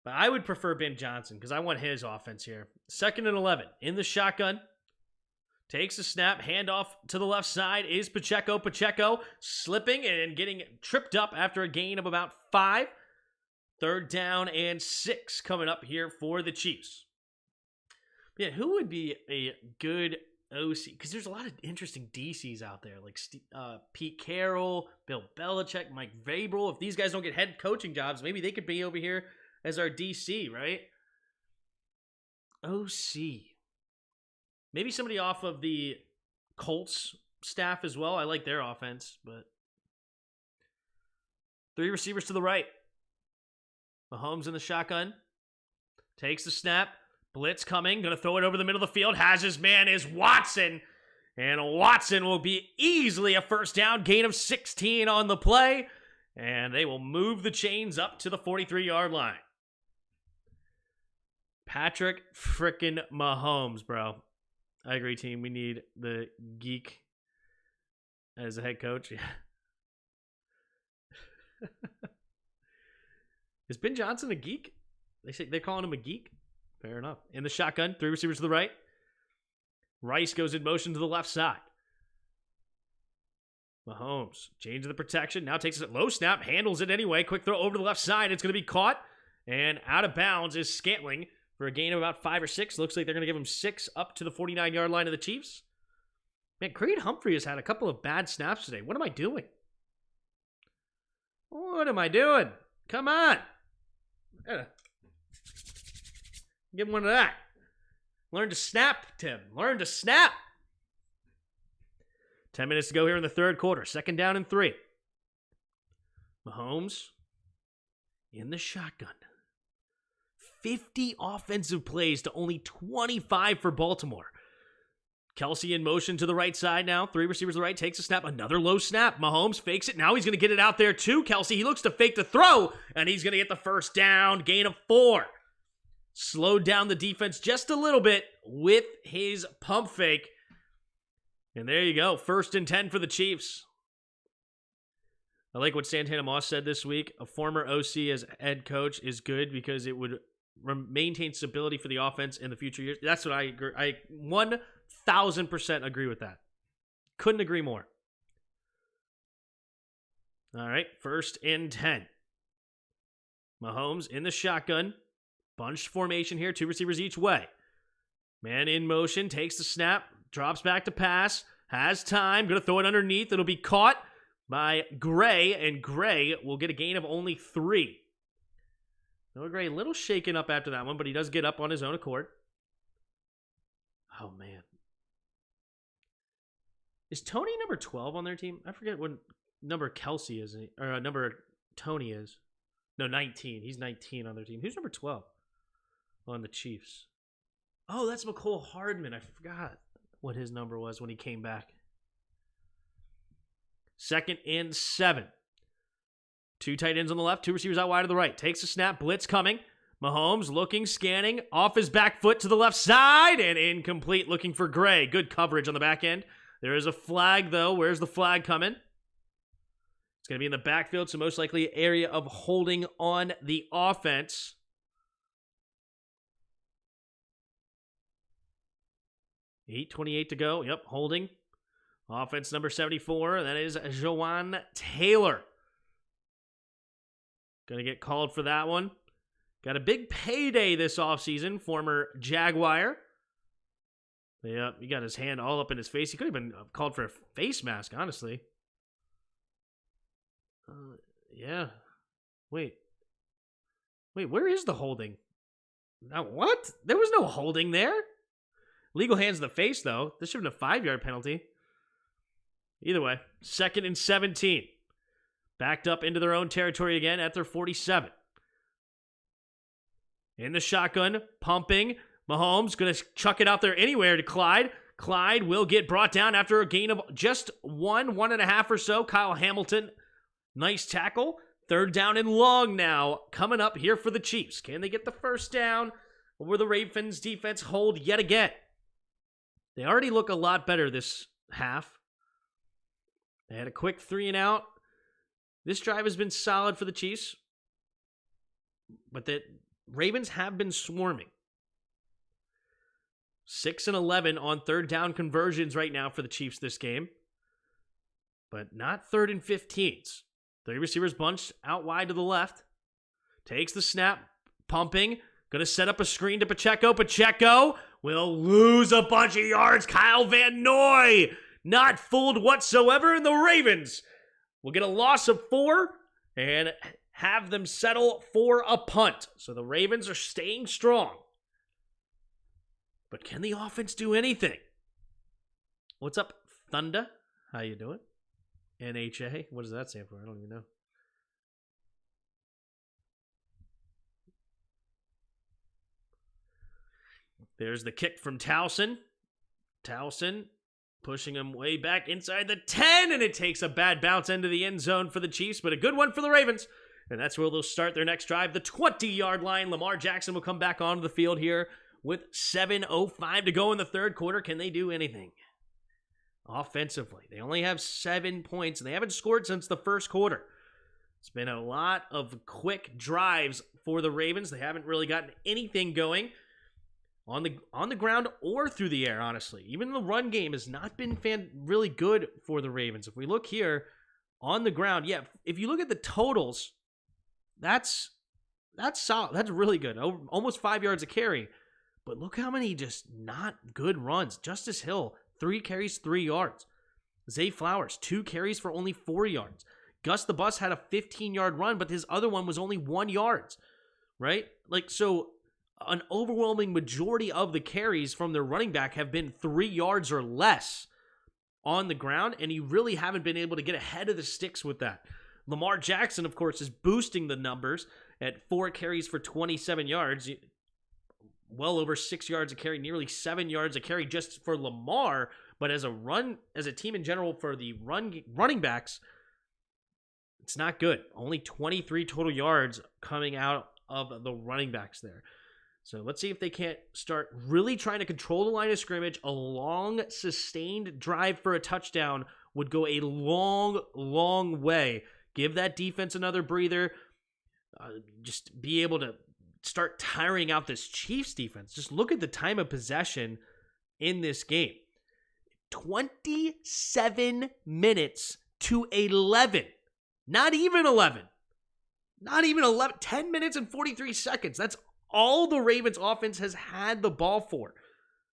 But I would prefer Ben Johnson because I want his offense here. 2nd and 11 in the shotgun. Takes a snap, handoff to the left side is Pacheco. Pacheco slipping and getting tripped up after a gain of about 5. 3rd down and 6 coming up here for the Chiefs. Yeah, who would be a good OC? Because there's a lot of interesting DCs out there, like Pete Carroll, Bill Belichick, Mike Vrabel. If these guys don't get head coaching jobs, maybe they could be over here as our DC, right? OC. Maybe somebody off of the Colts staff as well. I like their offense, but 3 receivers to the right. Mahomes in the shotgun. Takes the snap. Blitz coming. Going to throw it over the middle of the field. Has his man is Watson. And Watson will be easily a 1st down. Gain of 16 on the play. And they will move the chains up to the 43-yard line. Patrick frickin' Mahomes, bro. I agree, team. We need the geek as a head coach. Is Ben Johnson a geek? They're calling him a geek? Fair enough. In the shotgun, 3 receivers to the right. Rice goes in motion to the left side. Mahomes changes the protection. Now takes it low snap. Handles it anyway. Quick throw over to the left side. It's going to be caught. And out of bounds is Scantling for a gain of about 5 or 6. Looks like they're going to give him 6 up to the 49-yard line of the Chiefs. Man, Creed Humphrey has had a couple of bad snaps today. What am I doing? What am I doing? Come on. Give him one of that. Learn to snap, Tim. Learn to snap. 10 minutes to go here in the 3rd quarter. 2nd down and 3. Mahomes in the shotgun. 50 offensive plays to only 25 for Baltimore. Kelsey in motion to the right side now. 3 receivers to the right. Takes a snap. Another low snap. Mahomes fakes it. Now he's going to get it out there too. Kelsey, he looks to fake the throw. And he's going to get the 1st down. Gain of 4. Slowed down the defense just a little bit with his pump fake. And there you go. 1st and 10 for the Chiefs. I like what Santana Moss said this week. A former OC as head coach is good because it would maintain stability for the offense in the future years. That's what I agree. I 1,000% agree with that. Couldn't agree more. All right, 1st and 10. Mahomes in the shotgun. Bunched formation here. 2 receivers each way. Man in motion. Takes the snap. Drops back to pass. Has time. Going to throw it underneath. It'll be caught by Gray. And Gray will get a gain of only 3. Noah Gray a little shaken up after that one, but he does get up on his own accord. Oh, man. Is Tony number 12 on their team? I forget what number Kelsey is, or number Tony is. No, 19. He's 19 on their team. Who's number 12 on the Chiefs? Oh, that's McCole Hardman. I forgot what his number was when he came back. 2nd and 7. 2 tight ends on the left, 2 receivers out wide to the right. Takes a snap, blitz coming. Mahomes looking, scanning, off his back foot to the left side, and incomplete, looking for Gray. Good coverage on the back end. There is a flag, though. Where's the flag coming? It's going to be in the backfield, so most likely area of holding on the offense. $8:28 to go. Yep, holding. Offense number 74. That is Jawan Taylor. Going to get called for that one. Got a big payday this offseason. Former Jaguar. Yep, he got his hand all up in his face. He could have been called for a face mask, honestly. Yeah. Wait, where is the holding? Now, what? There was no holding there. Legal hands in the face, though. This should have been a 5-yard penalty. Either way, 2nd and 17. Backed up into their own territory again at their 47. In the shotgun, pumping. Mahomes going to chuck it out there anywhere to Clyde. Clyde will get brought down after a gain of just 1.5 or so. Kyle Hamilton, nice tackle. 3rd down and long now coming up here for the Chiefs. Can they get the 1st down? Or will the Ravens defense hold yet again? They already look a lot better this half. They had a quick 3 and out. This drive has been solid for the Chiefs, but the Ravens have been swarming. 6 and 11 on third down conversions right now for the Chiefs this game, but not 3rd and 15s. 3 receivers bunched out wide to the left. Takes the snap, pumping. Going to set up a screen to Pacheco. Pacheco will lose a bunch of yards. Kyle Van Noy not fooled whatsoever, and the Ravens will get a loss of 4 and have them settle for a punt. So the Ravens are staying strong. But can the offense do anything? What's up, Thunder? How you doing? NHA? What does that stand for? I don't even know. There's the kick from Towson. Towson pushing him way back inside the 10, and it takes a bad bounce into the end zone for the Chiefs, but a good one for the Ravens. And that's where they'll start their next drive. The 20-yard line. Lamar Jackson will come back onto the field here with 7:05 to go in the third quarter. Can they do anything offensively? They only have 7 points, and they haven't scored since the first quarter. It's been a lot of quick drives for the Ravens. They haven't really gotten anything going on the ground or through the air, honestly. Even the run game has not been really good for the Ravens. If we look here on the ground, yeah, if you look at the totals, that's solid. That's really good. Almost 5 yards a carry. But look how many just not good runs. Justice Hill, 3 carries, 3 yards. Zay Flowers, 2 carries for only 4 yards. Gus the Bus had a 15-yard run, but his other one was only 1 yard, right? So an overwhelming majority of the carries from their running back have been 3 yards or less on the ground, and you really haven't been able to get ahead of the sticks with that. Lamar Jackson, of course, is boosting the numbers at 4 carries for 27 yards. Well over 6 yards a carry, nearly 7 yards a carry just for Lamar. But as a team in general for the running backs, it's not good. Only 23 total yards coming out of the running backs there. So let's see if they can't start really trying to control the line of scrimmage. A long, sustained drive for a touchdown would go a long, long way. Give that defense another breather. Just be able to start tiring out this Chiefs defense. Just look at the time of possession in this game. 27 minutes to 11. Not even 11. 10 minutes and 43 seconds. That's all the Ravens offense has had the ball for.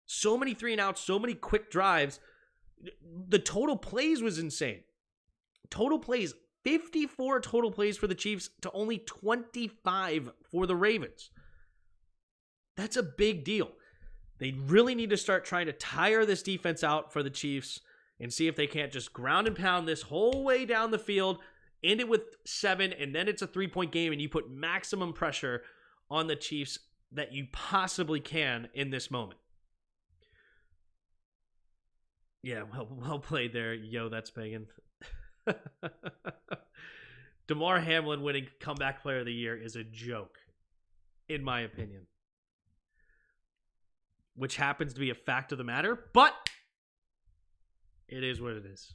So many 3 and outs, so many quick drives. The total plays was insane. Total plays, 54 total plays for the Chiefs to only 25 for the Ravens. That's a big deal. They really need to start trying to tire this defense out for the Chiefs and see if they can't just ground and pound this whole way down the field, end it with 7, and then it's a 3-point game and you put maximum pressure on the Chiefs that you possibly can in this moment. Yeah, well played there. Yo, that's Pagan. DeMar Hamlin winning comeback player of the year is a joke, in my opinion. Which happens to be a fact of the matter, but it is what it is.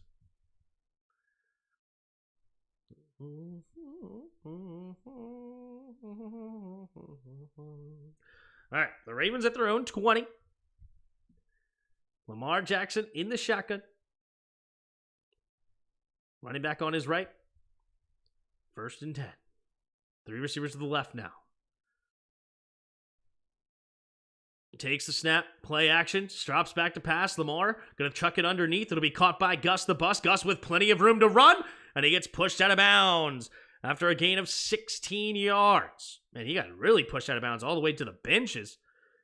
All right, the Ravens at their own 20. Lamar Jackson in the shotgun. Running back on his right. 1st and 10. 3 receivers to the left now. Takes the snap, play action, drops back to pass. Lamar going to chuck it underneath. It'll be caught by Gus the Bus. Gus with plenty of room to run, and he gets pushed out of bounds after a gain of 16 yards. Man, he got really pushed out of bounds all the way to the benches.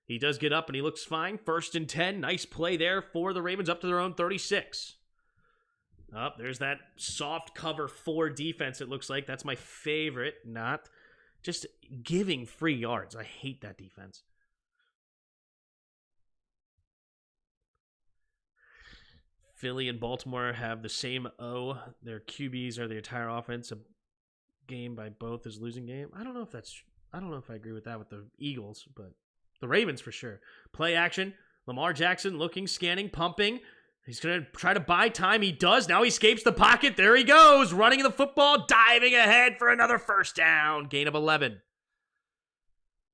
He does get up, and he looks fine. 1st and 10. Nice play there for the Ravens up to their own 36. There's that soft cover 4 defense, it looks like. That's my favorite. Not just giving free yards. I hate that defense. Philly and Baltimore have the same O. Their QBs are the entire offense. A game by both is losing game. I don't know if I agree with that with the Eagles, but the Ravens for sure. Play action. Lamar Jackson looking, scanning, pumping. He's going to try to buy time. He does. Now he escapes the pocket. There he goes. Running the football. Diving ahead for another first down. Gain of 11.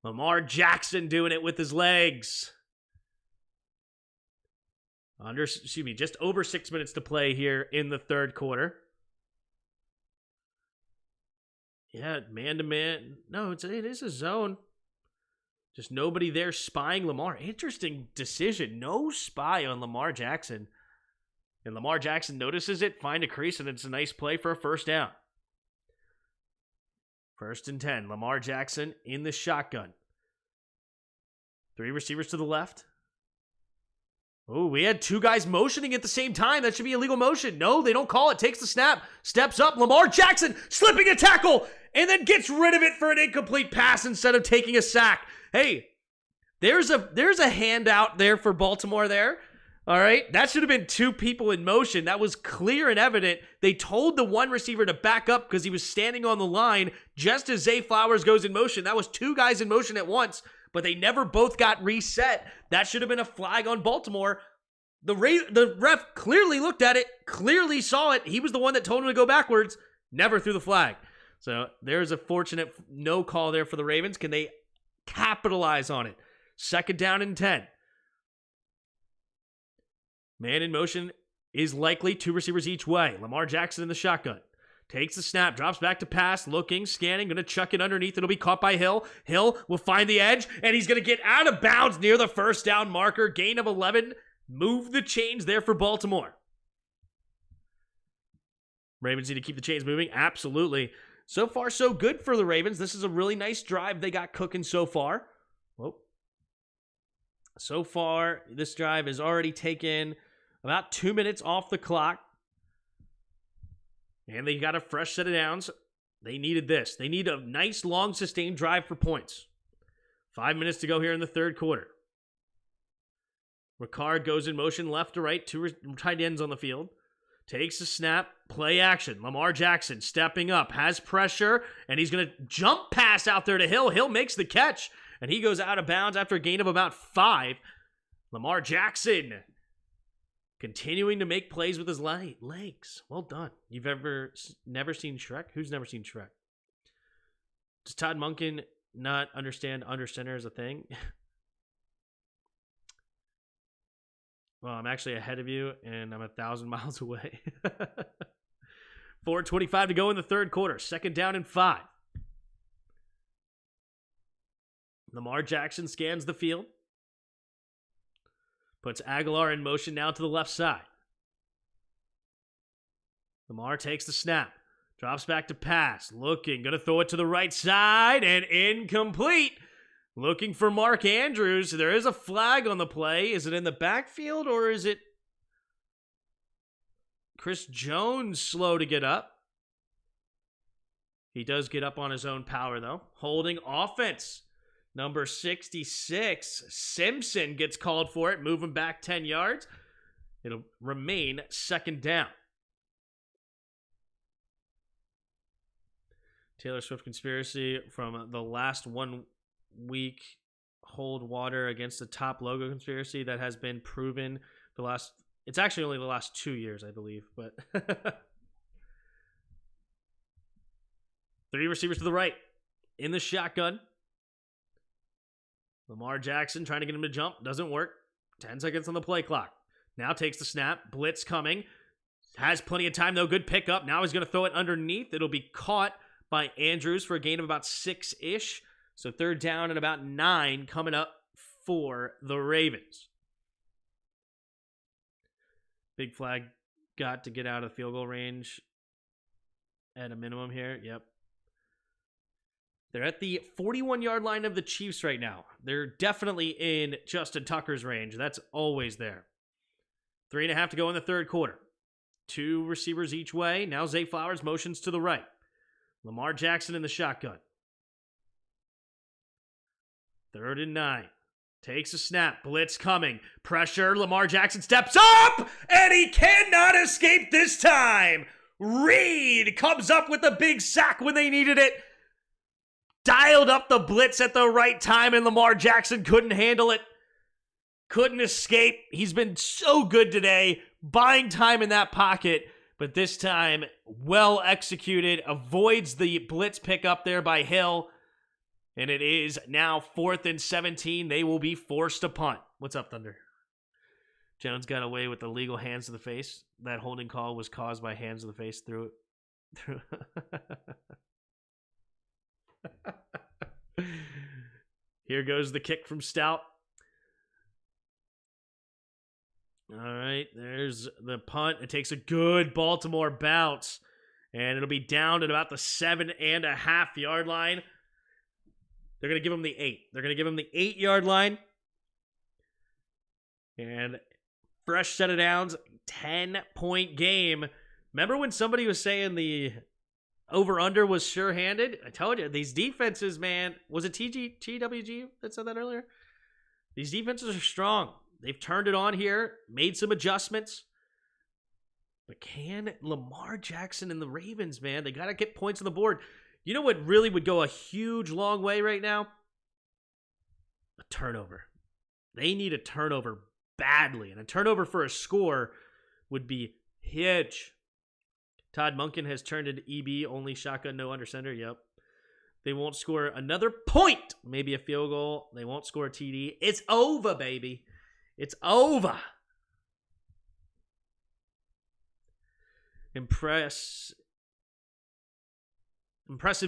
Lamar Jackson doing it with his legs. Just over 6 minutes to play here in the third quarter. Yeah, man-to-man. No, it is a zone. Just nobody there spying Lamar. Interesting decision. No spy on Lamar Jackson. And Lamar Jackson notices it, find a crease, and it's a nice play for a first down. 1st and 10. Lamar Jackson in the shotgun. 3 receivers to the left. Oh, we had 2 guys motioning at the same time. That should be illegal motion. No, they don't call it. Takes the snap. Steps up. Lamar Jackson slipping a tackle and then gets rid of it for an incomplete pass instead of taking a sack. Hey, there's a handout there for Baltimore there. All right, that should have been 2 people in motion. That was clear and evident. They told the one receiver to back up because he was standing on the line just as Zay Flowers goes in motion. That was 2 guys in motion at once, but they never both got reset. That should have been a flag on Baltimore. The ref clearly looked at it, clearly saw it. He was the one that told him to go backwards, never threw the flag. So there's a fortunate no call there for the Ravens. Can they capitalize on it? 2nd down and 10. Man in motion is likely, 2 receivers each way. Lamar Jackson in the shotgun. Takes the snap, drops back to pass, looking, scanning, going to chuck it underneath. It'll be caught by Hill. Hill will find the edge, and he's going to get out of bounds near the first down marker. Gain of 11. Move the chains there for Baltimore. Ravens need to keep the chains moving. Absolutely. So far, so good for the Ravens. This is a really nice drive they got cooking so far. Whoa. So far, this drive has already taken about 2 minutes off the clock. And they got a fresh set of downs. They needed this. They need a nice, long, sustained drive for points. 5 minutes to go here in the third quarter. Ricard goes in motion left to right. 2 tight ends on the field. Takes a snap. Play action. Lamar Jackson stepping up. Has pressure. And he's going to jump pass out there to Hill. Hill makes the catch. And he goes out of bounds after a gain of about 5. Lamar Jackson continuing to make plays with his legs. Well done. You've never seen Shrek? Who's never seen Shrek? Does Todd Monken not understand under center as a thing? Well, I'm actually ahead of you, and I'm 1,000 miles away. 4:25 to go in the third quarter. 2nd down and 5. Lamar Jackson scans the field. Puts Aguilar in motion now to the left side. Lamar takes the snap. Drops back to pass. Looking. Going to throw it to the right side. And incomplete. Looking for Mark Andrews. There is a flag on the play. Is it in the backfield or is it Chris Jones slow to get up? He does get up on his own power, though. Holding offense. Number 66, Simpson gets called for it, moving back 10 yards. It'll remain 2nd down. Taylor Swift conspiracy from the last 1 week hold water against the top logo conspiracy that has been proven it's actually only the last 2 years, I believe, but 3 receivers to the right in the shotgun. Lamar Jackson trying to get him to jump. Doesn't work. 10 seconds on the play clock. Now takes the snap. Blitz coming. Has plenty of time, though. Good pickup. Now he's going to throw it underneath. It'll be caught by Andrews for a gain of about 6-ish. So 3rd down and about 9 coming up for the Ravens. Big flag got to get out of field goal range at a minimum here. Yep. They're at the 41-yard line of the Chiefs right now. They're definitely in Justin Tucker's range. That's always there. 3.5 to go in the third quarter. 2 receivers each way. Now Zay Flowers motions to the right. Lamar Jackson in the shotgun. 3rd and 9. Takes a snap. Blitz coming. Pressure. Lamar Jackson steps up, and he cannot escape this time. Reed comes up with a big sack when they needed it. Dialed up the blitz at the right time, and Lamar Jackson couldn't handle it. Couldn't escape. He's been so good today. buying time in that pocket, but this time well executed, avoids the blitz pick up there by Hill, and it is now 4th and 17. They will be forced to punt. What's up, Thunder? Jones got away with the legal hands to the face. That holding call was caused by hands to the face through. Here goes the kick from Stout. All right, there's the punt. It takes a good Baltimore bounce, and it'll be down at about the 7.5-yard line. They're going to give him the 8. They're going to give him the 8-yard line. And fresh set of downs, 10-point game. Remember when somebody was saying the over-under was sure-handed? I told you, these defenses, man. Was it TWG that said that earlier? These defenses are strong. They've turned it on here, made some adjustments. But can Lamar Jackson and the Ravens, man, they got to get points on the board. You know what really would go a huge, long way right now? A turnover. They need a turnover badly. And a turnover for a score would be huge. Todd Monken has turned into EB, only shotgun, no under center. Yep. They won't score another point. Maybe a field goal. They won't score a TD. It's over, baby. It's over. Impressive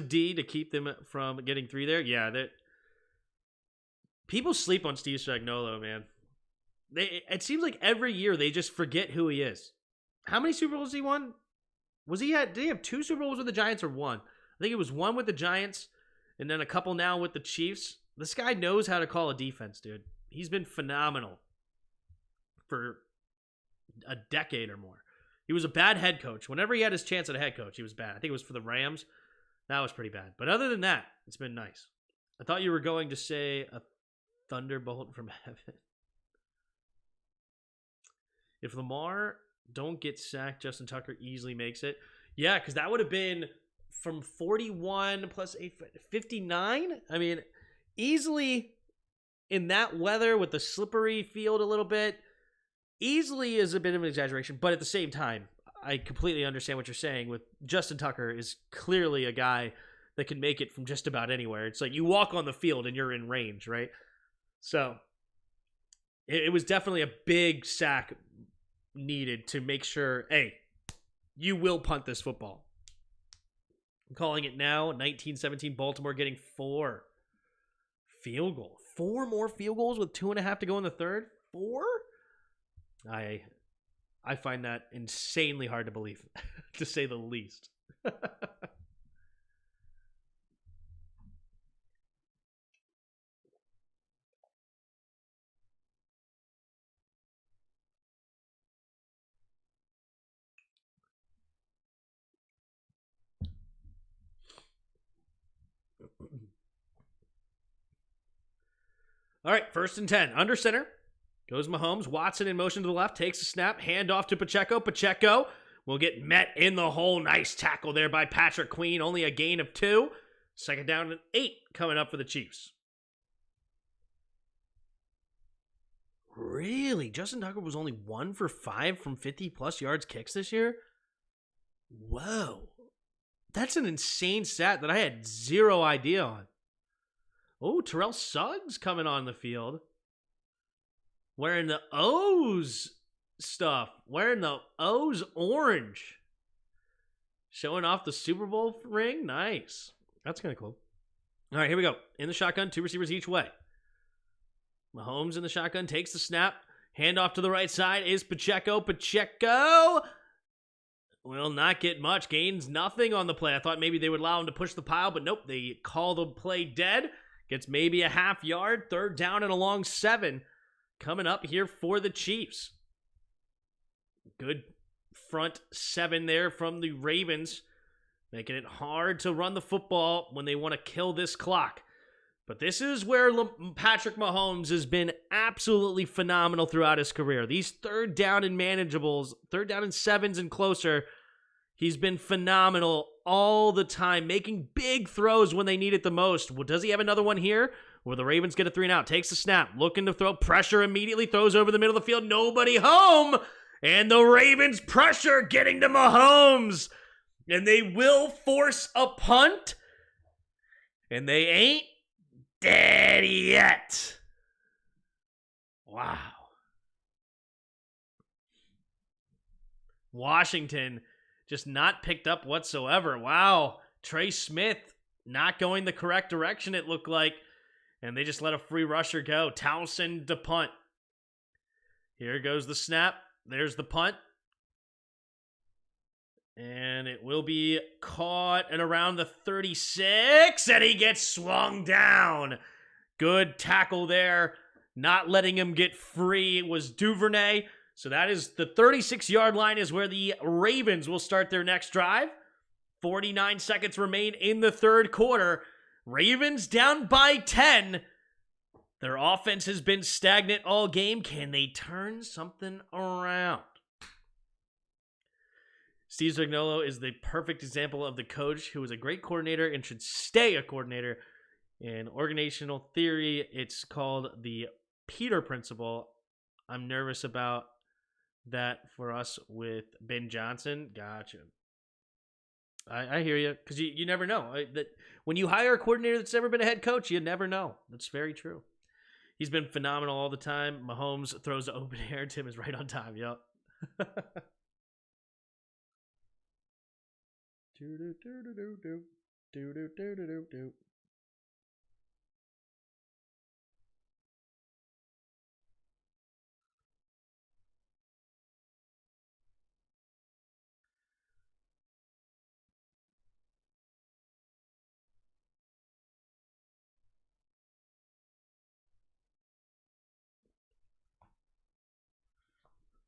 D to keep them from getting 3 there. Yeah, that people sleep on Steve Spagnuolo, man. It seems like every year they just forget who he is. How many Super Bowls he won? Did he have 2 Super Bowls with the Giants or 1? I think it was 1 with the Giants and then a couple now with the Chiefs. This guy knows how to call a defense, dude. He's been phenomenal for a decade or more. He was a bad head coach. Whenever he had his chance at a head coach, he was bad. I think it was for the Rams. That was pretty bad. But other than that, it's been nice. I thought you were going to say a thunderbolt from heaven. If Lamar don't get sacked, Justin Tucker easily makes it. Yeah, because that would have been from 41 plus 8, 59. I mean, easily in that weather with the slippery field a little bit, easily is a bit of an exaggeration. But at the same time, I completely understand what you're saying. With Justin Tucker is clearly a guy that can make it from just about anywhere. It's like you walk on the field and you're in range, right? So it was definitely a big sack needed to make sure, hey, you will punt this football. I'm calling it now. 19-17 Baltimore getting 4 field goals. 4 more field goals with 2.5 to go in the third? 4? I find that insanely hard to believe, to say the least. All right, 1st and 10. Under center. Goes Mahomes. Watson in motion to the left. Takes a snap. Hand off to Pacheco. Pacheco will get met in the hole. Nice tackle there by Patrick Queen. Only a gain of 2. 2nd down and 8 coming up for the Chiefs. Really? Justin Tucker was only 1 for 5 from 50-plus yards kicks this year? Whoa. That's an insane stat that I had zero idea on. Oh, Terrell Suggs coming on the field. Wearing the O's stuff. Wearing the O's orange. Showing off the Super Bowl ring. Nice. That's kind of cool. All right, here we go. In the shotgun, 2 receivers each way. Mahomes in the shotgun takes the snap. Handoff to the right side is Pacheco. Pacheco will not get much. Gains nothing on the play. I thought maybe they would allow him to push the pile, but nope. They call the play dead. Gets maybe a half yard. 3rd down and a long 7. Coming up here for the Chiefs. Good front 7 there from the Ravens. Making it hard to run the football when they want to kill this clock. But this is where Patrick Mahomes has been absolutely phenomenal throughout his career. These 3rd down and manageables, 3rd down and 7s and closer, he's been phenomenal all the time, making big throws when they need it the most. Well, does he have another one here? Where the Ravens get a 3 and out, takes the snap, looking to throw, pressure immediately, throws over the middle of the field, nobody home, And the Ravens pressure getting to Mahomes. And they will force a punt. And they ain't dead yet. Wow. Washington just not picked up whatsoever. Wow. Trey Smith not going the correct direction, it looked like. And they just let a free rusher go. Townsend to punt. Here goes the snap. There's the punt. And it will be caught at around the 36. And he gets swung down. Good tackle there. Not letting him get free was Duvernay. So that is the 36-yard line is where the Ravens will start their next drive. 49 seconds remain in the third quarter. Ravens down by 10. Their offense has been stagnant all game. Can they turn something around? Steve Spagnuolo is the perfect example of the coach who is a great coordinator and should stay a coordinator. In organizational theory, it's called the Peter Principle. I'm nervous about that for us with Ben Johnson. Gotcha. I hear you, because you never know. That when you hire a coordinator that's never been a head coach, you never know. That's very true. He's been phenomenal all the time. Mahomes throws the open air. Tim is right on time. Yep.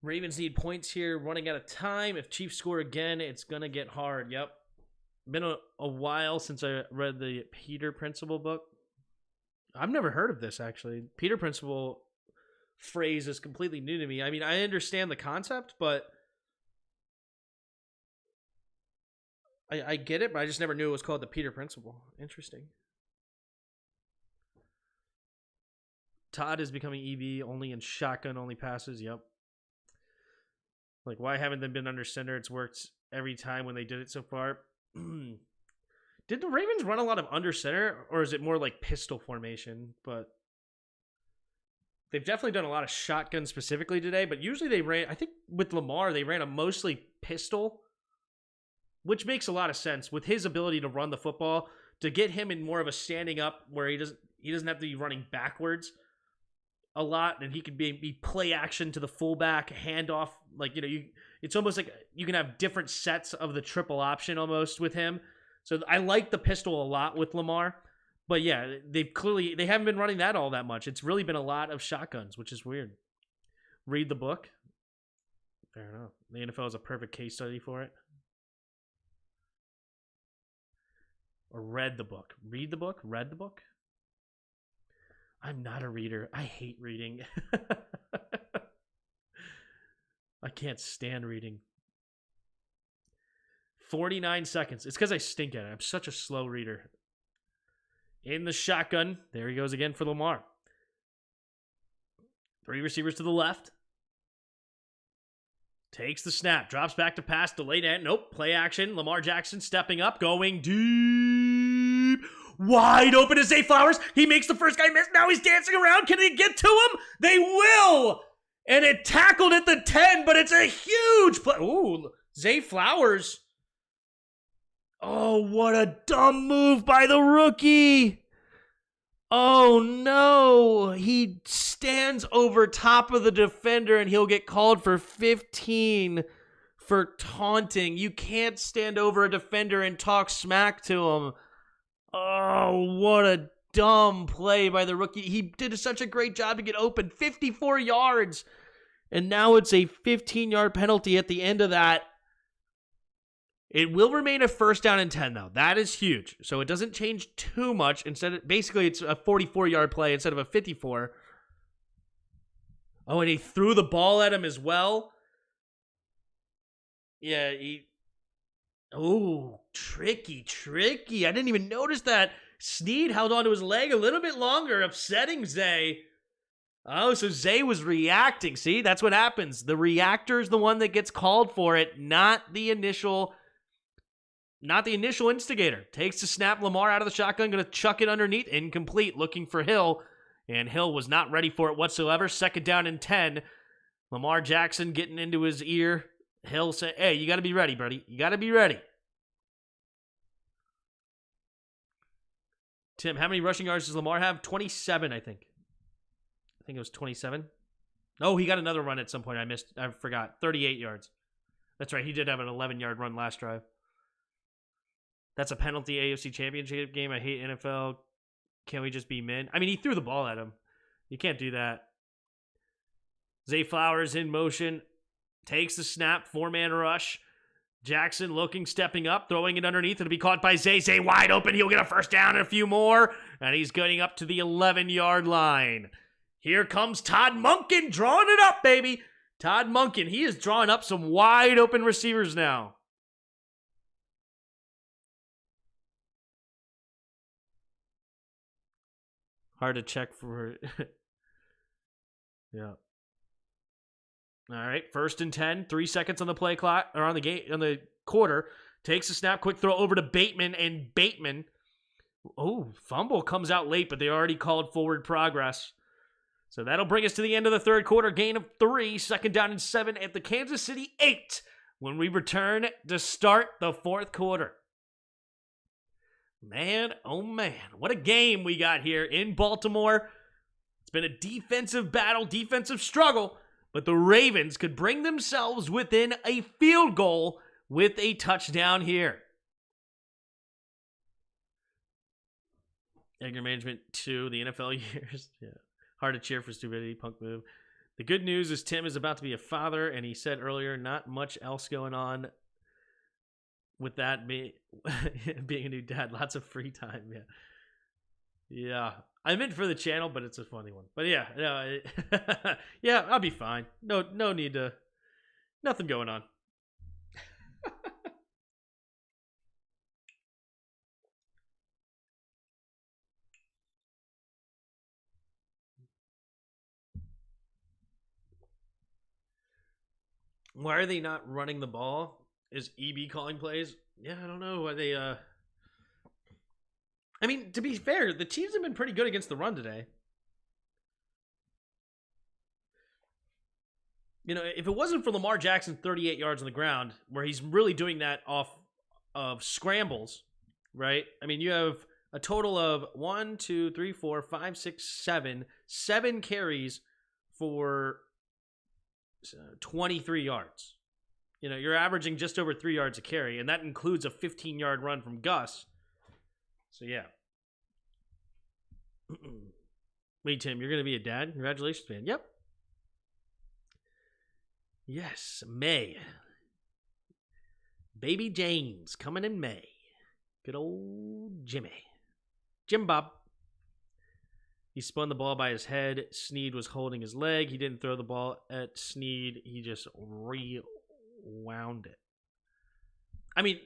Ravens need points here, running out of time. If Chiefs score again, it's going to get hard. Yep. Been a while since I read the Peter Principle book. I've never heard of this, actually. Peter Principle phrase is completely new to me. I mean, I understand the concept, but I get it, but I just never knew it was called the Peter Principle. Interesting. Todd is becoming EV only in shotgun only passes. Yep. Like, why haven't they been under center? It's worked every time when they did it so far. Did the Ravens run a lot of under center, or is it more like pistol formation? But they've definitely done a lot of shotgun specifically today, but usually they ran, I think with Lamar, they ran a mostly pistol, which makes a lot of sense with his ability to run the football, to get him in more of a standing up where he doesn't have to be running backwards a lot, and he could be play action to the fullback, handoff. Like, it's almost like you can have different sets of the triple option almost with him. So I like the pistol a lot with Lamar. But yeah, they haven't been running that all that much. It's really been a lot of shotguns, which is weird. Read the book. Fair enough. The NFL is a perfect case study for it. Or read the book. Read the book? Read the book? I'm not a reader. I hate reading. I can't stand reading. 49 seconds. It's because I stink at it. I'm such a slow reader. In the shotgun. There he goes again for Lamar. 3 receivers to the left. Takes the snap. Drops back to pass. Delayed end. Nope. Play action. Lamar Jackson stepping up. Going deep. Wide open to Zay Flowers. He makes the first guy miss. Now he's dancing around. Can they get to him? They will. And it tackled at the 10, but it's a huge play. Ooh, Zay Flowers. Oh, what a dumb move by the rookie. Oh, no. He stands over top of the defender, and he'll get called for 15 for taunting. You can't stand over a defender and talk smack to him. Oh, what a dumb play by the rookie. He did such a great job to get open. 54 yards. And now it's a 15-yard penalty at the end of that. It will remain a first down and 10, though. That is huge. So it doesn't change too much. Basically, it's a 44-yard play instead of a 54. Oh, and he threw the ball at him as well. Yeah, oh, tricky. I didn't even notice that. Snead held onto his leg a little bit longer, upsetting Zay. Oh, so Zay was reacting. See, that's what happens. The reactor is the one that gets called for it, not the initial instigator. Takes the snap. Lamar out of the shotgun, going to chuck it underneath. Incomplete, looking for Hill. And Hill was not ready for it whatsoever. 2nd down and 10. Lamar Jackson getting into his ear. Hill said, hey, you got to be ready, buddy. You got to be ready. Tim, how many rushing yards does Lamar have? 27, I think. I think it was 27. Oh, he got another run at some point. I forgot. 38 yards. That's right. He did have an 11-yard run last drive. That's a penalty AFC championship game. I hate NFL. Can't we just be men? I mean, he threw the ball at him. You can't do that. Zay Flowers in motion. Takes the snap. 4-man rush. Jackson looking, stepping up, throwing it underneath. It'll be caught by Zay. Zay wide open. He'll get a first down and a few more. And he's getting up to the 11-yard line. Here comes Todd Monken drawing it up, baby. Todd Monken, he is drawing up some wide open receivers now. Hard to check for. Yeah. All right, 1st and 10, 3 seconds on the play clock, or on the quarter. Takes a snap, quick throw over to Bateman, and Bateman, fumble comes out late, but they already called forward progress. So that'll bring us to the end of the 3rd quarter. Gain of 3, 2nd down and 7 at the Kansas City 8 when we return to start the 4th quarter. Man, oh man, what a game we got here in Baltimore. It's been a defensive battle, defensive struggle, but the Ravens could bring themselves within a field goal with a touchdown here. Anger management 2, the NFL years. Yeah. Hard to cheer for stupidity, punk move. The good news is Tim is about to be a father, and he said earlier, not much else going on with that being a new dad. Lots of free time, yeah. Yeah, I meant for the channel, but it's a funny one. But yeah, no, yeah, I'll be fine. No need to, nothing going on. Why are they not running the ball? Is EB calling plays? Yeah, I don't know. Are they, I mean, to be fair, the Chiefs have been pretty good against the run today. You know, if it wasn't for Lamar Jackson 38 yards on the ground, where he's really doing that off of scrambles, right? I mean, you have a total of 7 carries for 23 yards. You know, you're averaging just over 3 yards a carry, and that includes a 15-yard run from Gus. So, yeah. Wait, Tim, you're going to be a dad? Congratulations, man. Yep. Yes, May. Baby James coming in May. Good old Jimmy. Jim Bob. He spun the ball by his head. Snead was holding his leg. He didn't throw the ball at Snead. He just rewound it. I mean,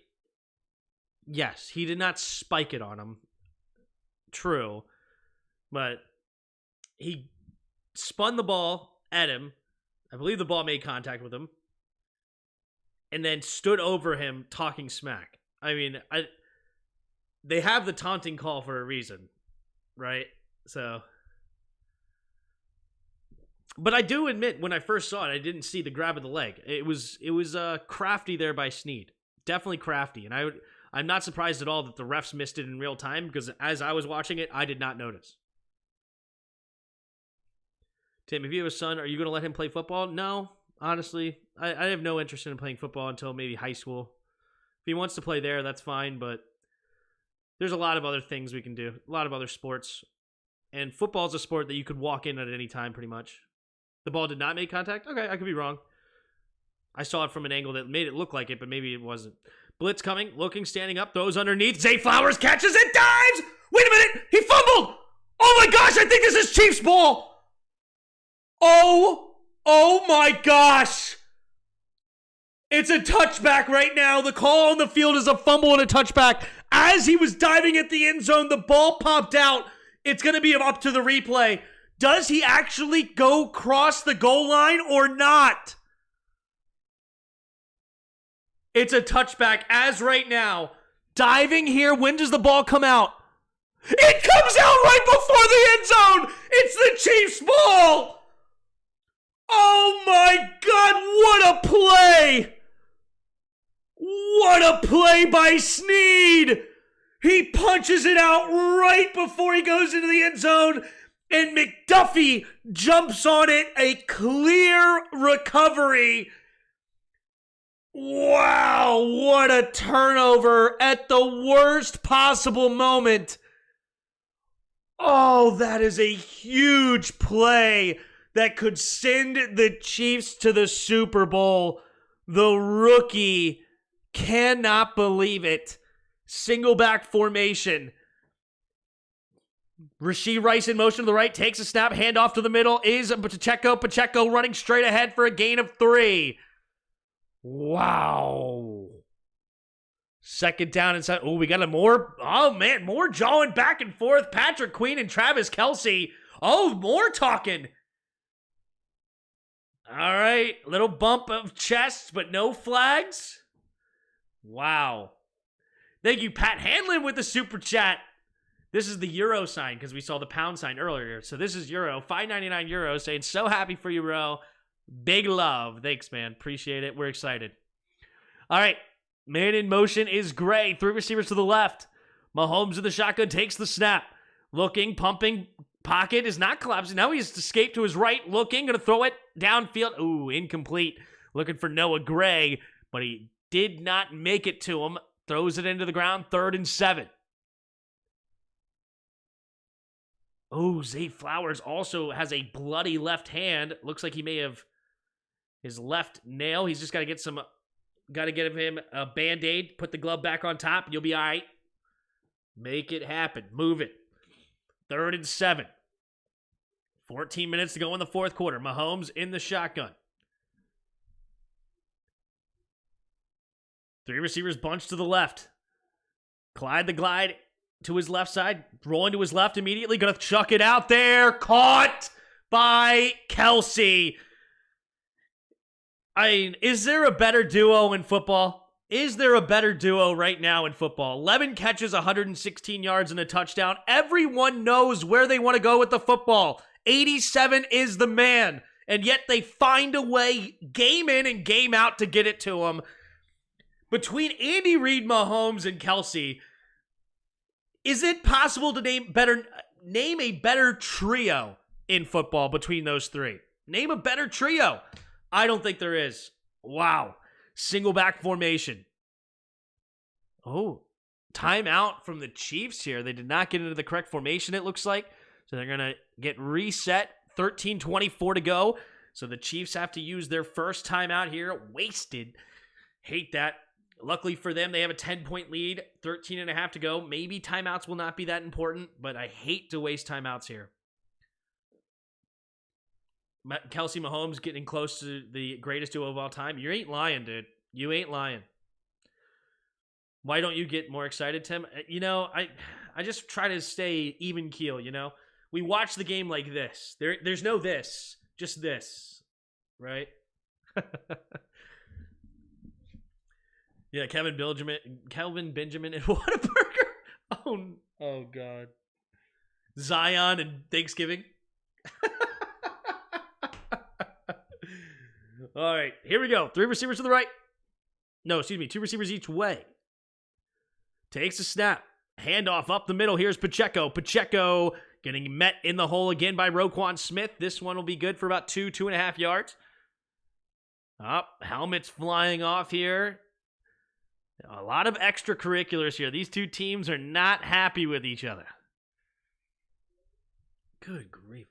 yes, he did not spike it on him. True. But he spun the ball at him. I believe the ball made contact with him. And then stood over him talking smack. I mean, they have the taunting call for a reason, right? So, but I do admit, when I first saw it, I didn't see the grab of the leg. It was crafty there by Snead. Definitely crafty. And I'm not surprised at all that the refs missed it in real time, because as I was watching it, I did not notice. Tim, if you have a son, are you going to let him play football? No, honestly. I have no interest in playing football until maybe high school. If he wants to play there, that's fine, but there's a lot of other things we can do. A lot of other sports. And football is a sport that you could walk in at any time, pretty much. The ball did not make contact? Okay, I could be wrong. I saw it from an angle that made it look like it, but maybe it wasn't. Blitz coming, looking, standing up, throws underneath. Zay Flowers catches it, dives! Wait a minute! He fumbled! Oh my gosh, I think this is Chiefs ball! Oh my gosh! It's a touchback right now. The call on the field is a fumble and a touchback. As he was diving at the end zone, the ball popped out. It's going to be up to the replay. Does he actually go cross the goal line or not? It's a touchback as right now. Diving here. When does the ball come out? It comes out right before the end zone. It's the Chiefs' ball. Oh my God, what a play. What a play by Snead. He punches it out right before he goes into the end zone, and McDuffie jumps on it. A clear recovery. Wow, what a turnover at the worst possible moment. Oh, that is a huge play that could send the Chiefs to the Super Bowl. The rookie cannot believe it. Single back formation. Rashee Rice in motion to the right, takes a snap, handoff to the middle, is Pacheco. Pacheco running straight ahead for a gain of 3. Wow. Second down inside. Oh, we got more jawing back and forth. Patrick Queen and Travis Kelce. Oh, more talking. All right, little bump of chests, but no flags. Wow. Thank you, Pat Hanlon, with the super chat. This is the euro sign because we saw the pound sign earlier. So this is euro, 5.99 euros, saying so happy for you, bro. Big love. Thanks, man. Appreciate it. We're excited. All right. Man in motion is Gray. 3 receivers to the left. Mahomes in the shotgun takes the snap. Looking, pumping. Pocket is not collapsing. Now he's escaped to his right. Looking, going to throw it downfield. Ooh, incomplete. Looking for Noah Gray, but he did not make it to him. Throws it into the ground. 3rd and 7. Oh, Zay Flowers also has a bloody left hand. Looks like he may have his left nail. He's just got to get him a Band-Aid. Put the glove back on top. You'll be all right. Make it happen. Move it. 3rd and 7. 14 minutes to go in the fourth quarter. Mahomes in the shotgun. 3 receivers bunched to the left. Clyde the glide to his left side. Rolling to his left immediately. Gonna chuck it out there. Caught by Kelce. I mean, is there a better duo in football? Is there a better duo right now in football? 11 catches, 116 yards, and a touchdown. Everyone knows where they want to go with the football. 87 is the man. And yet they find a way, game in and game out, to get it to him. Between Andy Reid, Mahomes, and Kelce, is it possible to name a better trio in football between those 3? Name a better trio. I don't think there is. Wow. Single back formation. Oh, timeout from the Chiefs here. They did not get into the correct formation, it looks like. So they're going to get reset. 13:24 to go. So the Chiefs have to use their first timeout here. Wasted. Hate that. Luckily for them, they have a 10-point lead. 13.5 to go. Maybe timeouts will not be that important, but I hate to waste timeouts here. Kelce Mahomes getting close to the greatest duo of all time. You ain't lying, dude. You ain't lying. Why don't you get more excited, Tim? You know, I just try to stay even keel, you know? We watch the game like this. There's no this. Just this. Right? Yeah, Kelvin Benjamin and Whataburger. Oh God. Zion and Thanksgiving. All right, here we go. 3 receivers to the right. No, excuse me, 2 receivers each way. Takes a snap. Handoff up the middle. Here's Pacheco. Pacheco getting met in the hole again by Roquan Smith. This one will be good for about 2.5 yards. Helmets flying off here. A lot of extracurriculars here. These two teams are not happy with each other. Good grief.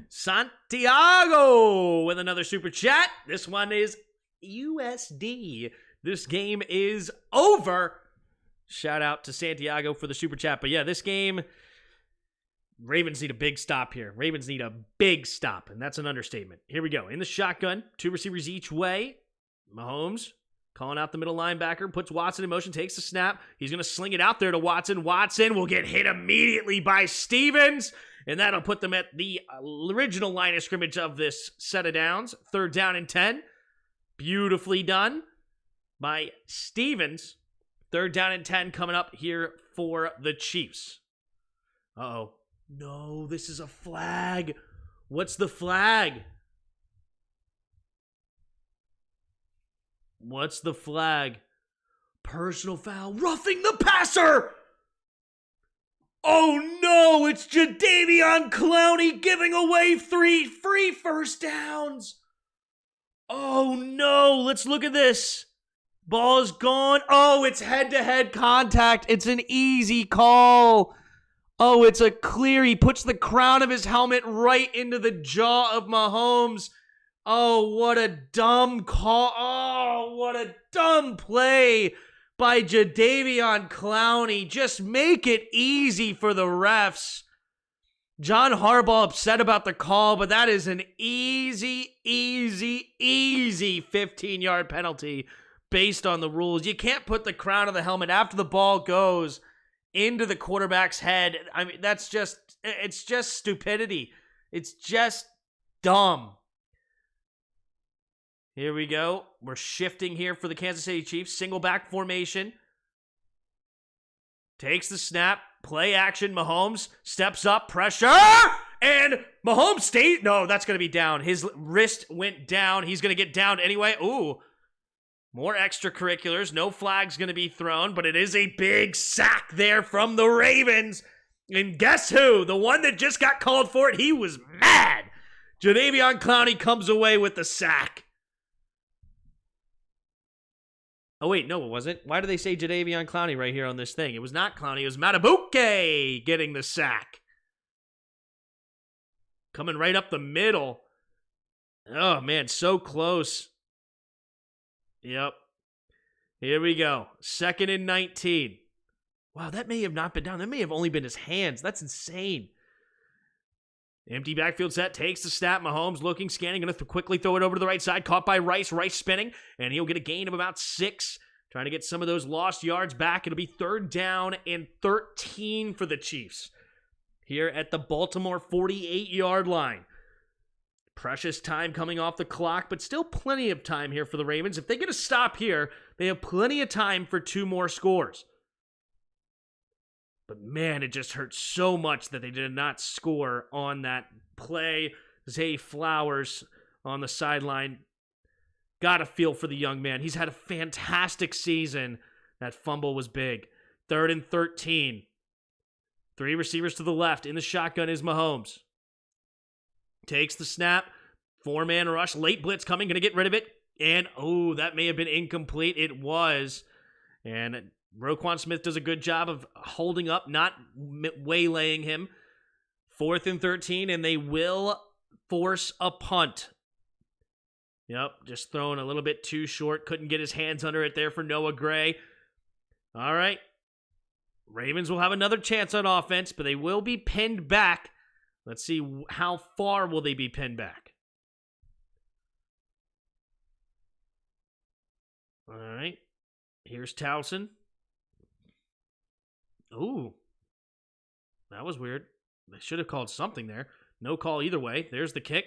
Santiago with another super chat. This one is USD. This game is over. Shout out to Santiago for the super chat. But yeah, this game, Ravens need a big stop here. Ravens need a big stop, and that's an understatement. Here we go. In the shotgun, 2 receivers each way. Mahomes Calling out the middle linebacker, puts Watson in motion, takes the snap. He's going to sling it out there to Watson. Watson will get hit immediately by Stevens, and that'll put them at the original line of scrimmage of this set of downs. 3rd down and 10. Beautifully done by Stevens. 3rd down and 10 coming up here for the Chiefs. Uh-oh. No, this is a flag. What's the flag? What's the flag? Personal foul. Roughing the passer! Oh no, it's Jadeveon Clowney giving away 3 free first downs. Oh no, let's look at this. Ball is gone. Oh, it's head-to-head contact. It's an easy call. Oh, it's a clear. He puts the crown of his helmet right into the jaw of Mahomes. Oh, what a dumb call. Oh, what a dumb play by Jadeveon Clowney. Just make it easy for the refs. John Harbaugh upset about the call, but that is an easy 15-yard penalty based on the rules. You can't put the crown of the helmet after the ball goes into the quarterback's head. I mean, it's just stupidity. It's just dumb. Here we go. We're shifting here for the Kansas City Chiefs. Single back formation. Takes the snap. Play action. Mahomes steps up. Pressure. And Mahomes stays. No, that's going to be down. His wrist went down. He's going to get down anyway. Ooh. More extracurriculars. No flag's going to be thrown, but it is a big sack there from the Ravens. And guess who? The one that just got called for it, he was mad. Jadeveon Clowney comes away with the sack. Oh, wait, no, it wasn't. Why do they say Jadeveon Clowney right here on this thing? It was not Clowney. It was Matabuke getting the sack. Coming right up the middle. Oh, man, so close. Yep. Here we go. 2nd and 19. Wow, that may have not been down. That may have only been his hands. That's insane. Empty backfield set, takes the snap. Mahomes looking, scanning, going to quickly throw it over to the right side. Caught by Rice. Rice spinning, and he'll get a gain of about 6. Trying to get some of those lost yards back. It'll be 3rd down and 13 for the Chiefs. Here at the Baltimore 48-yard line. Precious time coming off the clock, but still plenty of time here for the Ravens. If they get a stop here, they have plenty of time for 2 more scores. But man, it just hurts so much that they did not score on that play. Zay Flowers on the sideline. Got a feel for the young man. He's had a fantastic season. That fumble was big. 3rd and 13. 3 receivers to the left. In the shotgun is Mahomes. Takes the snap. 4-man rush. Late blitz coming. Going to get rid of it. And, oh, that may have been incomplete. It was. And Roquan Smith does a good job of holding up, not waylaying him. 4th and 13, and they will force a punt. Yep, just throwing a little bit too short. Couldn't get his hands under it there for Noah Gray. All right. Ravens will have another chance on offense, but they will be pinned back. Let's see how far will they be pinned back. All right. Here's Towson. Ooh. That was weird. They should have called something there. No call either way. There's the kick.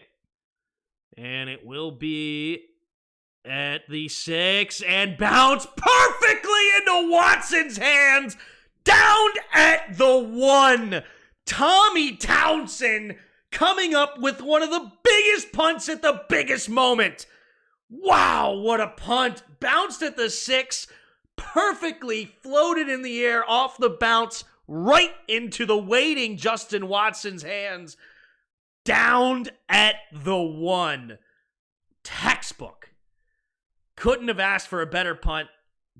And it will be at the 6 and bounce perfectly into Watson's hands. Down at the 1. Tommy Townsend coming up with one of the biggest punts at the biggest moment. Wow, what a punt. Bounced at the 6. Perfectly floated in the air off the bounce right into the waiting Justin Watson's hands. Downed at the 1. Textbook. Couldn't have asked for a better punt.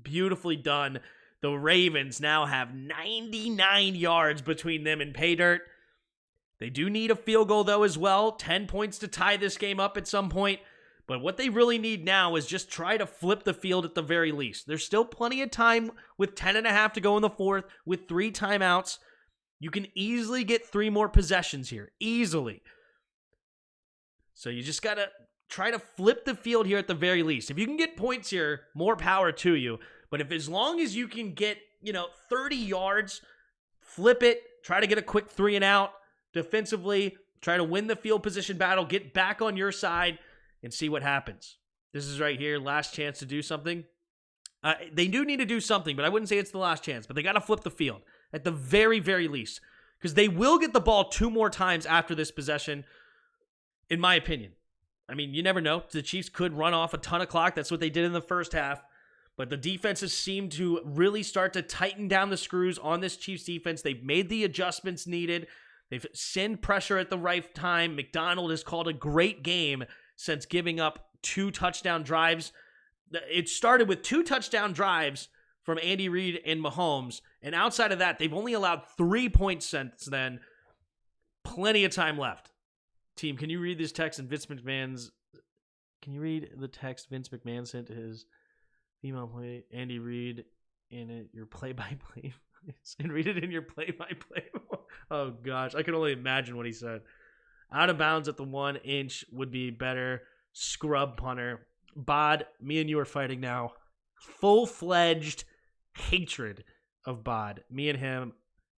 Beautifully done. The Ravens now have 99 yards between them and pay dirt. They do need a field goal, though, as well. 10 points to tie this game up at some point. But what they really need now is just try to flip the field at the very least. There's still plenty of time with 10.5 to go in the 4th, with 3 timeouts. You can easily get 3 more possessions here. Easily. So you just got to try to flip the field here at the very least. If you can get points here, more power to you. But if as long as you can get, 30 yards, flip it, try to get a quick 3 and out defensively, try to win the field position battle, get back on your side, and see what happens. This is right here, last chance to do something. They do need to do something, but I wouldn't say it's the last chance. But they got to flip the field at the very, very least. Because they will get the ball 2 more times after this possession, in my opinion. I mean, you never know. The Chiefs could run off a ton of clock. That's what they did in the first half. But the defenses seem to really start to tighten down the screws on this Chiefs defense. They've made the adjustments needed. They've sent pressure at the right time. McDonald has called a great game since giving up 2 touchdown drives. It started with 2 touchdown drives from Andy Reid and Mahomes. And outside of that, they've only allowed 3 points since then. Plenty of time left. Team, can you read this text in Vince McMahon's... Can you read the text Vince McMahon sent to his female play, Andy Reid, in your play-by-play? And read it in your play-by-play. Oh, gosh. I can only imagine what he said. Out of bounds at the 1 inch would be better. Scrub punter. Bod, me and you are fighting now. Full-fledged hatred of Bod. Me and him,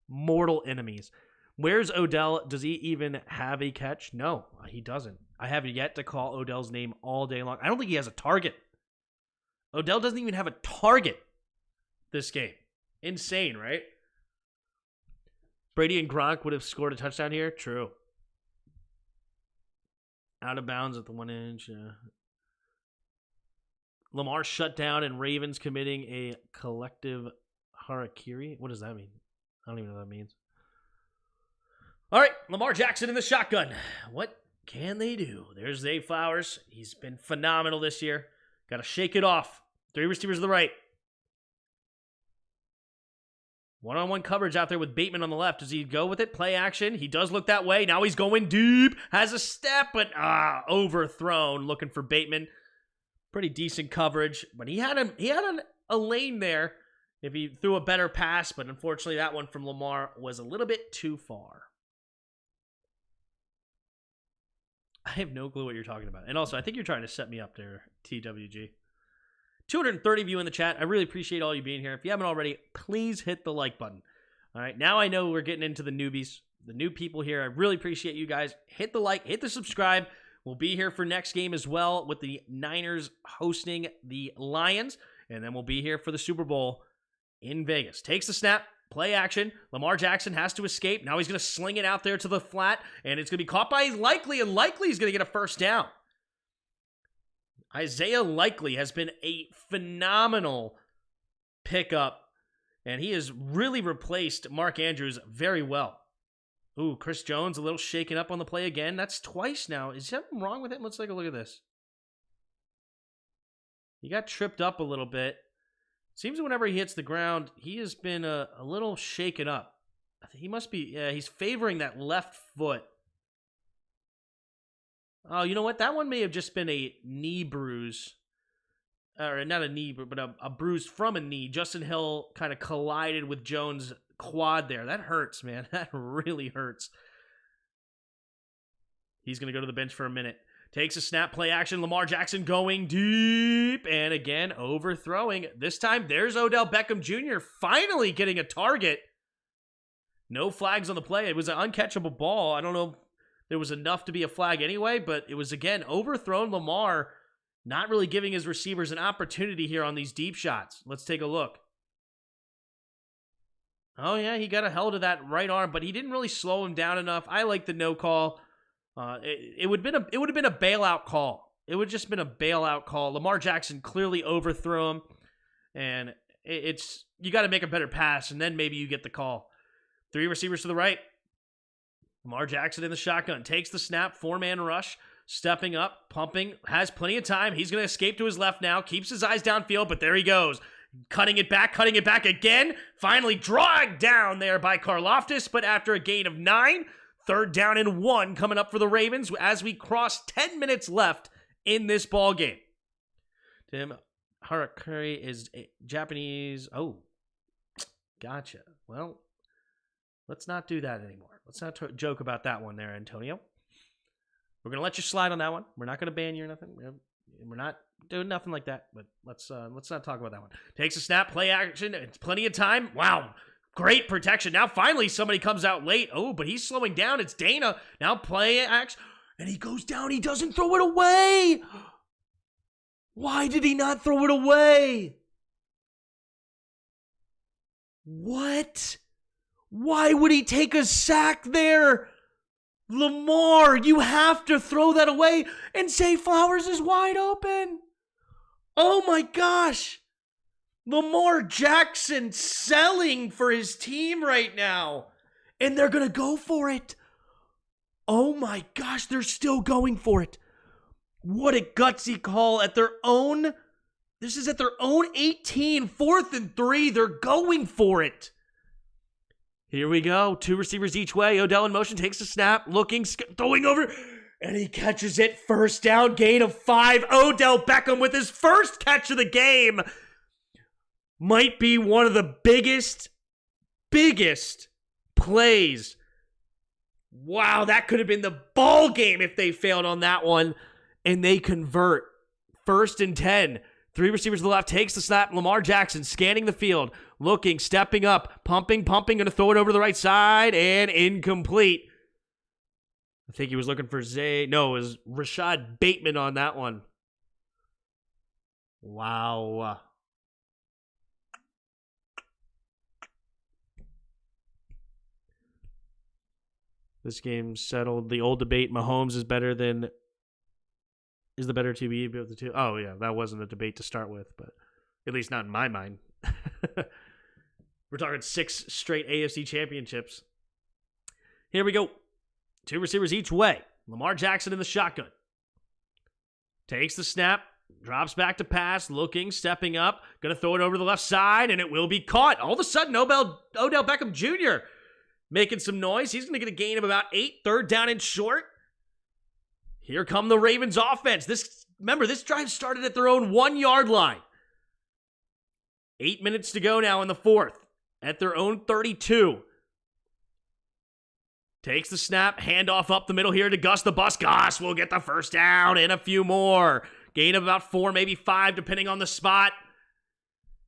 mortal enemies. Where's Odell? Does he even have a catch? No, he doesn't. I have yet to call Odell's name all day long. I don't think he has a target. Odell doesn't even have a target this game. Insane, right? Brady and Gronk would have scored a touchdown here. True. Out of bounds at the 1 inch. Lamar shut down and Ravens committing a collective harakiri. What does that mean? I don't even know what that means. All right, Lamar Jackson in the shotgun. What can they do? There's Zay Flowers. He's been phenomenal this year. Got to shake it off. 3 receivers to the right. One-on-one coverage out there with Bateman on the left. Does he go with it? Play action. He does look that way. Now he's going deep. Has a step, but overthrown. Looking for Bateman. Pretty decent coverage, but he had a lane there if he threw a better pass, but unfortunately that one from Lamar was a little bit too far. I have no clue what you're talking about. And also, I think you're trying to set me up there, TWG. 230 of you in the chat. I really appreciate all you being here. If you haven't already, please hit the like button. All right, now I know we're getting into the newbies, the new people here. I really appreciate you guys. Hit the like, hit the subscribe. We'll be here for next game as well with the Niners hosting the Lions. And then we'll be here for the Super Bowl in Vegas. Takes the snap. Play action. Lamar Jackson has to escape. Now he's going to sling it out there to the flat, and it's going to be caught by Likely, and Likely is going to get a first down. Isaiah Likely has been a phenomenal pickup, and he has really replaced Mark Andrews very well. Ooh, Chris Jones a little shaken up on the play again. That's twice now. Is something wrong with him? Let's take a look at this. He got tripped up a little bit. Seems whenever he hits the ground, he has been a little shaken up. I think he must be, he's favoring that left foot. Oh, you know what? That one may have just been a knee bruise. Or not a knee, but a bruise from a knee. Justin Hill kind of collided with Jones' quad there. That hurts, man. That really hurts. He's going to go to the bench for a minute. Takes a snap, play action. Lamar Jackson going deep. And again, overthrowing. This time, there's Odell Beckham Jr. finally getting a target. No flags on the play. It was an uncatchable ball. I don't know if there was enough to be a flag anyway, but it was, again, overthrown. Lamar not really giving his receivers an opportunity here on these deep shots. Let's take a look. Oh, yeah, he got a held to that right arm, but he didn't really slow him down enough. I like the no call. It would have been a bailout call. It would have just been a bailout call. Lamar Jackson clearly overthrew him, and you got to make a better pass, and then maybe you get the call. 3 receivers to the right. Lamar Jackson in the shotgun takes the snap, 4-man rush, stepping up, pumping, has plenty of time. He's going to escape to his left now, keeps his eyes downfield, but there he goes. Cutting it back again. Finally dragged down there by Karlaftis, but after a gain of 9. 3rd down and 1 coming up for the Ravens as we cross 10 minutes left in this ball game. Tim Harakiri is Japanese. Oh, gotcha. Well, let's not do that anymore. Let's not joke about that one there, Antonio. We're going to let you slide on that one. We're not going to ban you or nothing. We're not doing nothing like that, but let's not talk about that one. Takes a snap, play action. It's plenty of time. Wow. Great protection. Now finally somebody comes out late. Oh, but he's slowing down. It's Dana. Now play action. And he goes down. He doesn't throw it away. Why did he not throw it away? What? Why would he take a sack there? Lamar, you have to throw that away, and Zay Flowers is wide open. Oh my gosh. Lamar Jackson selling for his team right now, and they're going to go for it. Oh my gosh, they're still going for it. What a gutsy call at their own. This is at their own 18, 4th and 3. They're going for it. Here we go. 2 receivers each way. Odell in motion, takes a snap, looking, throwing over, and he catches it. First down, gain of 5. Odell Beckham with his first catch of the game. Might be one of the biggest plays. Wow, that could have been the ball game if they failed on that one. And they convert. 1st and 10. 3 receivers to the left, takes the snap. Lamar Jackson scanning the field, looking, stepping up, pumping, going to throw it over the right side, and incomplete. I think he was looking for Zay. No, it was Rashad Bateman on that one. Wow. This game settled. The old debate, Mahomes is better than... Is the better QB of the two? Oh, yeah, that wasn't a debate to start with, but at least not in my mind. We're talking 6 straight AFC championships. Here we go. 2 receivers each way. Lamar Jackson in the shotgun. Takes the snap, drops back to pass, looking, stepping up, going to throw it over the left side, and it will be caught. All of a sudden, Odell Beckham Jr. making some noise. He's going to get a gain of about 8, 3rd down and short. Here come the Ravens offense. Remember, this drive started at their own 1-yard line. 8 minutes to go now in the 4th. At their own 32. Takes the snap, handoff up the middle here to Gus the Bus. Gus will get the first down and a few more. Gain of about 4, maybe 5, depending on the spot.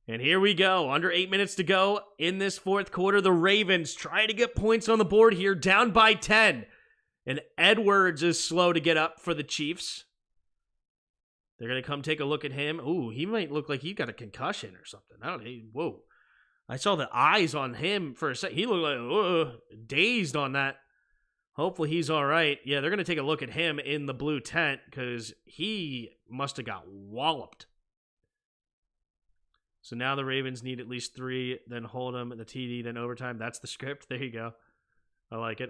And here we go. Under 8 minutes to go in this 4th quarter. The Ravens try to get points on the board here, down by 10. And Edwards is slow to get up for the Chiefs. They're going to come take a look at him. Ooh, he might look like he got a concussion or something. Whoa. I saw the eyes on him for a second. He looked like dazed on that. Hopefully he's all right. Yeah, they're going to take a look at him in the blue tent because he must have got walloped. So now the Ravens need at least 3, then hold them, the TD, then overtime. That's the script. There you go. I like it.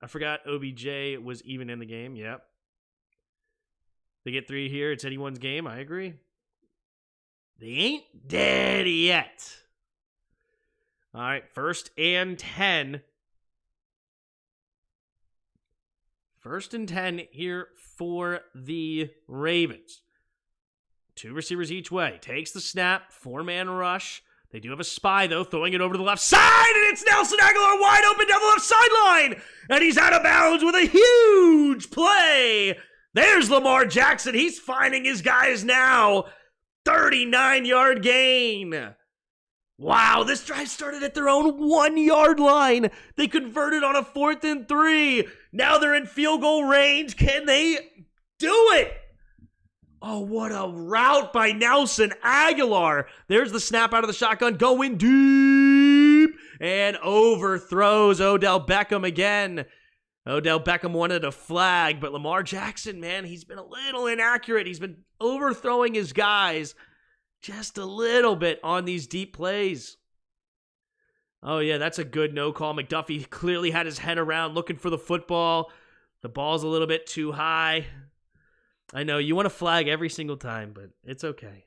I forgot OBJ was even in the game. Yep. They get 3 here. It's anyone's game. I agree. They ain't dead yet. All right. 1st and 10. 1st and 10 here for the Ravens. 2 receivers each way. Takes the snap. 4-man rush. They do have a spy, though, throwing it over to the left side, and it's Nelson Aguilar wide open down the left sideline, and he's out of bounds with a huge play. There's Lamar Jackson. He's finding his guys now. 39-yard gain. Wow, this drive started at their own 1-yard line. They converted on a 4th and 3. Now they're in field goal range. Can they do it? Oh, what a route by Nelson Aguilar. There's the snap out of the shotgun, going deep, and overthrows Odell Beckham again. Odell Beckham wanted a flag, but Lamar Jackson, man, he's been a little inaccurate. He's been overthrowing his guys just a little bit on these deep plays. Oh, yeah, that's a good no call. McDuffie clearly had his head around looking for the football. The ball's a little bit too high. I know, you want to flag every single time, but it's okay.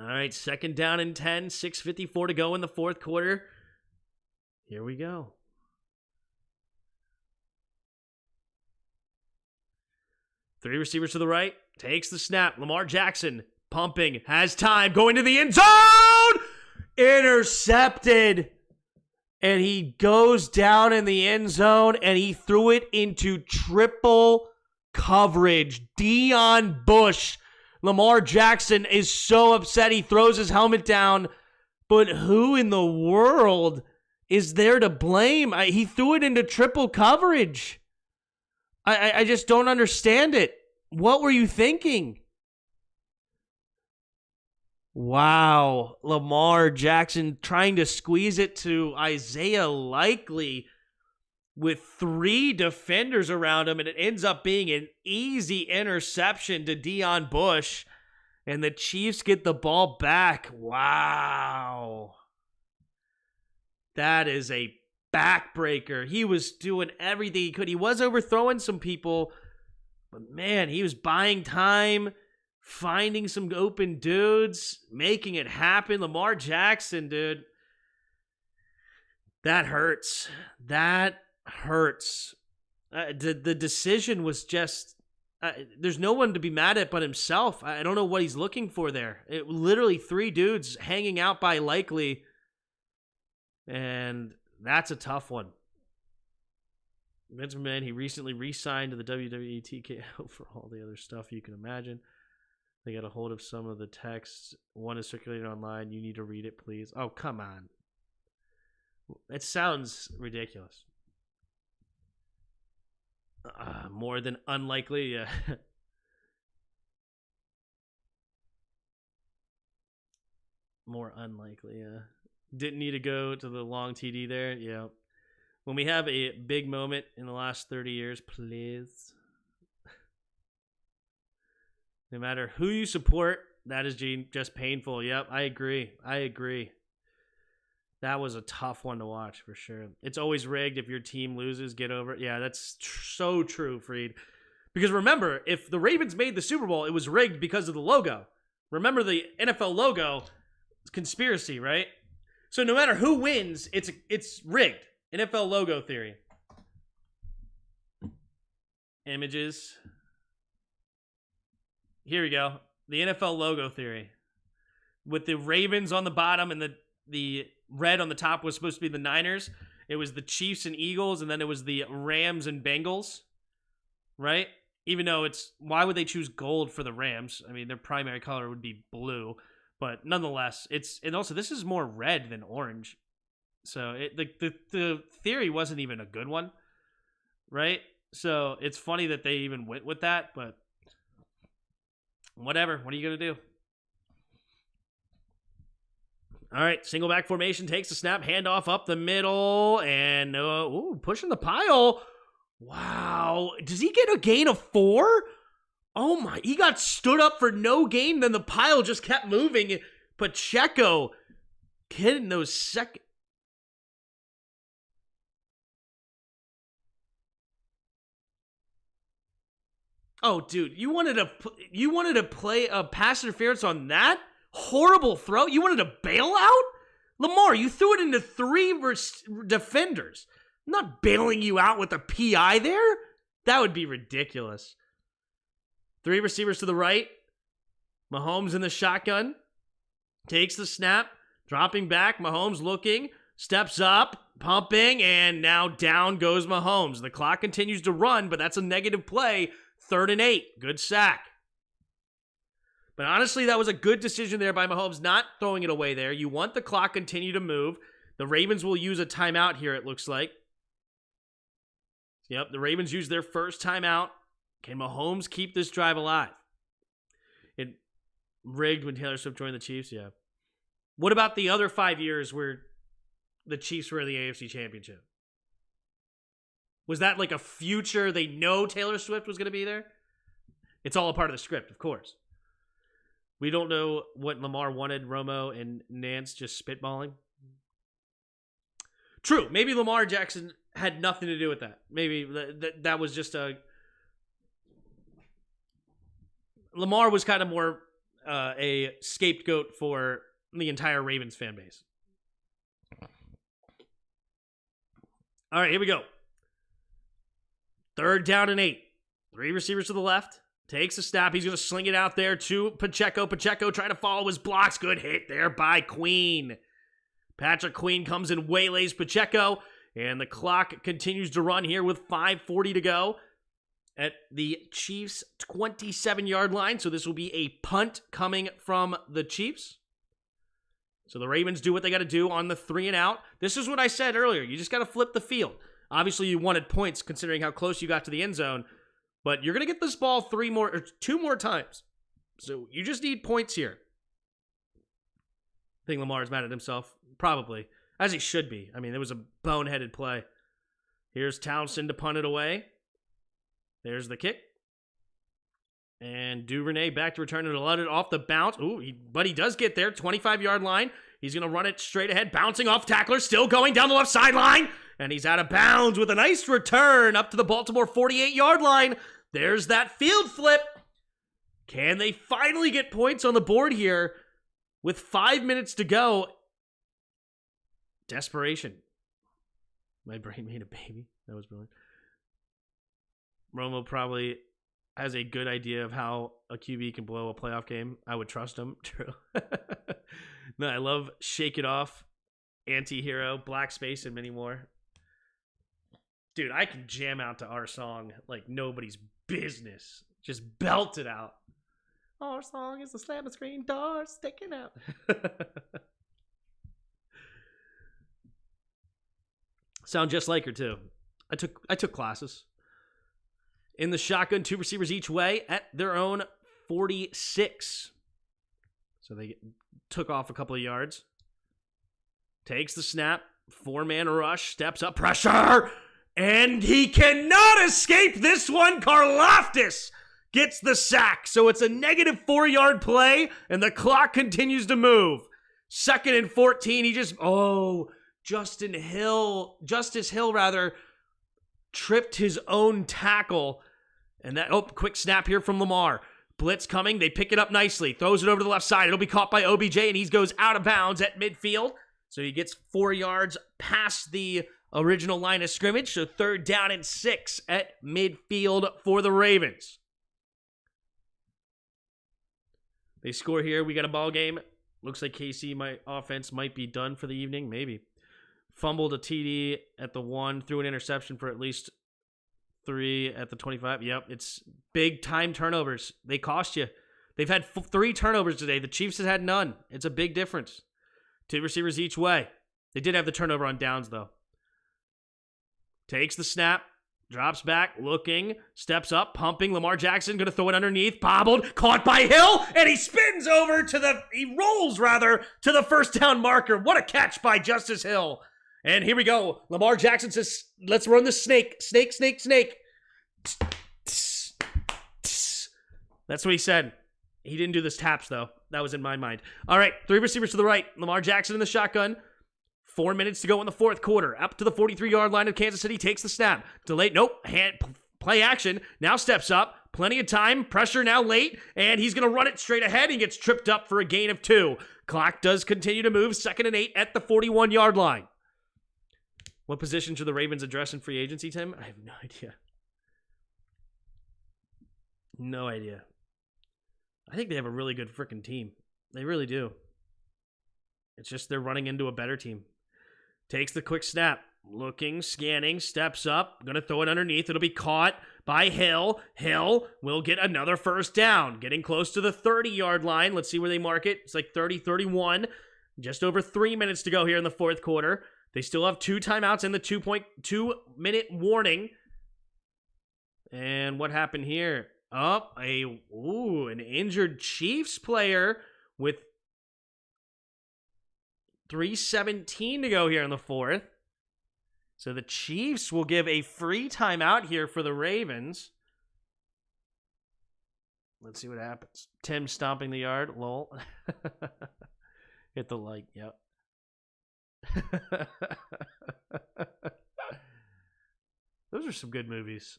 All right, 2nd down and 10, 6:54 to go in the 4th quarter. Here we go. Three receivers to the right, takes the snap. Lamar Jackson pumping, has time, going to the end zone! Intercepted! And he goes down in the end zone, and he threw it into triple coverage. Deion Bush. Lamar Jackson is so upset. He throws his helmet down. But who in the world is there to blame? He threw it into triple coverage. I just don't understand it. What were you thinking? Wow. Lamar Jackson trying to squeeze it to Isaiah Likely with 3 defenders around him, and it ends up being an easy interception to Deion Bush, and the Chiefs get the ball back. Wow. That is a backbreaker. He was doing everything he could. He was overthrowing some people, but man, he was buying time, finding some open dudes, making it happen. Lamar Jackson, dude. That hurts. That hurts. The decision was just... there's no one to be mad at but himself. I don't know what he's looking for there. Literally 3 dudes hanging out by Likely, and that's a tough one. Vince McMahon, he recently re-signed to the WWE TKO for all the other stuff you can imagine. They got a hold of some of the texts. One is circulated online. You need to read it, please. Oh, come on. It sounds ridiculous. More than unlikely. Yeah. More unlikely, yeah. Didn't need to go to the long TD there. Yeah. When we have a big moment in the last 30 years, please. No matter who you support, that is just painful. Yep, I agree. That was a tough one to watch for sure. It's always rigged. If your team loses, get over it. Yeah, that's so true, Freed. Because remember, if the Ravens made the Super Bowl, it was rigged because of the logo. Remember the NFL logo? It's conspiracy, right? So no matter who wins, it's rigged. NFL logo theory. Images. Here we go. The NFL logo theory. With the Ravens on the bottom and the red on the top was supposed to be the Niners. It was the Chiefs and Eagles, and then it was the Rams and Bengals. Right? Even though why would they choose gold for the Rams? I mean, their primary color would be blue. But nonetheless, and also this is more red than orange. So the theory wasn't even a good one. Right? So it's funny that they even went with that, but whatever. What are you going to do? All right. Single back formation, takes the snap, handoff up the middle, and pushing the pile. Wow. Does he get a gain of 4? Oh my. He got stood up for no gain, then the pile just kept moving. Pacheco hitting those second. Oh, dude, you wanted to play a pass interference on that horrible throw? You wanted to bail out? Lamar, you threw it into 3 defenders. I'm not bailing you out with a PI there. That would be ridiculous. 3 receivers to the right. Mahomes in the shotgun. Takes the snap. Dropping back. Mahomes looking. Steps up. Pumping. And now down goes Mahomes. The clock continues to run, but that's a negative play. 3rd and 8. Good sack. But honestly, that was a good decision there by Mahomes, not throwing it away there. You want the clock to continue to move. The Ravens will use a timeout here, it looks like. Yep, the Ravens use their first timeout. Can Mahomes keep this drive alive? It rigged when Taylor Swift joined the Chiefs, yeah. What about the other 5 years where the Chiefs were in the AFC Championship? Was that like a future, they know Taylor Swift was going to be there? It's all a part of the script, of course. We don't know what Lamar wanted, Romo and Nance just spitballing. True, maybe Lamar Jackson had nothing to do with that. Maybe that was just Lamar was kind of more a scapegoat for the entire Ravens fan base. All right, here we go. 3rd down and 8. 3 receivers to the left. Takes a snap. He's going to sling it out there to Pacheco. Pacheco trying to follow his blocks. Good hit there by Queen. Patrick Queen comes and waylays Pacheco, and the clock continues to run here with 5:40 to go at the Chiefs' 27-yard line. So this will be a punt coming from the Chiefs. So the Ravens do what they got to do on the 3 and out. This is what I said earlier. You just got to flip the field. Obviously, you wanted points considering how close you got to the end zone, but you're going to get this ball 2 more times. So you just need points here. I think Lamar's mad at himself. Probably. As he should be. I mean, it was a boneheaded play. Here's Townsend to punt it away. There's the kick. And Duvernay back to return it, let it off the bounce. But he does get there, 25-yard line. He's going to run it straight ahead, bouncing off tackler, still going down the left sideline. And he's out of bounds with a nice return up to the Baltimore 48-yard line. There's that field flip. Can they finally get points on the board here with 5 minutes to go? Desperation. My brain made a baby. That was brilliant. Romo probably has a good idea of how a QB can blow a playoff game. I would trust him. True. No, I love Shake It Off, Anti-Hero, Black Space, and many more. Dude, I can jam out to our song like nobody's business. Just belt it out. Our song is the slamming screen door sticking out. Sound just like her, too. I took classes. In the shotgun, 2 receivers each way at their own 46. So they took off a couple of yards. Takes the snap. 4-man rush. Steps up. Pressure. And he cannot escape this one. Karlaftis gets the sack. So it's a negative 4-yard play. And the clock continues to move. 2nd and 14. He just... Justice Hill, tripped his own tackle. And that, quick snap here from Lamar. Blitz coming. They pick it up nicely. Throws it over to the left side. It'll be caught by OBJ, and he goes out of bounds at midfield. So he gets 4 yards past the original line of scrimmage. So 3rd down and 6 at midfield for the Ravens. They score here. We got a ball game. Looks like KC, offense might be done for the evening. Maybe. Fumbled a TD at the 1. Threw an interception for at least 3 at the 25. Yep, it's big time turnovers. They cost you. They've had 3 turnovers today. The Chiefs have had none. It's a big difference. 2 receivers each way. They did have the turnover on downs, though. Takes the snap. Drops back. Looking. Steps up. Pumping. Lamar Jackson going to throw it underneath. Bobbled. Caught by Hill. And he spins over he rolls, to the first down marker. What a catch by Justice Hill. And here we go. Lamar Jackson says, let's run the snake. Snake, snake, snake. That's what he said. He didn't do this taps, though. That was in my mind. All right, 3 receivers to the right. Lamar Jackson in the shotgun. 4 minutes to go in the 4th quarter. Up to the 43-yard line of Kansas City. Takes the snap. Delayed. Nope. Play action. Now steps up. Plenty of time. Pressure now late. And he's going to run it straight ahead. He gets tripped up for a gain of 2. Clock does continue to move. 2nd and 8 at the 41-yard line. What position should the Ravens address in free agency, Tim? I have no idea. No idea. I think they have a really good freaking team. They really do. It's just they're running into a better team. Takes the quick snap. Looking, scanning, steps up. Going to throw it underneath. It'll be caught by Hill. Hill will get another first down. Getting close to the 30-yard line. Let's see where they mark it. It's like 30-31. Just over 3 minutes to go here in the 4th quarter. They still have 2 timeouts in the 2.2-minute warning. And what happened here? An injured Chiefs player with 3:17 to go here in the 4th. So the Chiefs will give a free timeout here for the Ravens. Let's see what happens. Tim stomping the yard. Lol. Hit the like. Yep. Those are some good movies.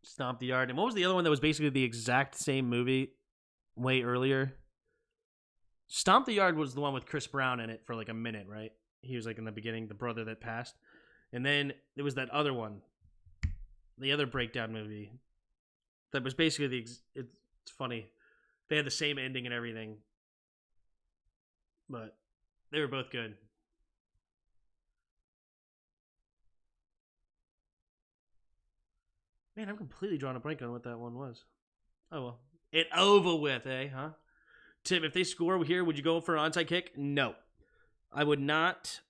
Stomp the Yard. And what was the other one that was basically the exact same movie way earlier? Stomp the Yard was the one with Chris Brown in it for like a minute, right? He was like in the beginning, the brother that passed. And then there was that other one, the other breakdown movie that was basically it's funny. They had the same ending and everything. But they were both good. Man, I'm completely drawing a blank on what that one was. Oh, well. It over with, huh? Tim, if they score here, would you go for an onside kick? No. I would not.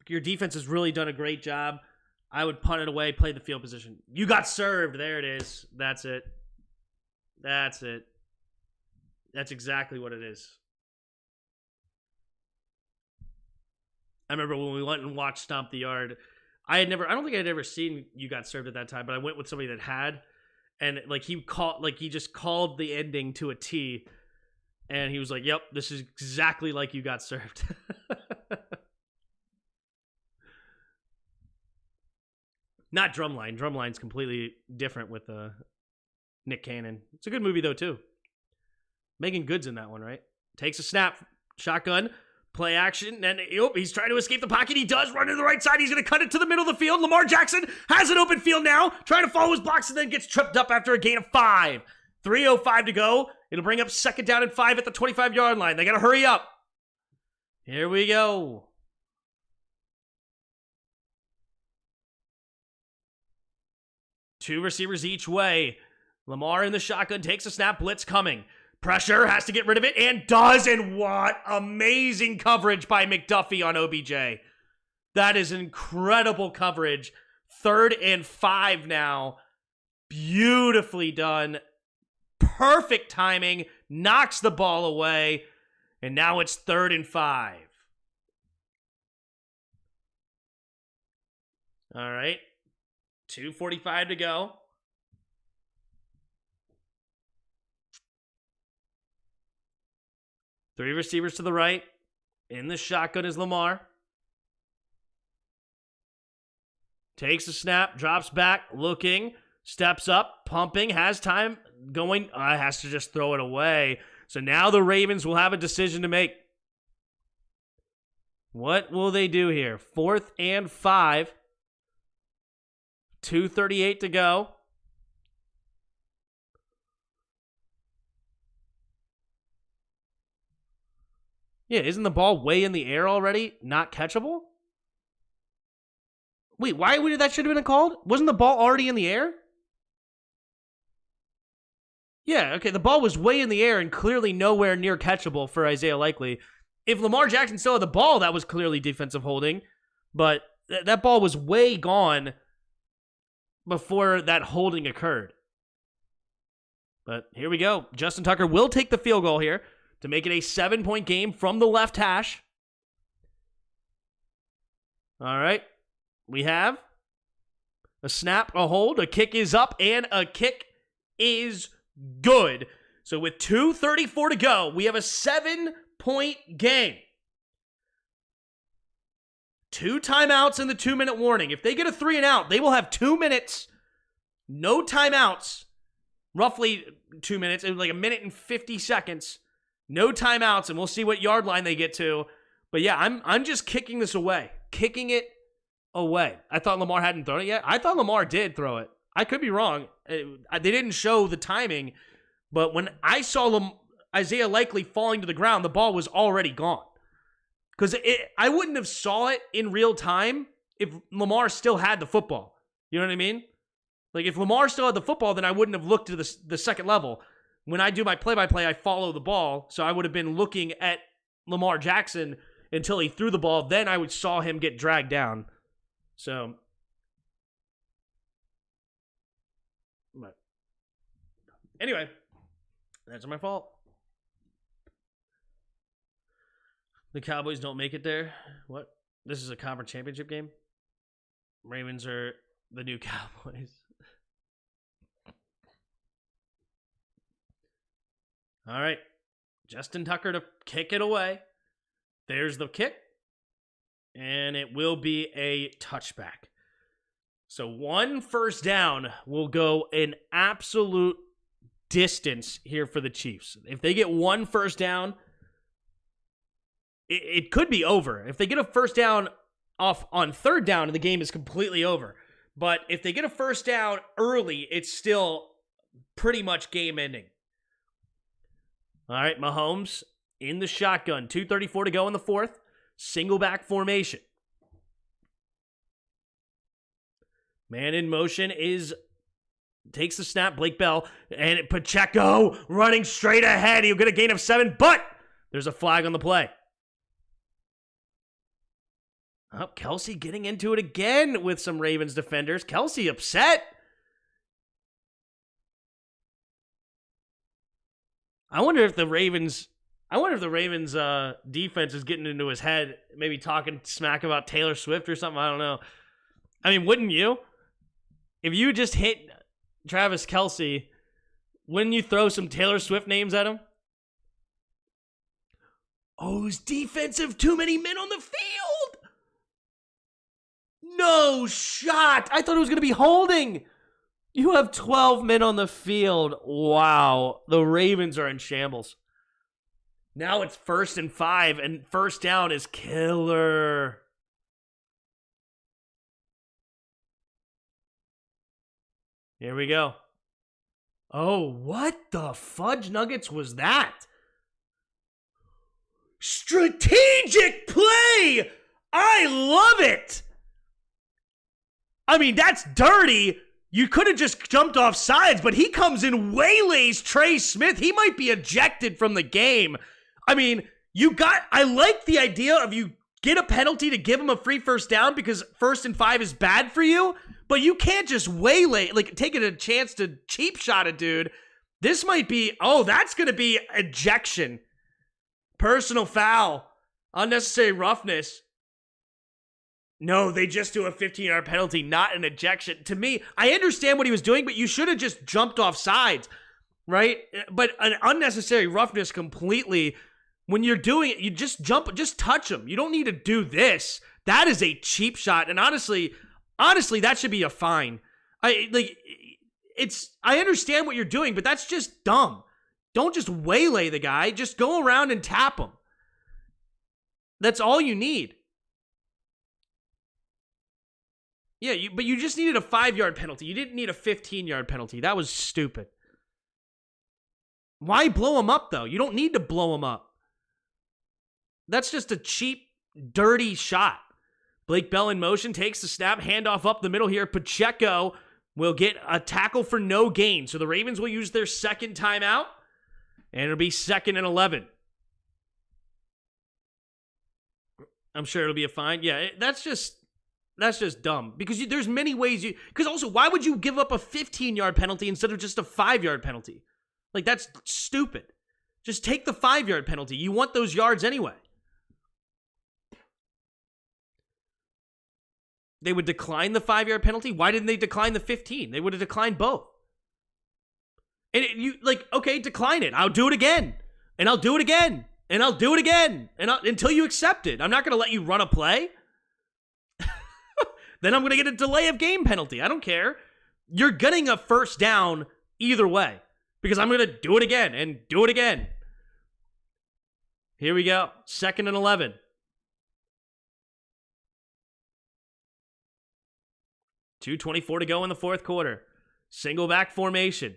Your defense has really done a great job. I would punt it away, play the field position. You got served. There it is. That's it. That's it. That's exactly what it is. I remember when we went and watched Stomp the Yard. I don't think I'd ever seen You Got Served at that time, but I went with somebody that had, and he just called the ending to a T, and he was like, "Yep, this is exactly like You Got Served." Not Drumline. Drumline's completely different with Nick Cannon. It's a good movie though too. Megan Good's in that one, right? Takes a snap, shotgun. Play action, and he's trying to escape the pocket. He does run to the right side. He's going to cut it to the middle of the field. Lamar Jackson has an open field now, trying to follow his blocks, and then gets tripped up after a gain of 5. 3:05 to go. It'll bring up 2nd down and 5 at the 25-yard line. They got to hurry up. Here we go. Two receivers each way. Lamar in the shotgun takes a snap. Blitz coming. Pressure, has to get rid of it, and does, and what amazing coverage by McDuffie on OBJ. That is incredible coverage. 3rd and 5 now. Beautifully done. Perfect timing. Knocks the ball away, and now it's 3rd and 5. All right. 2:45 to go. Three receivers to the right. In the shotgun is Lamar. Takes a snap, drops back, looking, steps up, pumping, has time, going, has to just throw it away. So now the Ravens will have a decision to make. What will they do here? 4th and 5. 2:38 to go. Yeah, isn't the ball way in the air already? Not catchable? Wait, why would that should have been called? Wasn't the ball already in the air? Yeah, okay, the ball was way in the air and clearly nowhere near catchable for Isaiah Likely. If Lamar Jackson still had the ball, that was clearly defensive holding, but that ball was way gone before that holding occurred. But here we go. Justin Tucker will take the field goal here to make it a 7-point game from the left hash. All right. We have a snap, a hold, a kick is up, and a kick is good. So with 2:34 to go, we have a 7-point game. 2 timeouts and the 2-minute warning. If they get a 3 and out, they will have 2 minutes, no timeouts, roughly 2 minutes, like a minute and 50 seconds. No timeouts, and we'll see what yard line they get to. But yeah, I'm just kicking this away. Kicking it away. I thought Lamar hadn't thrown it yet. I thought Lamar did throw it. I could be wrong. They didn't show the timing, but when I saw Isaiah Likely falling to the ground, the ball was already gone. Because I wouldn't have saw it in real time if Lamar still had the football. You know what I mean? Like, if Lamar still had the football, then I wouldn't have looked to the second level. When I do my play-by-play, I follow the ball, so I would have been looking at Lamar Jackson until he threw the ball. Then I saw him get dragged down. So, but anyway, that's my fault. The Cowboys don't make it there. What? This is a conference championship game? Ravens are the new Cowboys. All right. Justin Tucker to kick it away. There's the kick. And it will be a touchback. So 1 first down will go an absolute distance here for the Chiefs. If they get 1 first down, it could be over. If they get a first down off on 3rd down, the game is completely over. But if they get a first down early, it's still pretty much game ending. All right, Mahomes in the shotgun. 2:34 to go in the fourth. Single back formation. Man in motion takes the snap. Blake Bell and Pacheco running straight ahead. He'll get a gain of 7, but there's a flag on the play. Oh, Kelsey getting into it again with some Ravens defenders. Kelsey upset. I wonder if the Ravens defense is getting into his head, maybe talking smack about Taylor Swift or something. I don't know. I mean, wouldn't you? If you just hit Travis Kelsey, wouldn't you throw some Taylor Swift names at him? Oh, his defensive, too many men on the field. No shot. I thought it was going to be holding. You have 12 men on the field. Wow. The Ravens are in shambles. Now it's 1st and 5, and first down is killer. Here we go. Oh, what the fudge nuggets was that? Strategic play! I love it! I mean, that's dirty. You could have just jumped off sides, but he comes in, waylays Trey Smith. He might be ejected from the game. I mean, I like the idea of you get a penalty to give him a free first down because 1st and 5 is bad for you, but you can't just waylay, like taking a chance to cheap shot a dude. This might be, that's going to be ejection. Personal foul. Unnecessary roughness. No, they just do a 15-yard penalty, not an ejection. To me, I understand what he was doing, but you should have just jumped off sides, right? But an unnecessary roughness completely. When you're doing it, you just jump, just touch him. You don't need to do this. That is a cheap shot. And honestly, that should be a fine. I understand what you're doing, but that's just dumb. Don't just waylay the guy. Just go around and tap him. That's all you need. Yeah, but you just needed a 5-yard penalty. You didn't need a 15-yard penalty. That was stupid. Why blow him up, though? You don't need to blow him up. That's just a cheap, dirty shot. Blake Bell in motion, takes the snap, handoff up the middle here. Pacheco will get a tackle for no gain. So the Ravens will use their second timeout, and it'll be 2nd and 11. I'm sure it'll be a fine. Yeah, that's just dumb. Because there's many ways because also, why would you give up a 15-yard penalty instead of just a 5-yard penalty? Like, that's stupid. Just take the 5-yard penalty. You want those yards anyway. They would decline the 5-yard penalty. Why didn't they decline the 15? They would have declined both. And okay, decline it. I'll do it again. And I'll do it again. And I'll do it again. Until you accept it. I'm not going to let you run a play. Then I'm going to get a delay of game penalty. I don't care. You're getting a first down either way. Because I'm going to do it again and do it again. Here we go. 2nd and 11. 2:24 to go in the fourth quarter. Single back formation.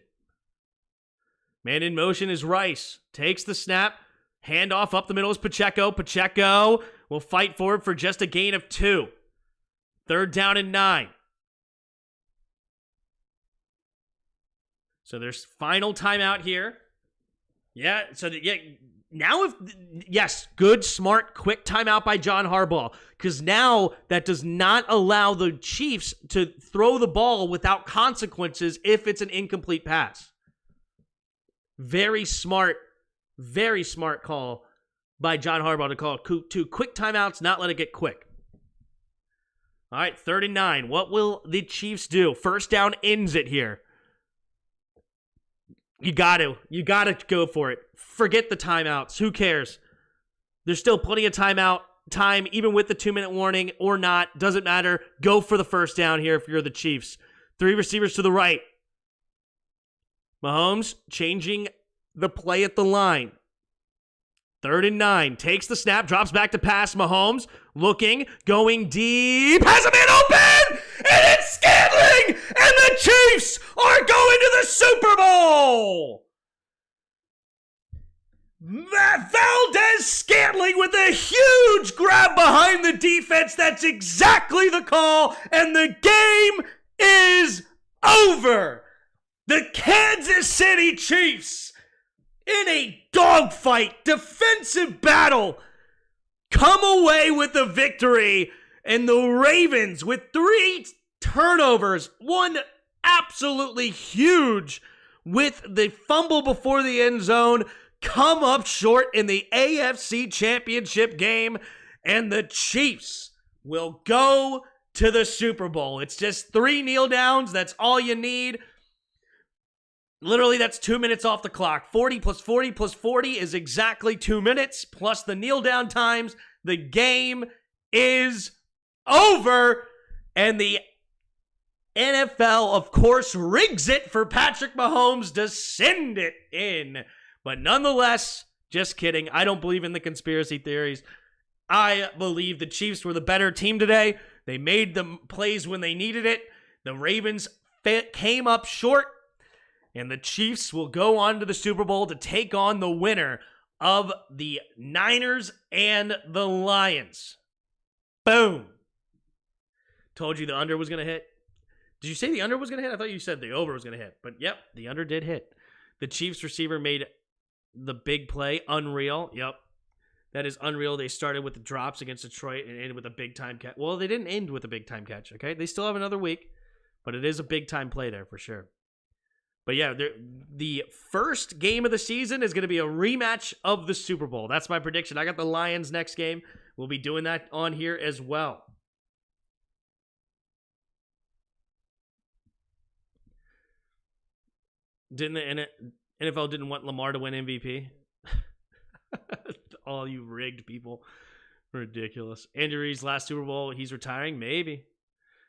Man in motion is Rice. Takes the snap. Handoff up the middle is Pacheco. Pacheco will fight forward for just a gain of 2. 3rd down and 9. So there's final timeout here. Yeah, good, smart, quick timeout by John Harbaugh. Because now that does not allow the Chiefs to throw the ball without consequences if it's an incomplete pass. Very smart call by John Harbaugh to call 2 quick timeouts, not let it get quick. All right, 3rd and 9. What will the Chiefs do? First down ends it here. You got to go for it. Forget the timeouts. Who cares? There's still plenty of time, even with the 2-minute warning or not. Doesn't matter. Go for the first down here if you're the Chiefs. 3 receivers to the right. Mahomes changing the play at the line. 3rd and 9. Takes the snap, drops back to pass. Mahomes looking, going deep. Has a man open! And it's Scantling! And the Chiefs are going to the Super Bowl! Valdez-Scantling with a huge grab behind the defense. That's exactly the call, and the game is over. The Kansas City Chiefs, in a dogfight, defensive battle, come away with the victory, and the Ravens, with 3 turnovers, one absolutely huge with the fumble before the end zone, come up short in the AFC Championship game, and the Chiefs will go to the Super Bowl. It's just 3 kneel downs. That's all you need. Literally, that's 2 minutes off the clock. 40 plus 40 plus 40 is exactly 2 minutes, plus the kneel down times. The game is over, and the NFL, of course, rigs it for Patrick Mahomes to send it in. But nonetheless, just kidding. I don't believe in the conspiracy theories. I believe the Chiefs were the better team today. They made the plays when they needed it. The Ravens came up short, and the Chiefs will go on to the Super Bowl to take on the winner of the Niners and the Lions. Boom. Told you the under was going to hit. Did you say the under was going to hit? I thought you said the over was going to hit. But yep, the under did hit. The Chiefs receiver made the big play. Unreal. Yep. That is unreal. They started with the drops against Detroit and ended with a big-time catch. Well, they didn't end with a big-time catch, okay? They still have another week, but it is a big-time play there for sure. But yeah, the first game of the season is going to be a rematch of the Super Bowl. That's my prediction. I got the Lions next game. We'll be doing that on here as well. Didn't the NFL didn't want Lamar to win MVP? All you rigged people. Ridiculous. Andrew Reid's last Super Bowl, he's retiring? Maybe.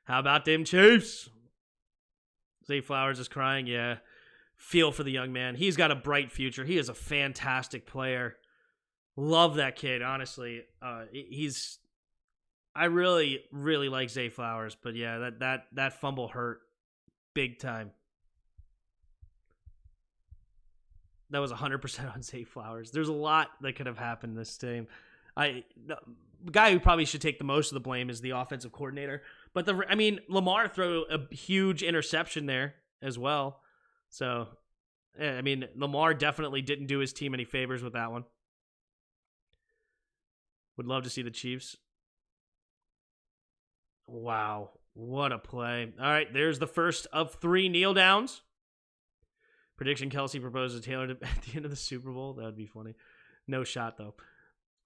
How about them Chiefs? Zay Flowers is crying. Yeah. Feel for the young man. He's got a bright future. He is a fantastic player. Love that kid, honestly. I really, really like Zay Flowers, but yeah, that fumble hurt big time. That was 100% on Zay Flowers. There's a lot that could have happened this game. The guy who probably should take the most of the blame is the offensive coordinator. But Lamar threw a huge interception there as well. So, Lamar definitely didn't do his team any favors with that one. Would love to see the Chiefs. Wow, what a play. All right, there's the first of 3 kneel downs. Prediction: Kelsey proposes Taylor at the end of the Super Bowl. That would be funny. No shot, though.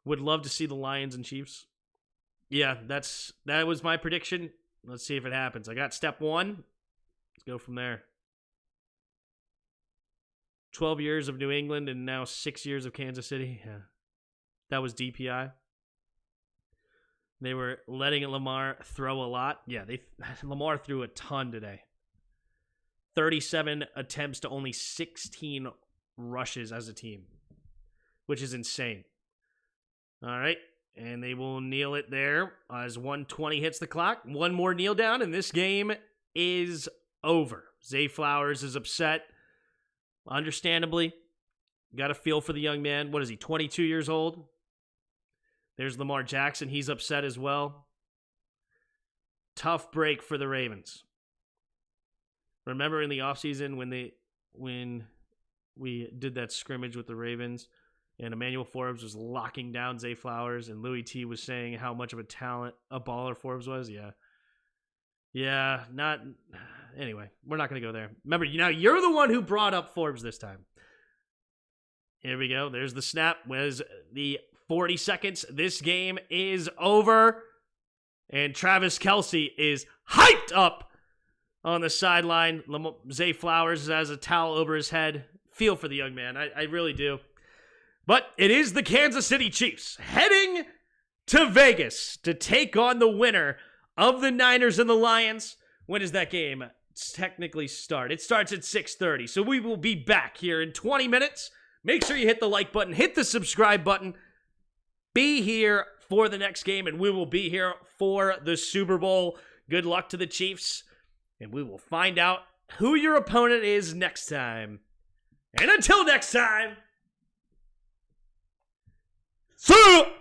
Would love to see the Lions and Chiefs. Yeah, that was my prediction. Let's see if it happens. I got step 1. Let's go from there. 12 years of New England and now 6 years of Kansas City. Yeah. That was DPI. They were letting Lamar throw a lot. Yeah, Lamar threw a ton today. 37 attempts to only 16 rushes as a team, which is insane. All right, and they will kneel it there as 1:20 hits the clock. One more kneel down, and this game is over. Zay Flowers is upset. Understandably, got a feel for the young man. What is he, 22 years old? There's Lamar Jackson. He's upset as well. Tough break for the Ravens. Remember in the offseason when we did that scrimmage with the Ravens and Emmanuel Forbes was locking down Zay Flowers and Louis T was saying how much of a talent, a baller Forbes was? Yeah, anyway, we're not going to go there. Remember, you're the one who brought up Forbes this time. Here we go. There's the snap. Was the 40 seconds. This game is over. And Travis Kelce is hyped up on the sideline. Zay Flowers has a towel over his head. Feel for the young man. I really do. But it is the Kansas City Chiefs heading to Vegas to take on the winner of the Niners and the Lions. When does that game technically start? It starts at 6:30. So we will be back here in 20 minutes. Make sure you hit the like button. Hit the subscribe button. Be here for the next game, and we will be here for the Super Bowl. Good luck to the Chiefs. And we will find out who your opponent is next time. And until next time, See ya!